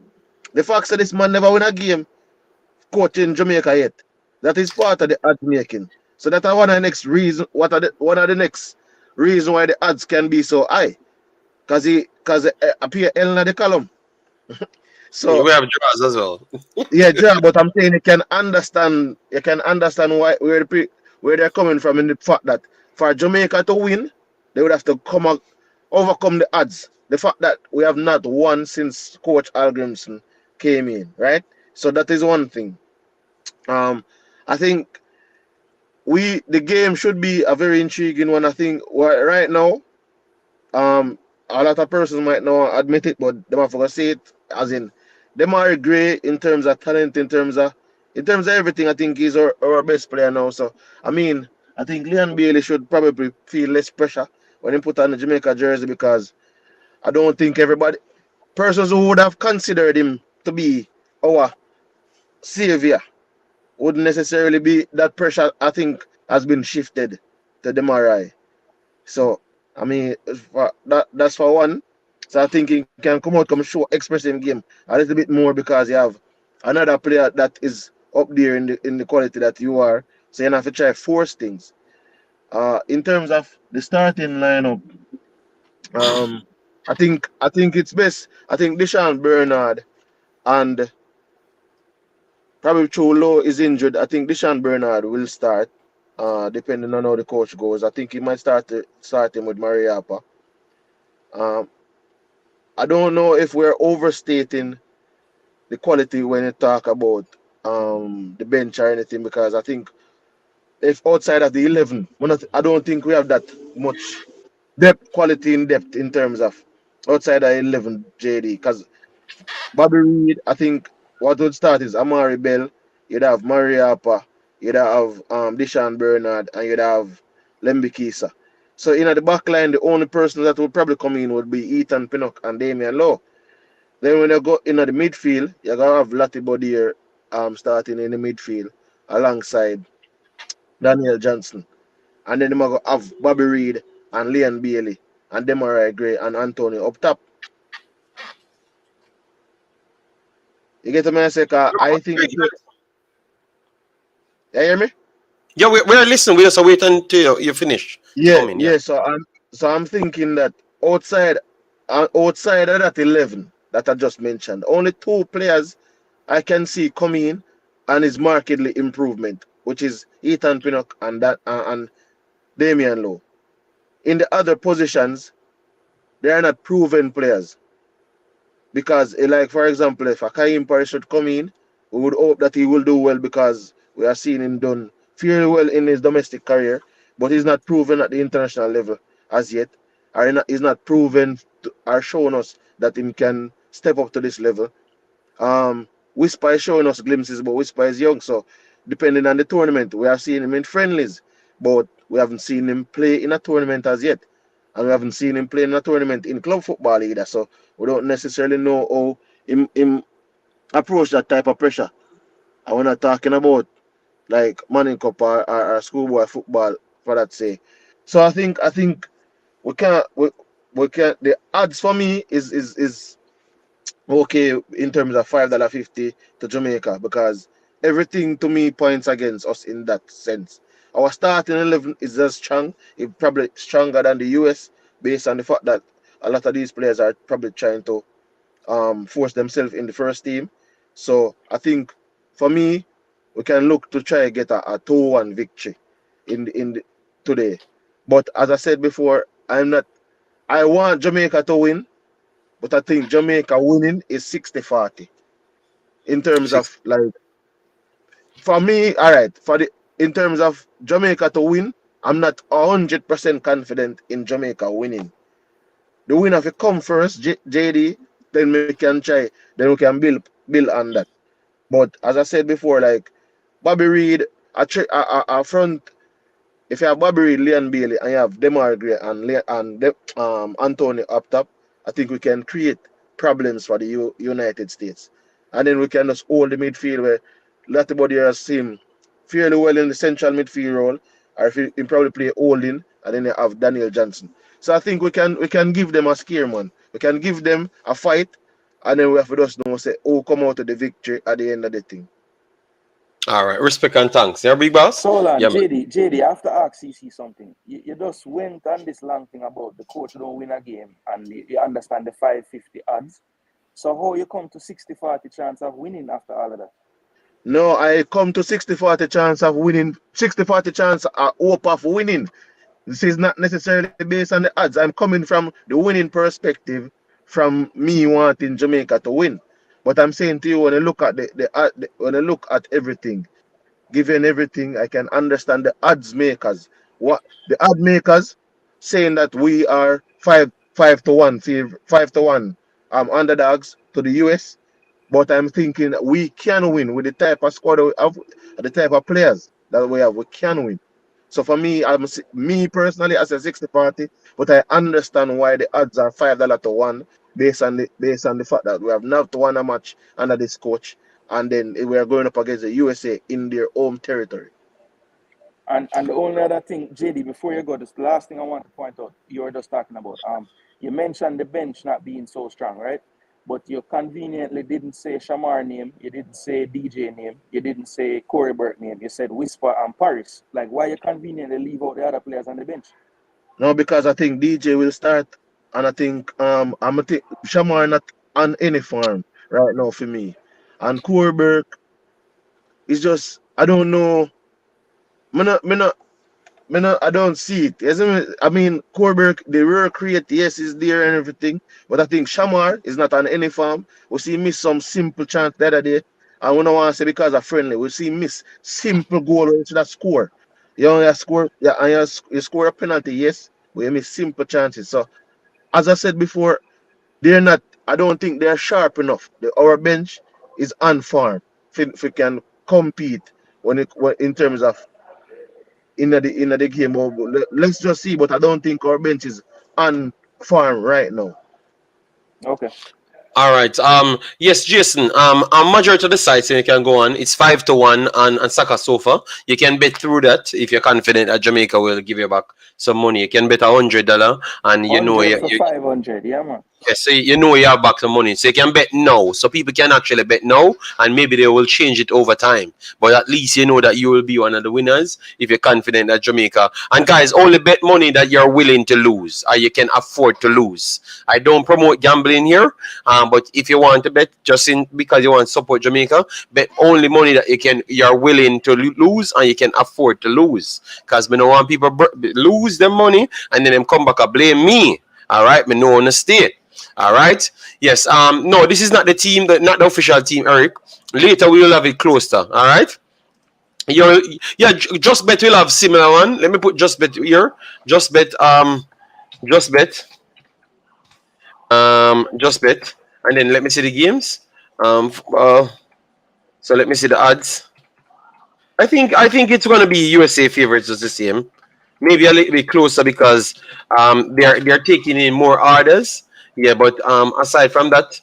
The fact that this man never win a game coach in Jamaica yet. That is part of the odds making. So that are one of the next reason. One of the next reason why the odds can be so high? Because appear L in the column. So we have draws as well. yeah, but I'm saying you can understand why where they're coming from in the fact that for Jamaica to win, they would have to overcome the odds. The fact that we have not won since Coach Hallgrimsson came in, right? So that is one thing. I think the game should be a very intriguing one. I think right now, a lot of persons might not admit it, but they might forget say it as in Demarai Gray in terms of talent, in terms of everything. I think he's our best player now. So I mean, I think Leon Bailey should probably feel less pressure when he put on the Jamaica jersey because I don't think persons who would have considered him to be our savior wouldn't necessarily be that pressure. I think has been shifted to Demarai. So I mean, that's for one. So I think he can come show expressive game a little bit more because you have another player that is up there in the quality that you are. So you have to try force things. In terms of the starting lineup, I think it's best. I think Deshaun Bernard and probably Cholo is injured. I think Deshaun Bernard will start. Depending on how the coach goes. I think he might start him with Mariapa. I don't know if we're overstating the quality when you talk about the bench or anything because I think if outside of the 11, I don't think we have that much depth, quality in depth in terms of outside of 11 JD. Because Bobby Reid, I think what would start is Amari Bell, you'd have Murray Harper, you'd have Deshaun Bernard, and you'd have Lemby Kisa. So in the back line, the only person that would probably come in would be Ethan Pinnock and Damian Lowe. Then when you go in the midfield, you're gonna have Lottie Bodier starting in the midfield alongside Daniel Johnson. And then you're gonna have Bobby Reid and Leon Bailey and Demarai Gray and Anthony up top. You get me? I say, 'cause I think if you hear me? Yeah, we're listening. We just wait until you finish to Yeah, come in. Yeah. yeah. So I'm thinking that outside outside of that 11 that I just mentioned, only two players I can see coming in and is markedly improvement, which is Ethan Pinnock and Damian Lowe. In the other positions, they are not proven players because, like for example, if Akaim Parrish should come in, we would hope that he will do well because we are seeing him done fairly well in his domestic career, but he's not proven at the international level as yet, or he's not proven or shown us that he can step up to this level. Whisper is showing us glimpses, but Whisper is young, so depending on the tournament, we have seen him in friendlies, but we haven't seen him play in a tournament as yet, and we haven't seen him play in a tournament in club football either. So we don't necessarily know how him approach that type of pressure. And we're not talking about like Manning Cup or schoolboy football for that say. So I think we can't the odds for me is okay in terms of $5.50 to Jamaica because everything to me points against us in that sense. Our starting 11 is as strong, it's probably stronger than the US based on the fact that a lot of these players are probably trying to force themselves in the first team. So I think for me, we can look to try and get a 2-1 victory today. But as I said before, I want Jamaica to win, but I think Jamaica winning is 60-40 in terms Six. of like for me, all right, in terms of Jamaica to win, I'm not 100% confident in Jamaica winning. The winner if it come first, JD, then we can try, then we can build on that. But as I said before, like Bobby Reid, a front. If you have Bobby Reid, Leon Bailey, and you have Demarai Gray and Anthony up top, I think we can create problems for the United States. And then we can just hold the midfield where Latibody has seen fairly well in the central midfield role, or if he probably play holding, and then you have Daniel Johnson. So I think we can give them a scare, man. We can give them a fight, and then we have to just know say, oh, come out to the victory at the end of the thing. All right. Respect and thanks. Yeah, big boss. So hold on, Yeah, man. JD, I have to ask CC something. You just went on this long thing about the coach don't win a game and you understand the 550 odds. So how you come to 60-40 chance of winning after all of that? No, I come to 60-40 chance of winning, 60-40 chance hope of winning. This is not necessarily based on the odds. I'm coming from the winning perspective from me wanting Jamaica to win. But I'm saying to you when I look at when I look at everything, given everything, I can understand the odds makers. What the odd makers saying that we are 5-1, 5-1 underdogs to the US. But I'm thinking we can win with the type of squad we have, the type of players that we have. We can win. So for me, me personally, I say 60-40, but I understand why the odds are $5 to 1 based on the fact that we have not won a match under this coach, and then we are going up against the USA in their home territory. And the only other thing, JD, before you go, this last thing I want to point out, you were just talking about. You mentioned the bench not being so strong, right? But you conveniently didn't say Shamar name, you didn't say DJ name, you didn't say Corey Burke name. You said Whisper and Paris. Like, why you conveniently leave out the other players on the bench? No, because I think DJ will start, and I think I'm think Shamar not on any farm right now for me, and Corey Burke is just I don't know. I don't see it. I mean, Corberg, the rare create, yes, is there and everything. But I think Shamar is not on any farm. We see miss some simple chance the other day. And we don't want to say because of friendly. We see miss simple goal where you should have score. You only have score, yeah, and you score a penalty, yes. We miss simple chances. So as I said before, they're not. I don't think they're sharp enough. Our bench is on farm. If we can compete in terms of in the game, let's just see. But I don't think our bench is on farm right now. Okay. All right. Yes, Jason. On majority of the sites you can go on. It's 5-1 on Saka Sofa. You can bet through that if you're confident that Jamaica will give you back some money. You can bet $100, and you know 100 for 500. Yeah, man. yes, so you know you have back some money. So you can bet now. So people can actually bet now, and maybe they will change it over time. But at least you know that you will be one of the winners if you're confident that Jamaica. And guys, only bet money that you're willing to lose or you can afford to lose. I don't promote gambling here, but if you want to bet just in because you want to support Jamaica, bet only money that you're willing to lose and you can afford to lose. Because we don't want people lose their money and then them come back and blame me. All right, me know on the state. All right. Yes. No, this is not the team, not the official team, Eric. Later we will have it closer. All right. Just bet will have similar one. Let me put just bet here. Just bet. Just bet. Just bet. And then let me see the games. So let me see the odds. I think it's gonna be USA favorites just the same. Maybe a little bit closer because they're taking in more orders. Yeah, but aside from that,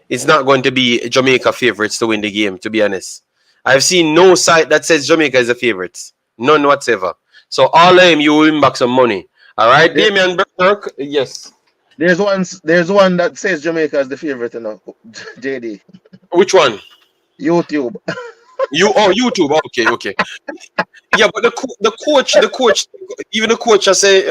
it's not going to be Jamaica favorites to win the game, to be honest. I've seen no site that says Jamaica is a favorite. None whatsoever. So all of them, you will win back some money. All right, Damian Burke, yes. There's one that says Jamaica is the favorite, you know, JD. Which one? YouTube. YouTube. Okay. Yeah, but the coach, even the coach, I say,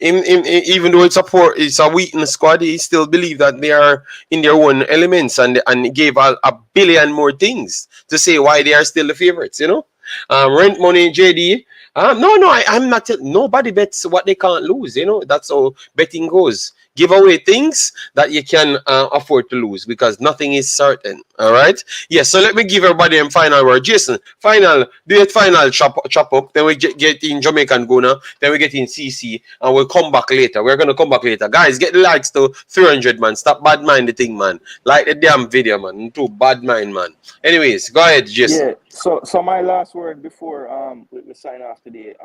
even though it's a weakness squad, he still believe that they are in their own elements and gave a billion more things to say why they are still the favorites. You know, rent money, JD. I'm not. Nobody bets what they can't lose. You know, that's how betting goes. Give away things that you can afford to lose because nothing is certain. All right. Yes. So let me give everybody a final word. Jason, do it final chop up. Then we get in Jamaican Guna. Then we get in CC, and we'll come back later. We're gonna come back later, guys. Get the likes to 300, man. Stop bad mind the thing, man. Like the damn video, man. Too bad mind, man. Anyways, go ahead, Jason. Yeah. So my last word before we sign off today.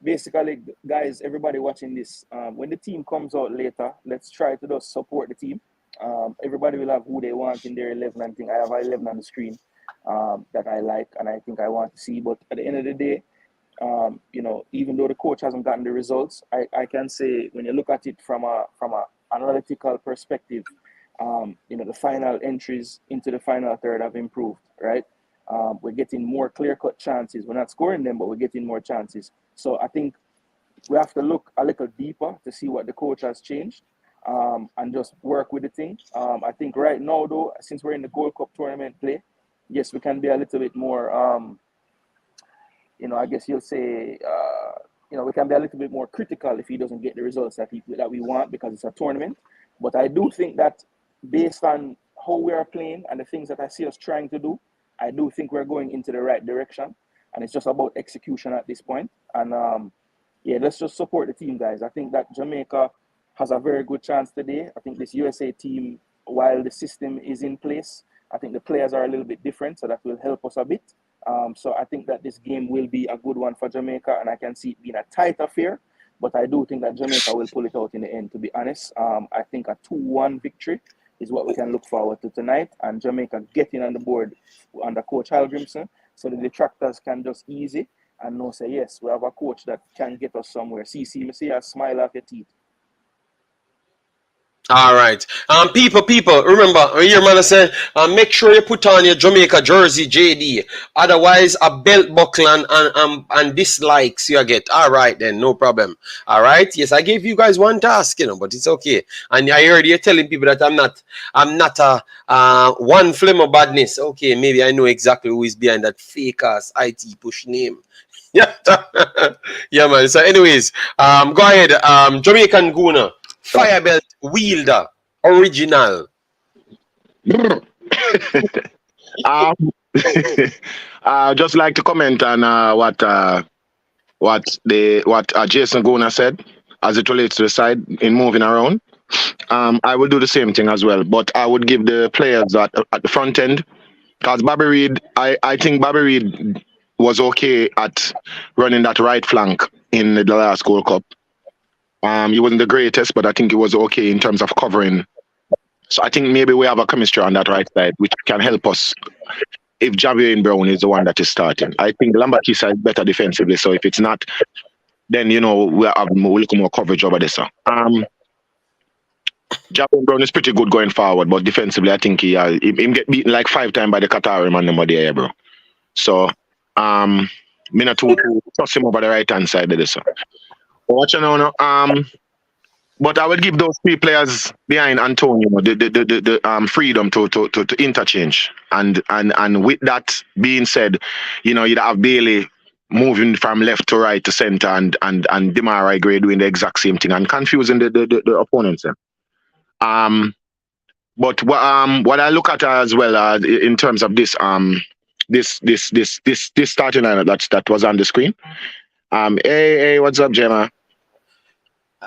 Basically, guys, everybody watching this, when the team comes out later, let's try to just support the team. Everybody will have who they want in their 11 and thing. I have 11 on the screen that I like and I think I want to see. But at the end of the day, even though the coach hasn't gotten the results, I can say when you look at it from a analytical perspective, the final entries into the final third have improved, right? We're getting more clear-cut chances. We're not scoring them, but we're getting more chances. So I think we have to look a little deeper to see what the coach has changed and just work with the thing. I think right now, though, since we're in the Gold Cup tournament play, yes, we can be a little bit more, I guess you'll say, we can be a little bit more critical if he doesn't get the results that we want because it's a tournament. But I do think that based on how we are playing and the things that I see us trying to do, I do think we're going into the right direction, and it's just about execution at this point. And let's just support the team, guys. I think that Jamaica has a very good chance today. I think this USA team, while the system is in place, I think the players are a little bit different, so that will help us a bit. So I think that this game will be a good one for Jamaica, and I can see it being a tight affair, but I do think that Jamaica will pull it out in the end, to be honest. I think a 2-1 victory is what we can look forward to tonight, and Jamaica getting on the board under Coach Hallgrimsson so the detractors can just easy and know, say, yes, we have a coach that can get us somewhere. See me see a smile off your teeth. All right. People, remember, your man said, make sure you put on your Jamaica jersey, JD. Otherwise, a belt buckle and dislikes you get. All right, then, no problem. All right. Yes, I gave you guys one task, but it's okay. And I heard you telling people that I'm not a one flame of badness. Okay, maybe I know exactly who is behind that fake ass IT push name. Yeah, yeah, man. So, anyways, go ahead. Jamaican Guna. Firebelt Wielder original. Just like to comment on what Jason Gona said. as it relates to the side in moving around. I will do the same thing as well, but I would give the players at the front end because Bobby Reid, I think Bobby Reid was okay at running that right flank in the last Gold Cup. He wasn't the greatest, but I think he was okay in terms of covering. So I think maybe we have a chemistry on that right side, which can help us if Javier Brown is the one that is starting. I think Lambakisa is better defensively, so if it's not, then we'll look more coverage over this. Javier Brown is pretty good going forward, but defensively, I think he get beaten like 5 times by the Qatari man over there, bro. So, me not to trust him over the right hand side of this. Watch now. But I would give those 3 players behind Antonio the freedom to interchange. And with that being said, you'd have Bailey moving from left to right to center and Demarai Gray doing the exact same thing and confusing the opponents. But what I look at as well in terms of this starting lineup that was on the screen. Hey, what's up, Gemma?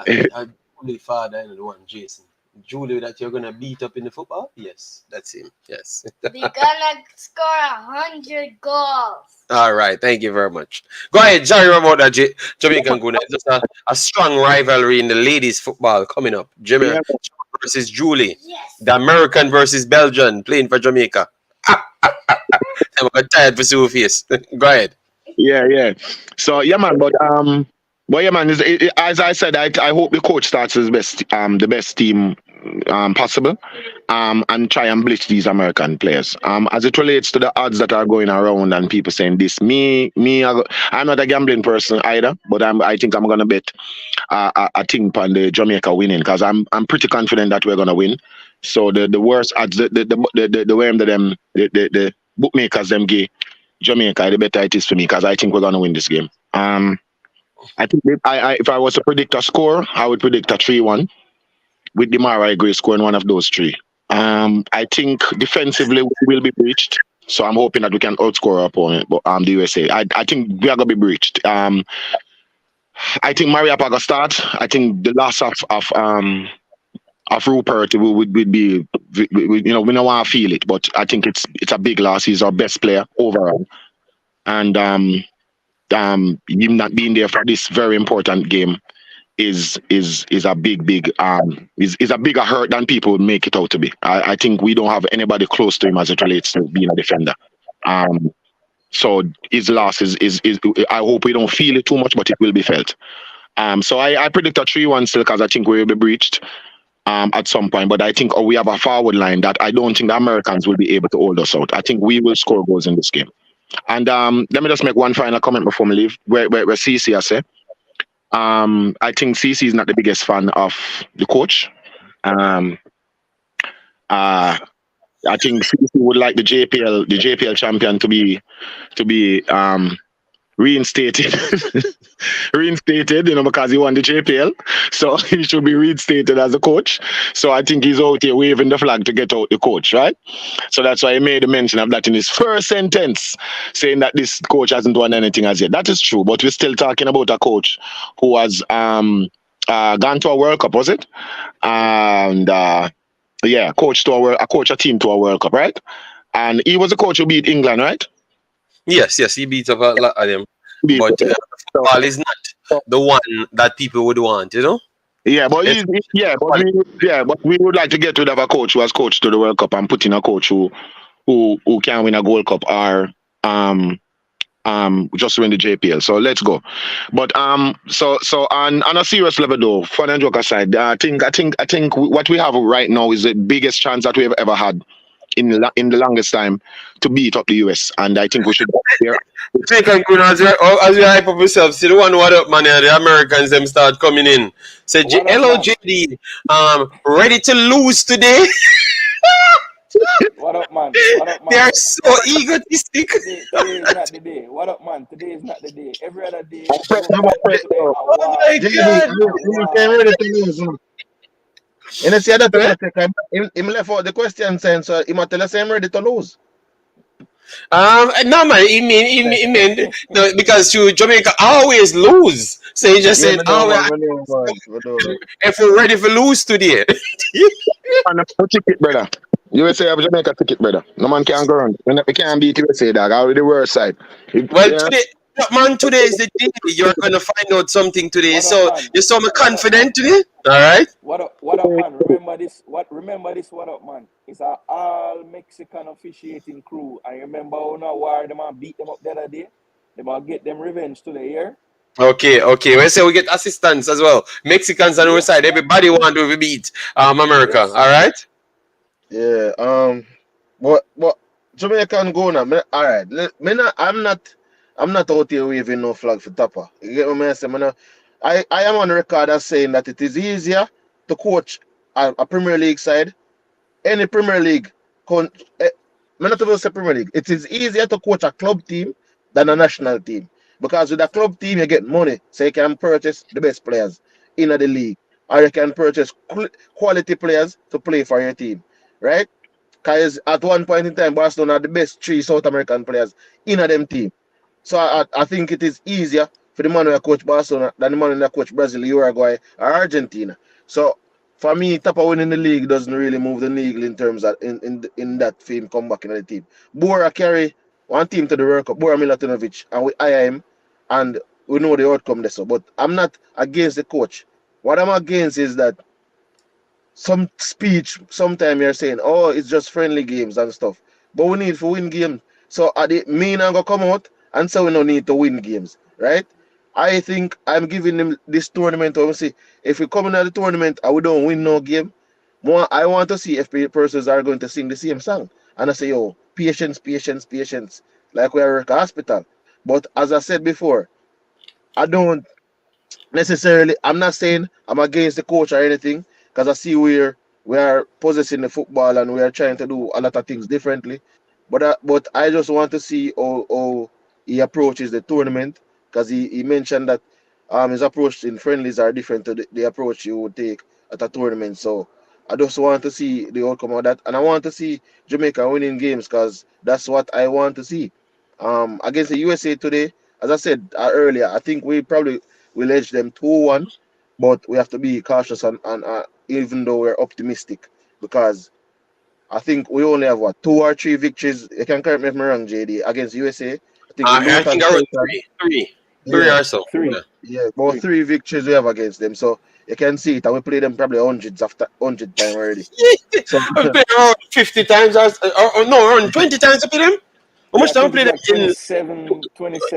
Julie father and the one Jason. Julie that you're gonna beat up in the football? Yes, that's him. Yes. We're gonna score 100 goals. All right, thank you very much. Go ahead, Jerry, about that Jamaican good. Just a strong rivalry in the ladies football coming up. Jamaica versus Julie. Yes. The American versus Belgian playing for Jamaica. I'm tired for Sue face. Go ahead. Yeah. So man, but yeah, man. As I said, I hope the coach starts his best, the best team possible, and try and bleach these American players. As it relates to the odds that are going around and people saying this, I'm not a gambling person either, but I think I'm gonna bet a thing on the Jamaica winning because I'm pretty confident that we're gonna win. So the worst odds, the way the bookmakers them give Jamaica, the better it is for me because I think we're gonna win this game. I think if I was to predict a score, I would predict a 3-1 with Demarai Gray scoring one of those 3. I think defensively we will be breached, so I'm hoping that we can outscore our opponent. But the USA, I think we are gonna be breached. I think Maria Paga start. I think the loss of Rupert would be, we don't want to feel it, but I think it's a big loss. He's our best player overall, and him not being there for this very important game is a big is a bigger hurt than people would make it out to be. I think we don't have anybody close to him as it relates to being a defender. So his loss is I hope we don't feel it too much, but it will be felt. So I predict a 3-1 still because I think we will be breached at some point. But I think we have a forward line that I don't think the Americans will be able to hold us out. I think we will score goals in this game. And let me just make one final comment before we leave. Where CC I say, I think CC is not the biggest fan of the coach. I think CC would like the JPL champion to be reinstated, because he won the JPL, so he should be reinstated as a coach. So I think he's out here waving the flag to get out the coach, right? So that's why he made a mention of that in his first sentence, saying that this coach hasn't won anything as yet. That is true, but we're still talking about a coach who has gone to a World Cup, was it? And coached a team to a World Cup, right? And he was a coach who beat England, right? Yes, he beat up a lot of them. But football is not the one that people would want, Yeah, but but we would like to get rid of a coach who has coached to the World Cup and put in a coach who can win a Gold Cup or just win the JPL. So let's go. But so on a serious level though, fun and joke aside, I think what we have right now is the biggest chance that we've ever had in the longest time to beat up the US, and I think we should there. As we hype up yourself, see the one what up, man, the Americans them start coming in. Say hello JD, ready to lose today. What up, man? They are so egotistic. Today is not the day. What up, man? Today is not the day. Every other day. And see that him left out the question saying, so he might tell us I'm ready to lose. No, man. He mean, no, because to Jamaica always lose. So he just Yeah, saying, me know, oh, man. Me know, man. Me know, man. if we're ready for lose today. And a ticket, brother. USA have Jamaica ticket, brother. No man can go on. We can't beat USA, dog. Already the worst side. Well, Yeah. today, no, man, today is the day. You're gonna find out something today. What up, So man? you saw me What up, man? confident today. All right. What up, man? Remember this. Remember this. What up, man? It's a all Mexican officiating crew. I remember when I war them and beat them up the other day. They might get them revenge today. Here. Okay. We say we get assistance as well. Mexicans on our Yes, side. man. Everybody want to be beat. America. Yes, All man. right. Yeah. But Jamaican go now. All right. I'm not out here waving no flag for Tapa. You get what I'm saying? I am on record as saying that it is easier to coach a Premier League side, any Premier League. Con, eh, I'm not about to say Premier League. It is easier to coach a club team than a national team because with a club team you get money, so you can purchase the best players in the league, or you can purchase quality players to play for your team, right? Because at one point in time, Barcelona had the best three South American players in a them team. So I think it is easier for the man who coach Barcelona than the man who coach Brazil, Uruguay, or Argentina. So for me, Tapa winning the league doesn't really move the needle in terms of in that fame come back in the team. Bora carry one team to the World Cup, Bora Milutinovic, and we hire him, and we know the outcome there. So, but I'm not against the coach. What I'm against is that some speech sometime you're saying, oh, it's just friendly games and stuff. But we need to win games. So at the mean I'm gonna come out and say we don't need to win games, right? I think I'm giving them this tournament. I see if we come in at the tournament and we don't win no game, more I want to see if persons are going to sing the same song. And I say, oh, patience, patience, patience, like we are at a hospital. But as I said before, I don't necessarily. I'm not saying I'm against the coach or anything because I see we are possessing the football and we are trying to do a lot of things differently. But I just want to see how he approaches the tournament because he mentioned that his approach in friendlies are different to the approach you would take at a tournament. So I just want to see the outcome of that, and I want to see Jamaica winning games because that's what I want to see. Against the USA today, as I said earlier, I think we probably will edge them 2-1, but we have to be cautious and even though we're optimistic because I think we only have what 2 or 3 victories. You can correct me if I'm wrong, JD, against USA. I think with I Luton, think around Titan, three yeah, or so. Three. Yeah. yeah, about 3 victories we have against them. So you can see it, and we play them probably hundreds after 100 time already. So I played around 50 times or no, around 20 times I played them. How Yeah, much I time I think it's played them like in? 27,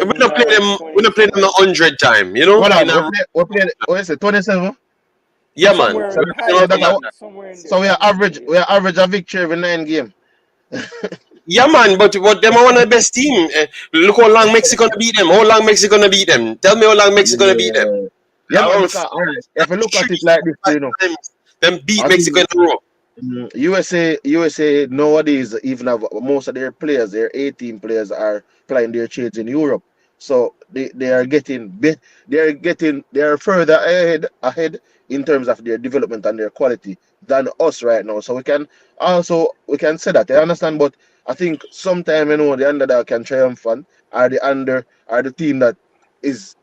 We 27 don't play or them. We 20 don't play them somewhere. 100 time. You know, hold in on, a we play what is it, 27? yeah, man. Somewhere So we play higher So around that than that that. I, time. Somewhere in there. so Somewhere in there. we are average a victory every 9 game. Yeah, man. But what them are one of the best team. Look how long Mexico gonna beat them. How long Mexico gonna beat them? Tell me how long Mexico gonna beat them. Yeah, yeah, man. Around Because all right, if you look at it like this, you know, times. Them beat I Mexico think in a row. USA nowadays even have most of their players, their 18 players are playing their trades in Europe. So they are getting they are further ahead in terms of their development and their quality than us right now. So we can say that. I understand, but I think sometime the underdog can triumphant are the team that is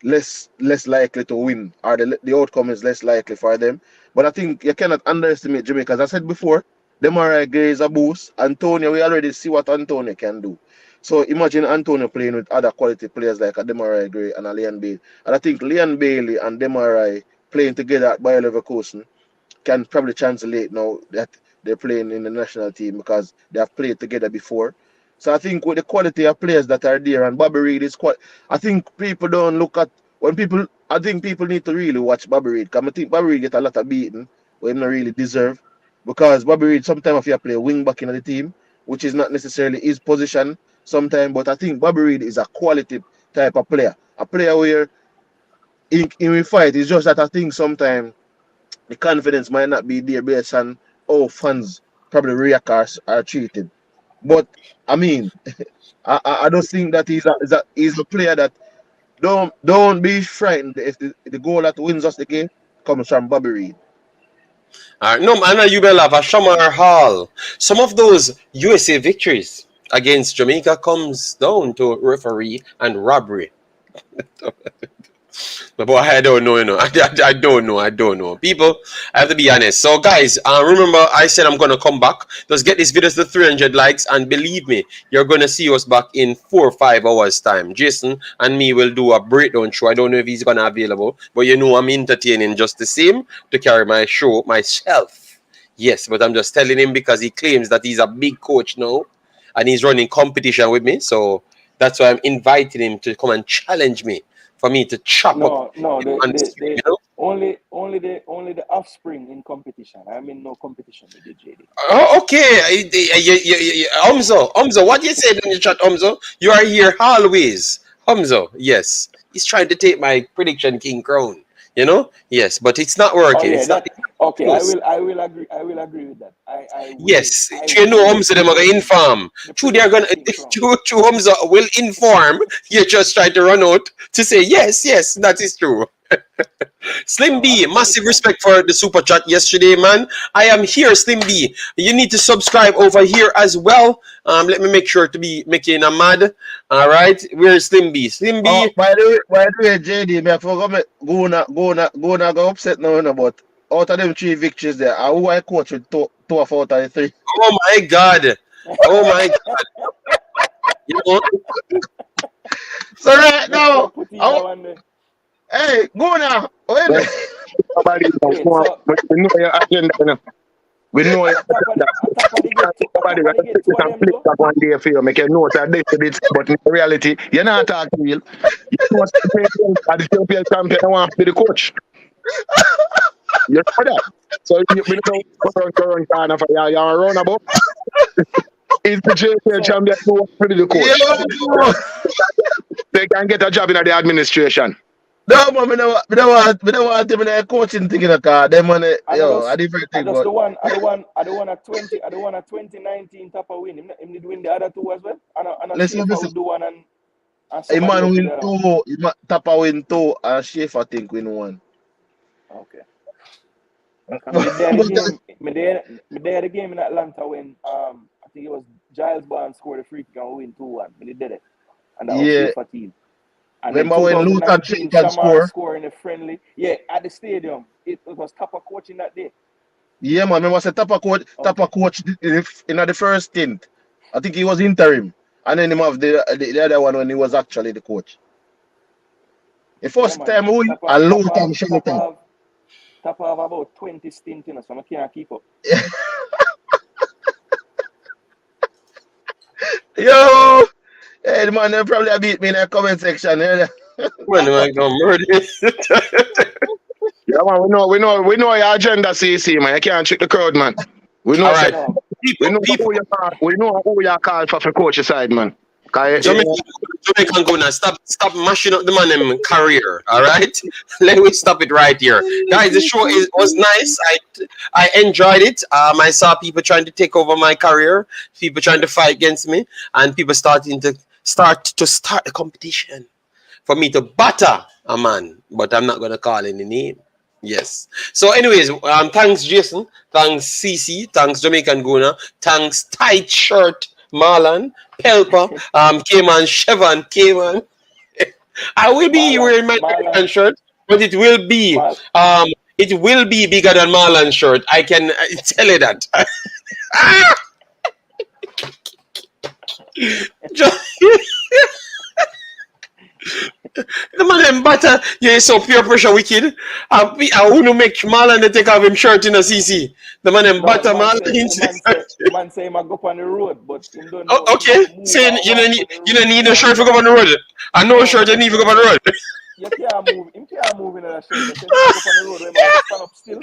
less likely to win, or the outcome is less likely for them. But I think you cannot underestimate Jamaica. As I said before, Demarai is a boost. Antonio, we already see what Antonio can do. So imagine Antonio playing with other quality players like a Demarai Gray and a Leon Bailey. And I think Leon Bailey and Demarai playing together at Bayer Leverkusen can probably translate now that they're playing in the national team because they have played together before. So I think with the quality of players that are there, and Bobby Reid is quite. I think people don't look at when people. I think people need to really watch Bobby Reid because I think Bobby Reid get a lot of beating when he not really deserve because Bobby Reid sometimes if you play wing back in the team, which is not necessarily his position sometimes, but I think Bobby Reid is a quality type of player, a player where in we fight. It's just that I think sometimes the confidence might not be there based on how fans probably react or are treated. But I mean, I just think that he's a player that don't be frightened if the goal that wins us the game comes from Bobby Reid. No, man, you will have a Shamar Hall. Some of those USA victories. against Jamaica comes down to referee and robbery. But boy, I don't know, I don't know. I don't know. People, I have to be honest. So, guys, remember I said I'm gonna come back. Just get this video to 300 likes, and believe me, you're gonna see us back in 4 or 5 hours time. Jason and me will do a breakdown show. I don't know if he's gonna available, but you know I'm entertaining just the same to carry my show myself. Yes, but I'm just telling him because he claims that he's a big coach now, and he's running competition with me. So that's why I'm inviting him to come and challenge me. For me to chop up, only the offspring in competition. I'm in no competition with the JD. Oh, okay. Umzo, what you said in the chat, Umzo? You are here always. Umzo, yes. He's trying to take my prediction king crown. You know? Yes, but it's not working. Oh, yeah, it's not okay. close. I will agree with that. Yes, you know Umzo them are gonna inform. True, they are gonna true Umzo will inform. You just try to run out to say yes, that is true. Slim B, massive respect for the super chat yesterday, man. I am here, Slim B. You need to subscribe over here as well. Let me make sure to be making a mad. All right, where's Slim B? Slim B. Oh, by the way, JD, me I forgot me go upset now, but out of them 3 victories there, who I coach with 2 of out of the 3. Oh my God! Oh my God! You know? So right now, hey, go now. Wait. Nobody knows more, but we know your agenda. You know. We know your agenda. Nobody will take this and flip that one day for you. Make a note that they did, but in reality, you're not talking real. You know the European champion want to be the coach. You know that. So we don't go around corner for you. You're around about. Is the European champion who wants to be the coach? They can get a job in the administration. No, man, we don't want them in the coaching thing in the car. Them on a different thing. I don't want a 2019 type of win. Him need win the other 2 as well. And listen. do one and man win 2, Tapa win 2, and Schaefer think win 1. Okay. Me there the game in Atlanta when I think it was Giles Barnes scored a free kick and we win 2-1. Me did it. And that was Schaefer team. And remember when Luton score in a friendly? Yeah, at the stadium. It was Tapa coaching that day. Yeah, man. Remember, Tapa coach in the first stint. I think he was interim. And then him have the other one when he was actually the coach. The first time we and Luton shut up. Tapa have about 20 stints, you know, so I can't keep up. Yo! Hey, man, they probably beat me in the comment section. When am I gonna murder? Yeah, man, we know your agenda, CC, man. You can't trick the crowd, man. We know. All right. We know who you call for coach side, man. Jamaican go now. Stop mashing up the man career. All right, let me stop it right here, guys. The show was nice. I enjoyed it. I saw people trying to take over my career, people trying to fight against me, and people starting to start the competition for me to batter a man. But I'm not gonna call any name. Yes. So, anyways, thanks Jason, thanks CC, thanks Jamaican Guna, thanks Tight Shirt Marlon, Pelpa, Cayman, Chevron, Cayman. I will be wearing my Jamaican shirt, but it will be bigger than Marlon's shirt. I can tell you that. The man them butter, yeah, so peer pressure wicked. I want to make Marlon take off him shirt in a CC. The man them butter Marlon. Man say I go up on the road, but him don't know. Okay, saying you don't need a shirt to go on the road. I know a shirt you need to go on the road. You can't move. Him can't move in a shirt. You go on the road. When man stand up still,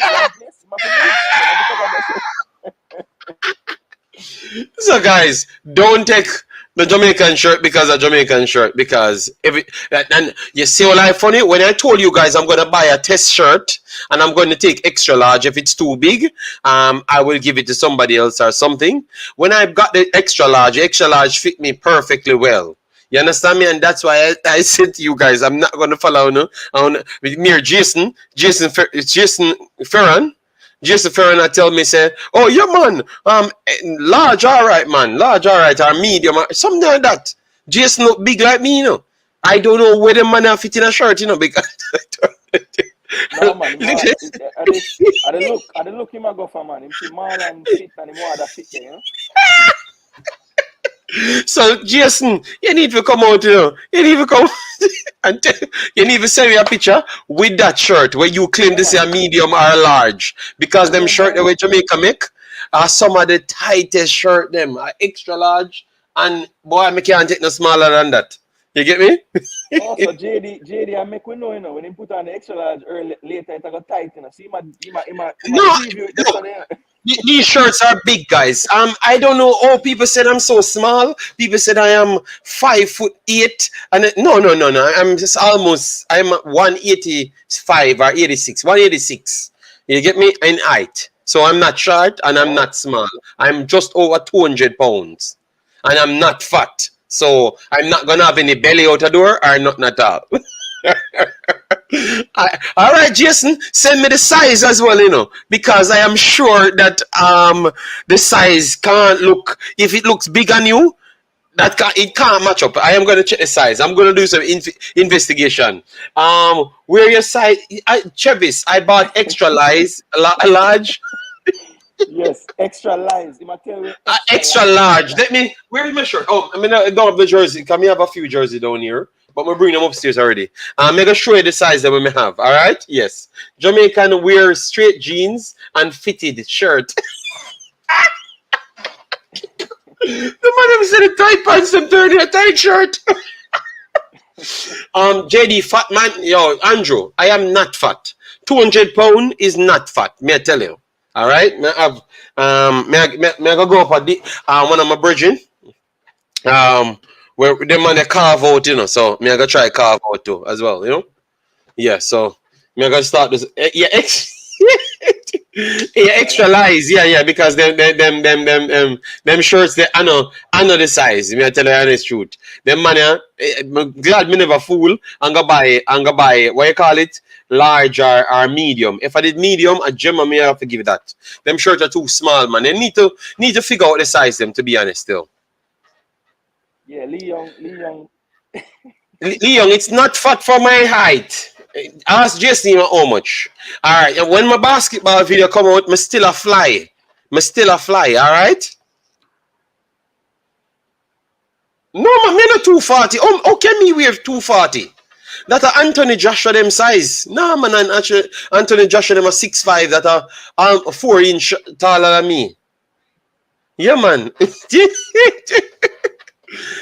So guys, don't take the Jamaican shirt because a Jamaican shirt, because and you see what I funny when I told you guys I'm gonna buy a test shirt and I'm going to take extra large. If it's too big, I will give it to somebody else or something. When I got the extra large fit me perfectly well. You understand me? And that's why I said to you guys, I'm not going to follow on with mere Jason Ferran. Jason Ferrana tell me, say, oh, yeah, man, large, all right, man. Large, all right, or medium, something like that. Jason look big like me, you know. I don't know where the man are fit in a shirt, you know, because... No, man, I the look him a go for, man. Him see man and fit and him want that fit there, you know. So, Jason, you need to come out, you know. You need to come and you need to send me a picture with that shirt where you claim to say a medium or a large. Because them shirt that we Jamaica make are some of the tightest shirt them are extra large. And boy, I can't take no smaller than that. You get me? Also, JD, I make we know, you know, when he put on the extra large early, later, it got tight, you know. See, These shirts are big, guys. I don't know. Oh, people said I'm so small. People said I am 5'8", and no. I'm just almost. I'm 185 or 86. 186. You get me in height. So I'm not short and I'm not small. I'm just over 200 pounds, and I'm not fat. So I'm not gonna have any belly out the door or nothing at all. All right, Jason, send me the size as well, you know, because I am sure that the size can't look, if it looks big on you, it can't match up. I am going to check the size. I'm going to do some investigation. Where your size, Chevis, I bought extra large. Yes, extra large. Extra large. Let me, where is my shirt? Oh, I mean, I don't have the jersey. Can we have a few jerseys down here? But we bring them upstairs already. I'm going to show you the size that we may have. All right? Yes. Jamaican wear straight jeans and fitted shirt. The man said a tight pants and turn a tight shirt. JD, fat man. Yo, Andrew, I am not fat. 200 pound is not fat. May I tell you? All right? May I go up at one of my brethren. Where them man they carve out, you know, so me I gotta try carve out too as well, you know. Yeah, so me I gotta start this. Yeah, extra lies, yeah, because them shirts they I know the size. Me I tell you the honest truth. Them man, I'm glad me never fool and go buy what you call it, large or medium. If I did medium, a gem me have to give that. Them shirts are too small, man. They need to figure out the size them, to be honest still. Yeah, Lee Young. Lee Young, it's not fat for my height. Ask Jason how much. All right, and when my basketball video come out, me still a fly. All right? No, man, me not 240. Okay, me we have 240. That are Anthony Joshua them size. No, man, and actually Anthony Joshua them are 6'5", that are 4 inch taller than me. Yeah, man.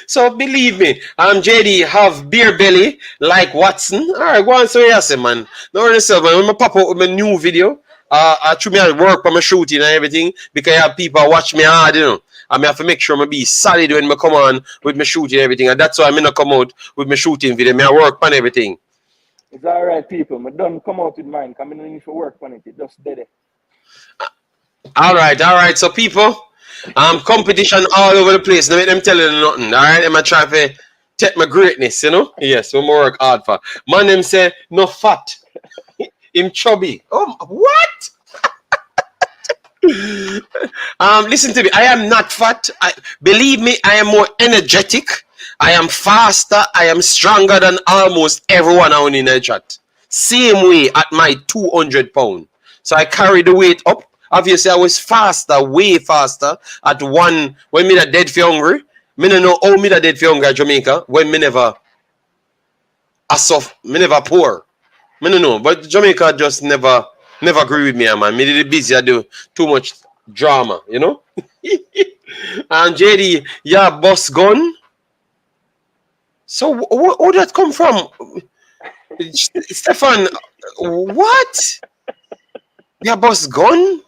So believe me, JD have beer belly like Watson. All right, go on, so yes, man. No worry yourself, man. When I pop out with my new video, I should me work on my shooting and everything because I have people watch me hard, you know. I have to make sure I be solid when I come on with my shooting and everything, and that's why I'm not come out with my shooting video. I work on everything. It's all right, people. I don't come out with mine. I don't need to work on it. It just dead. All right. So people. Competition all over the place. Don't make them tell you nothing. All right, I'm gonna try to take my greatness, you know. Yes, we work hard for. Man, them say no fat. Him chubby. Oh, what? Listen to me. I am not fat. Believe me, I am more energetic. I am faster. I am stronger than almost everyone on in the chat. Same way at my 200 pound. So I carry the weight up. Obviously, I was faster, way faster at one when me that dead for hungry. Me no know how me that dead for hungry at Jamaica when me never me never poor. Me no know, but Jamaica just never agree with me, man. Me did busy, I do too much drama, you know. And JD, yeah, boss gun. So where that come from, Stefan? What? Yeah, boss gun.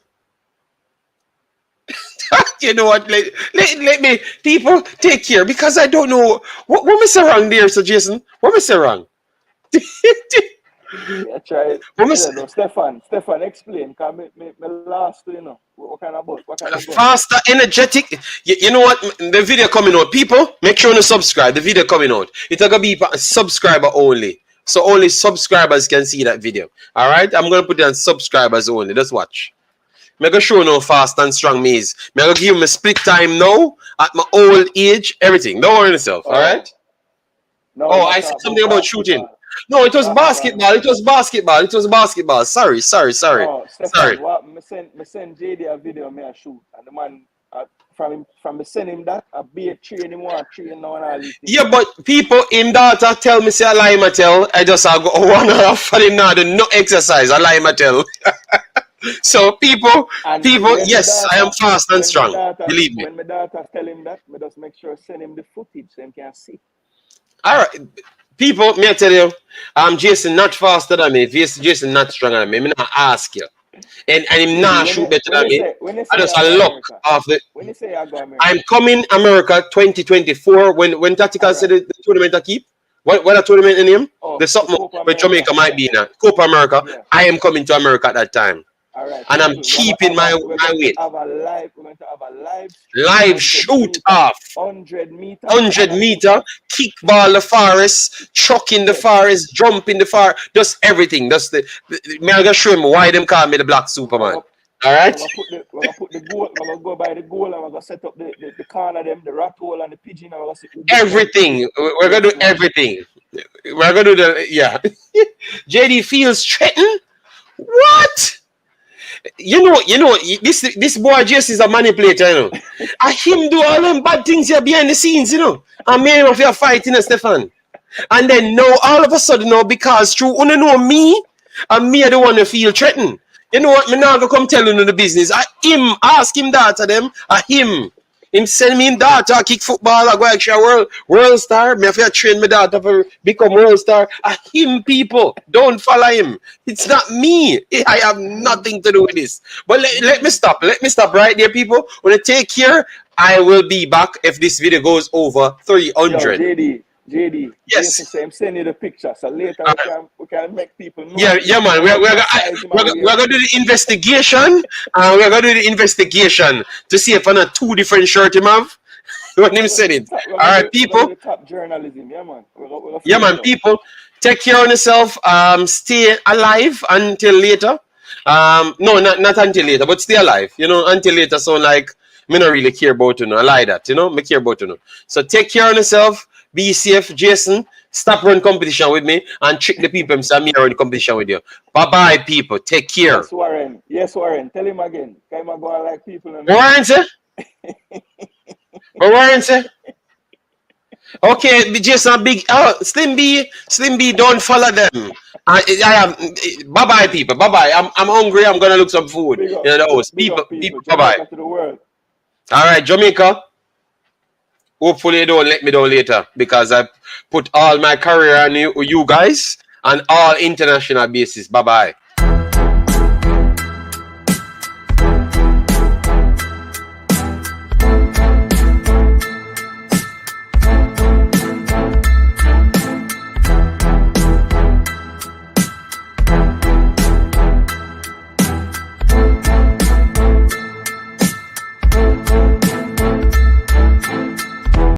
You know what? Let me people take care because I don't know what me say wrong there. So Jason, what me say wrong? Yeah, try it. Stefan, explain. Cause me last, you know, what kind of boss? Faster, energetic. You know what? The video coming out. People, make sure to subscribe. The video coming out. It's gonna be a subscriber only. So only subscribers can see that video. All right, I'm gonna put it on subscribers only. Just watch. Me go show no fast and strong me is. Me go give me split time now at my old age, everything. Don't worry yourself, all right? No, Oh, not I said talk something about about shooting. basketball. No, it was Basketball, basketball. It was basketball. It was basketball. Sorry. No, Sorry. Stefan, what me send JD a video me a shoot, and the man from me send him that a be a train him want train now and all these things. Yeah, but people in data tell me say I lie my tell. I just I go 1 hour for him now do no exercise. I lie my tell. So people, And yes, I am fast and strong. Believe me. When my daughter tell him that, me just make sure send him the footage so he can see. All right, people, me I tell you, Jason not faster than me. Jason not stronger than me. Me not ask you, and him not shoot better than me. I just a look of the. When you say I go America, I'm coming America 2024 when Tactical said the tournament I keep. What a tournament in him? The something where Jamaica might be in a Copa America. Yeah. I am coming to America at that time. All right, and I'm keeping my weight. We're going to have a live shoot off. 100 meter. 100 meter, kickball the forest, chuck in the forest, jump in the forest, just everything. That's me I show him why them call me the Black Superman. All right. We're gonna put the goal. We're gonna go by the goal, and we're gonna set up the corner, them, the rat hole, and the pigeon. And we're gonna everything. We're gonna do everything. We're gonna do the JD feels threatened. What? You know, this boy just is a manipulator, you know. I him do all them bad things here behind the scenes, you know. And me if you're fighting, Stefan. And then now all of a sudden, now because true, you know me, and me are the one who feel threatened. You know what? Me now go come tell you the business. Ask him that to them. Him send me in data, kick football, I go actually world star. Me have to train my data for become world star. Him people, don't follow him. It's not me. I have nothing to do with this. But let me stop. Let me stop right there, people. When I take care, I will be back if this video goes over 300. Yo, JD, yes. I'm sending you the picture, so later we can make people know. Yeah, man. We're gonna do the investigation. We're gonna do the investigation to see if I not two different shirts him have. When him said it. All right, people. Top journalism, yeah, man. Yeah, man. People, take care of yourself. Stay alive until later. No, not until later, but stay alive. You know, until later. So like, me not really care about you. I lie that. You know, me care about you. So take care of yourself. Be safe, Jason. Stop running competition with me and trick the people and say me run competition with you. Bye-bye, people. Take care. Yes, Warren. Tell him again. Can I go like people? Warren, sir? Warren, sir? Okay, Jason, big. Slim B, don't follow them. I am. Bye-bye, people. Bye-bye. I'm hungry. I'm gonna look some food in the house. People. Bye-bye. All right, Jamaica. Hopefully you don't let me down later because I put all my career on you guys on all international basis. Bye-bye.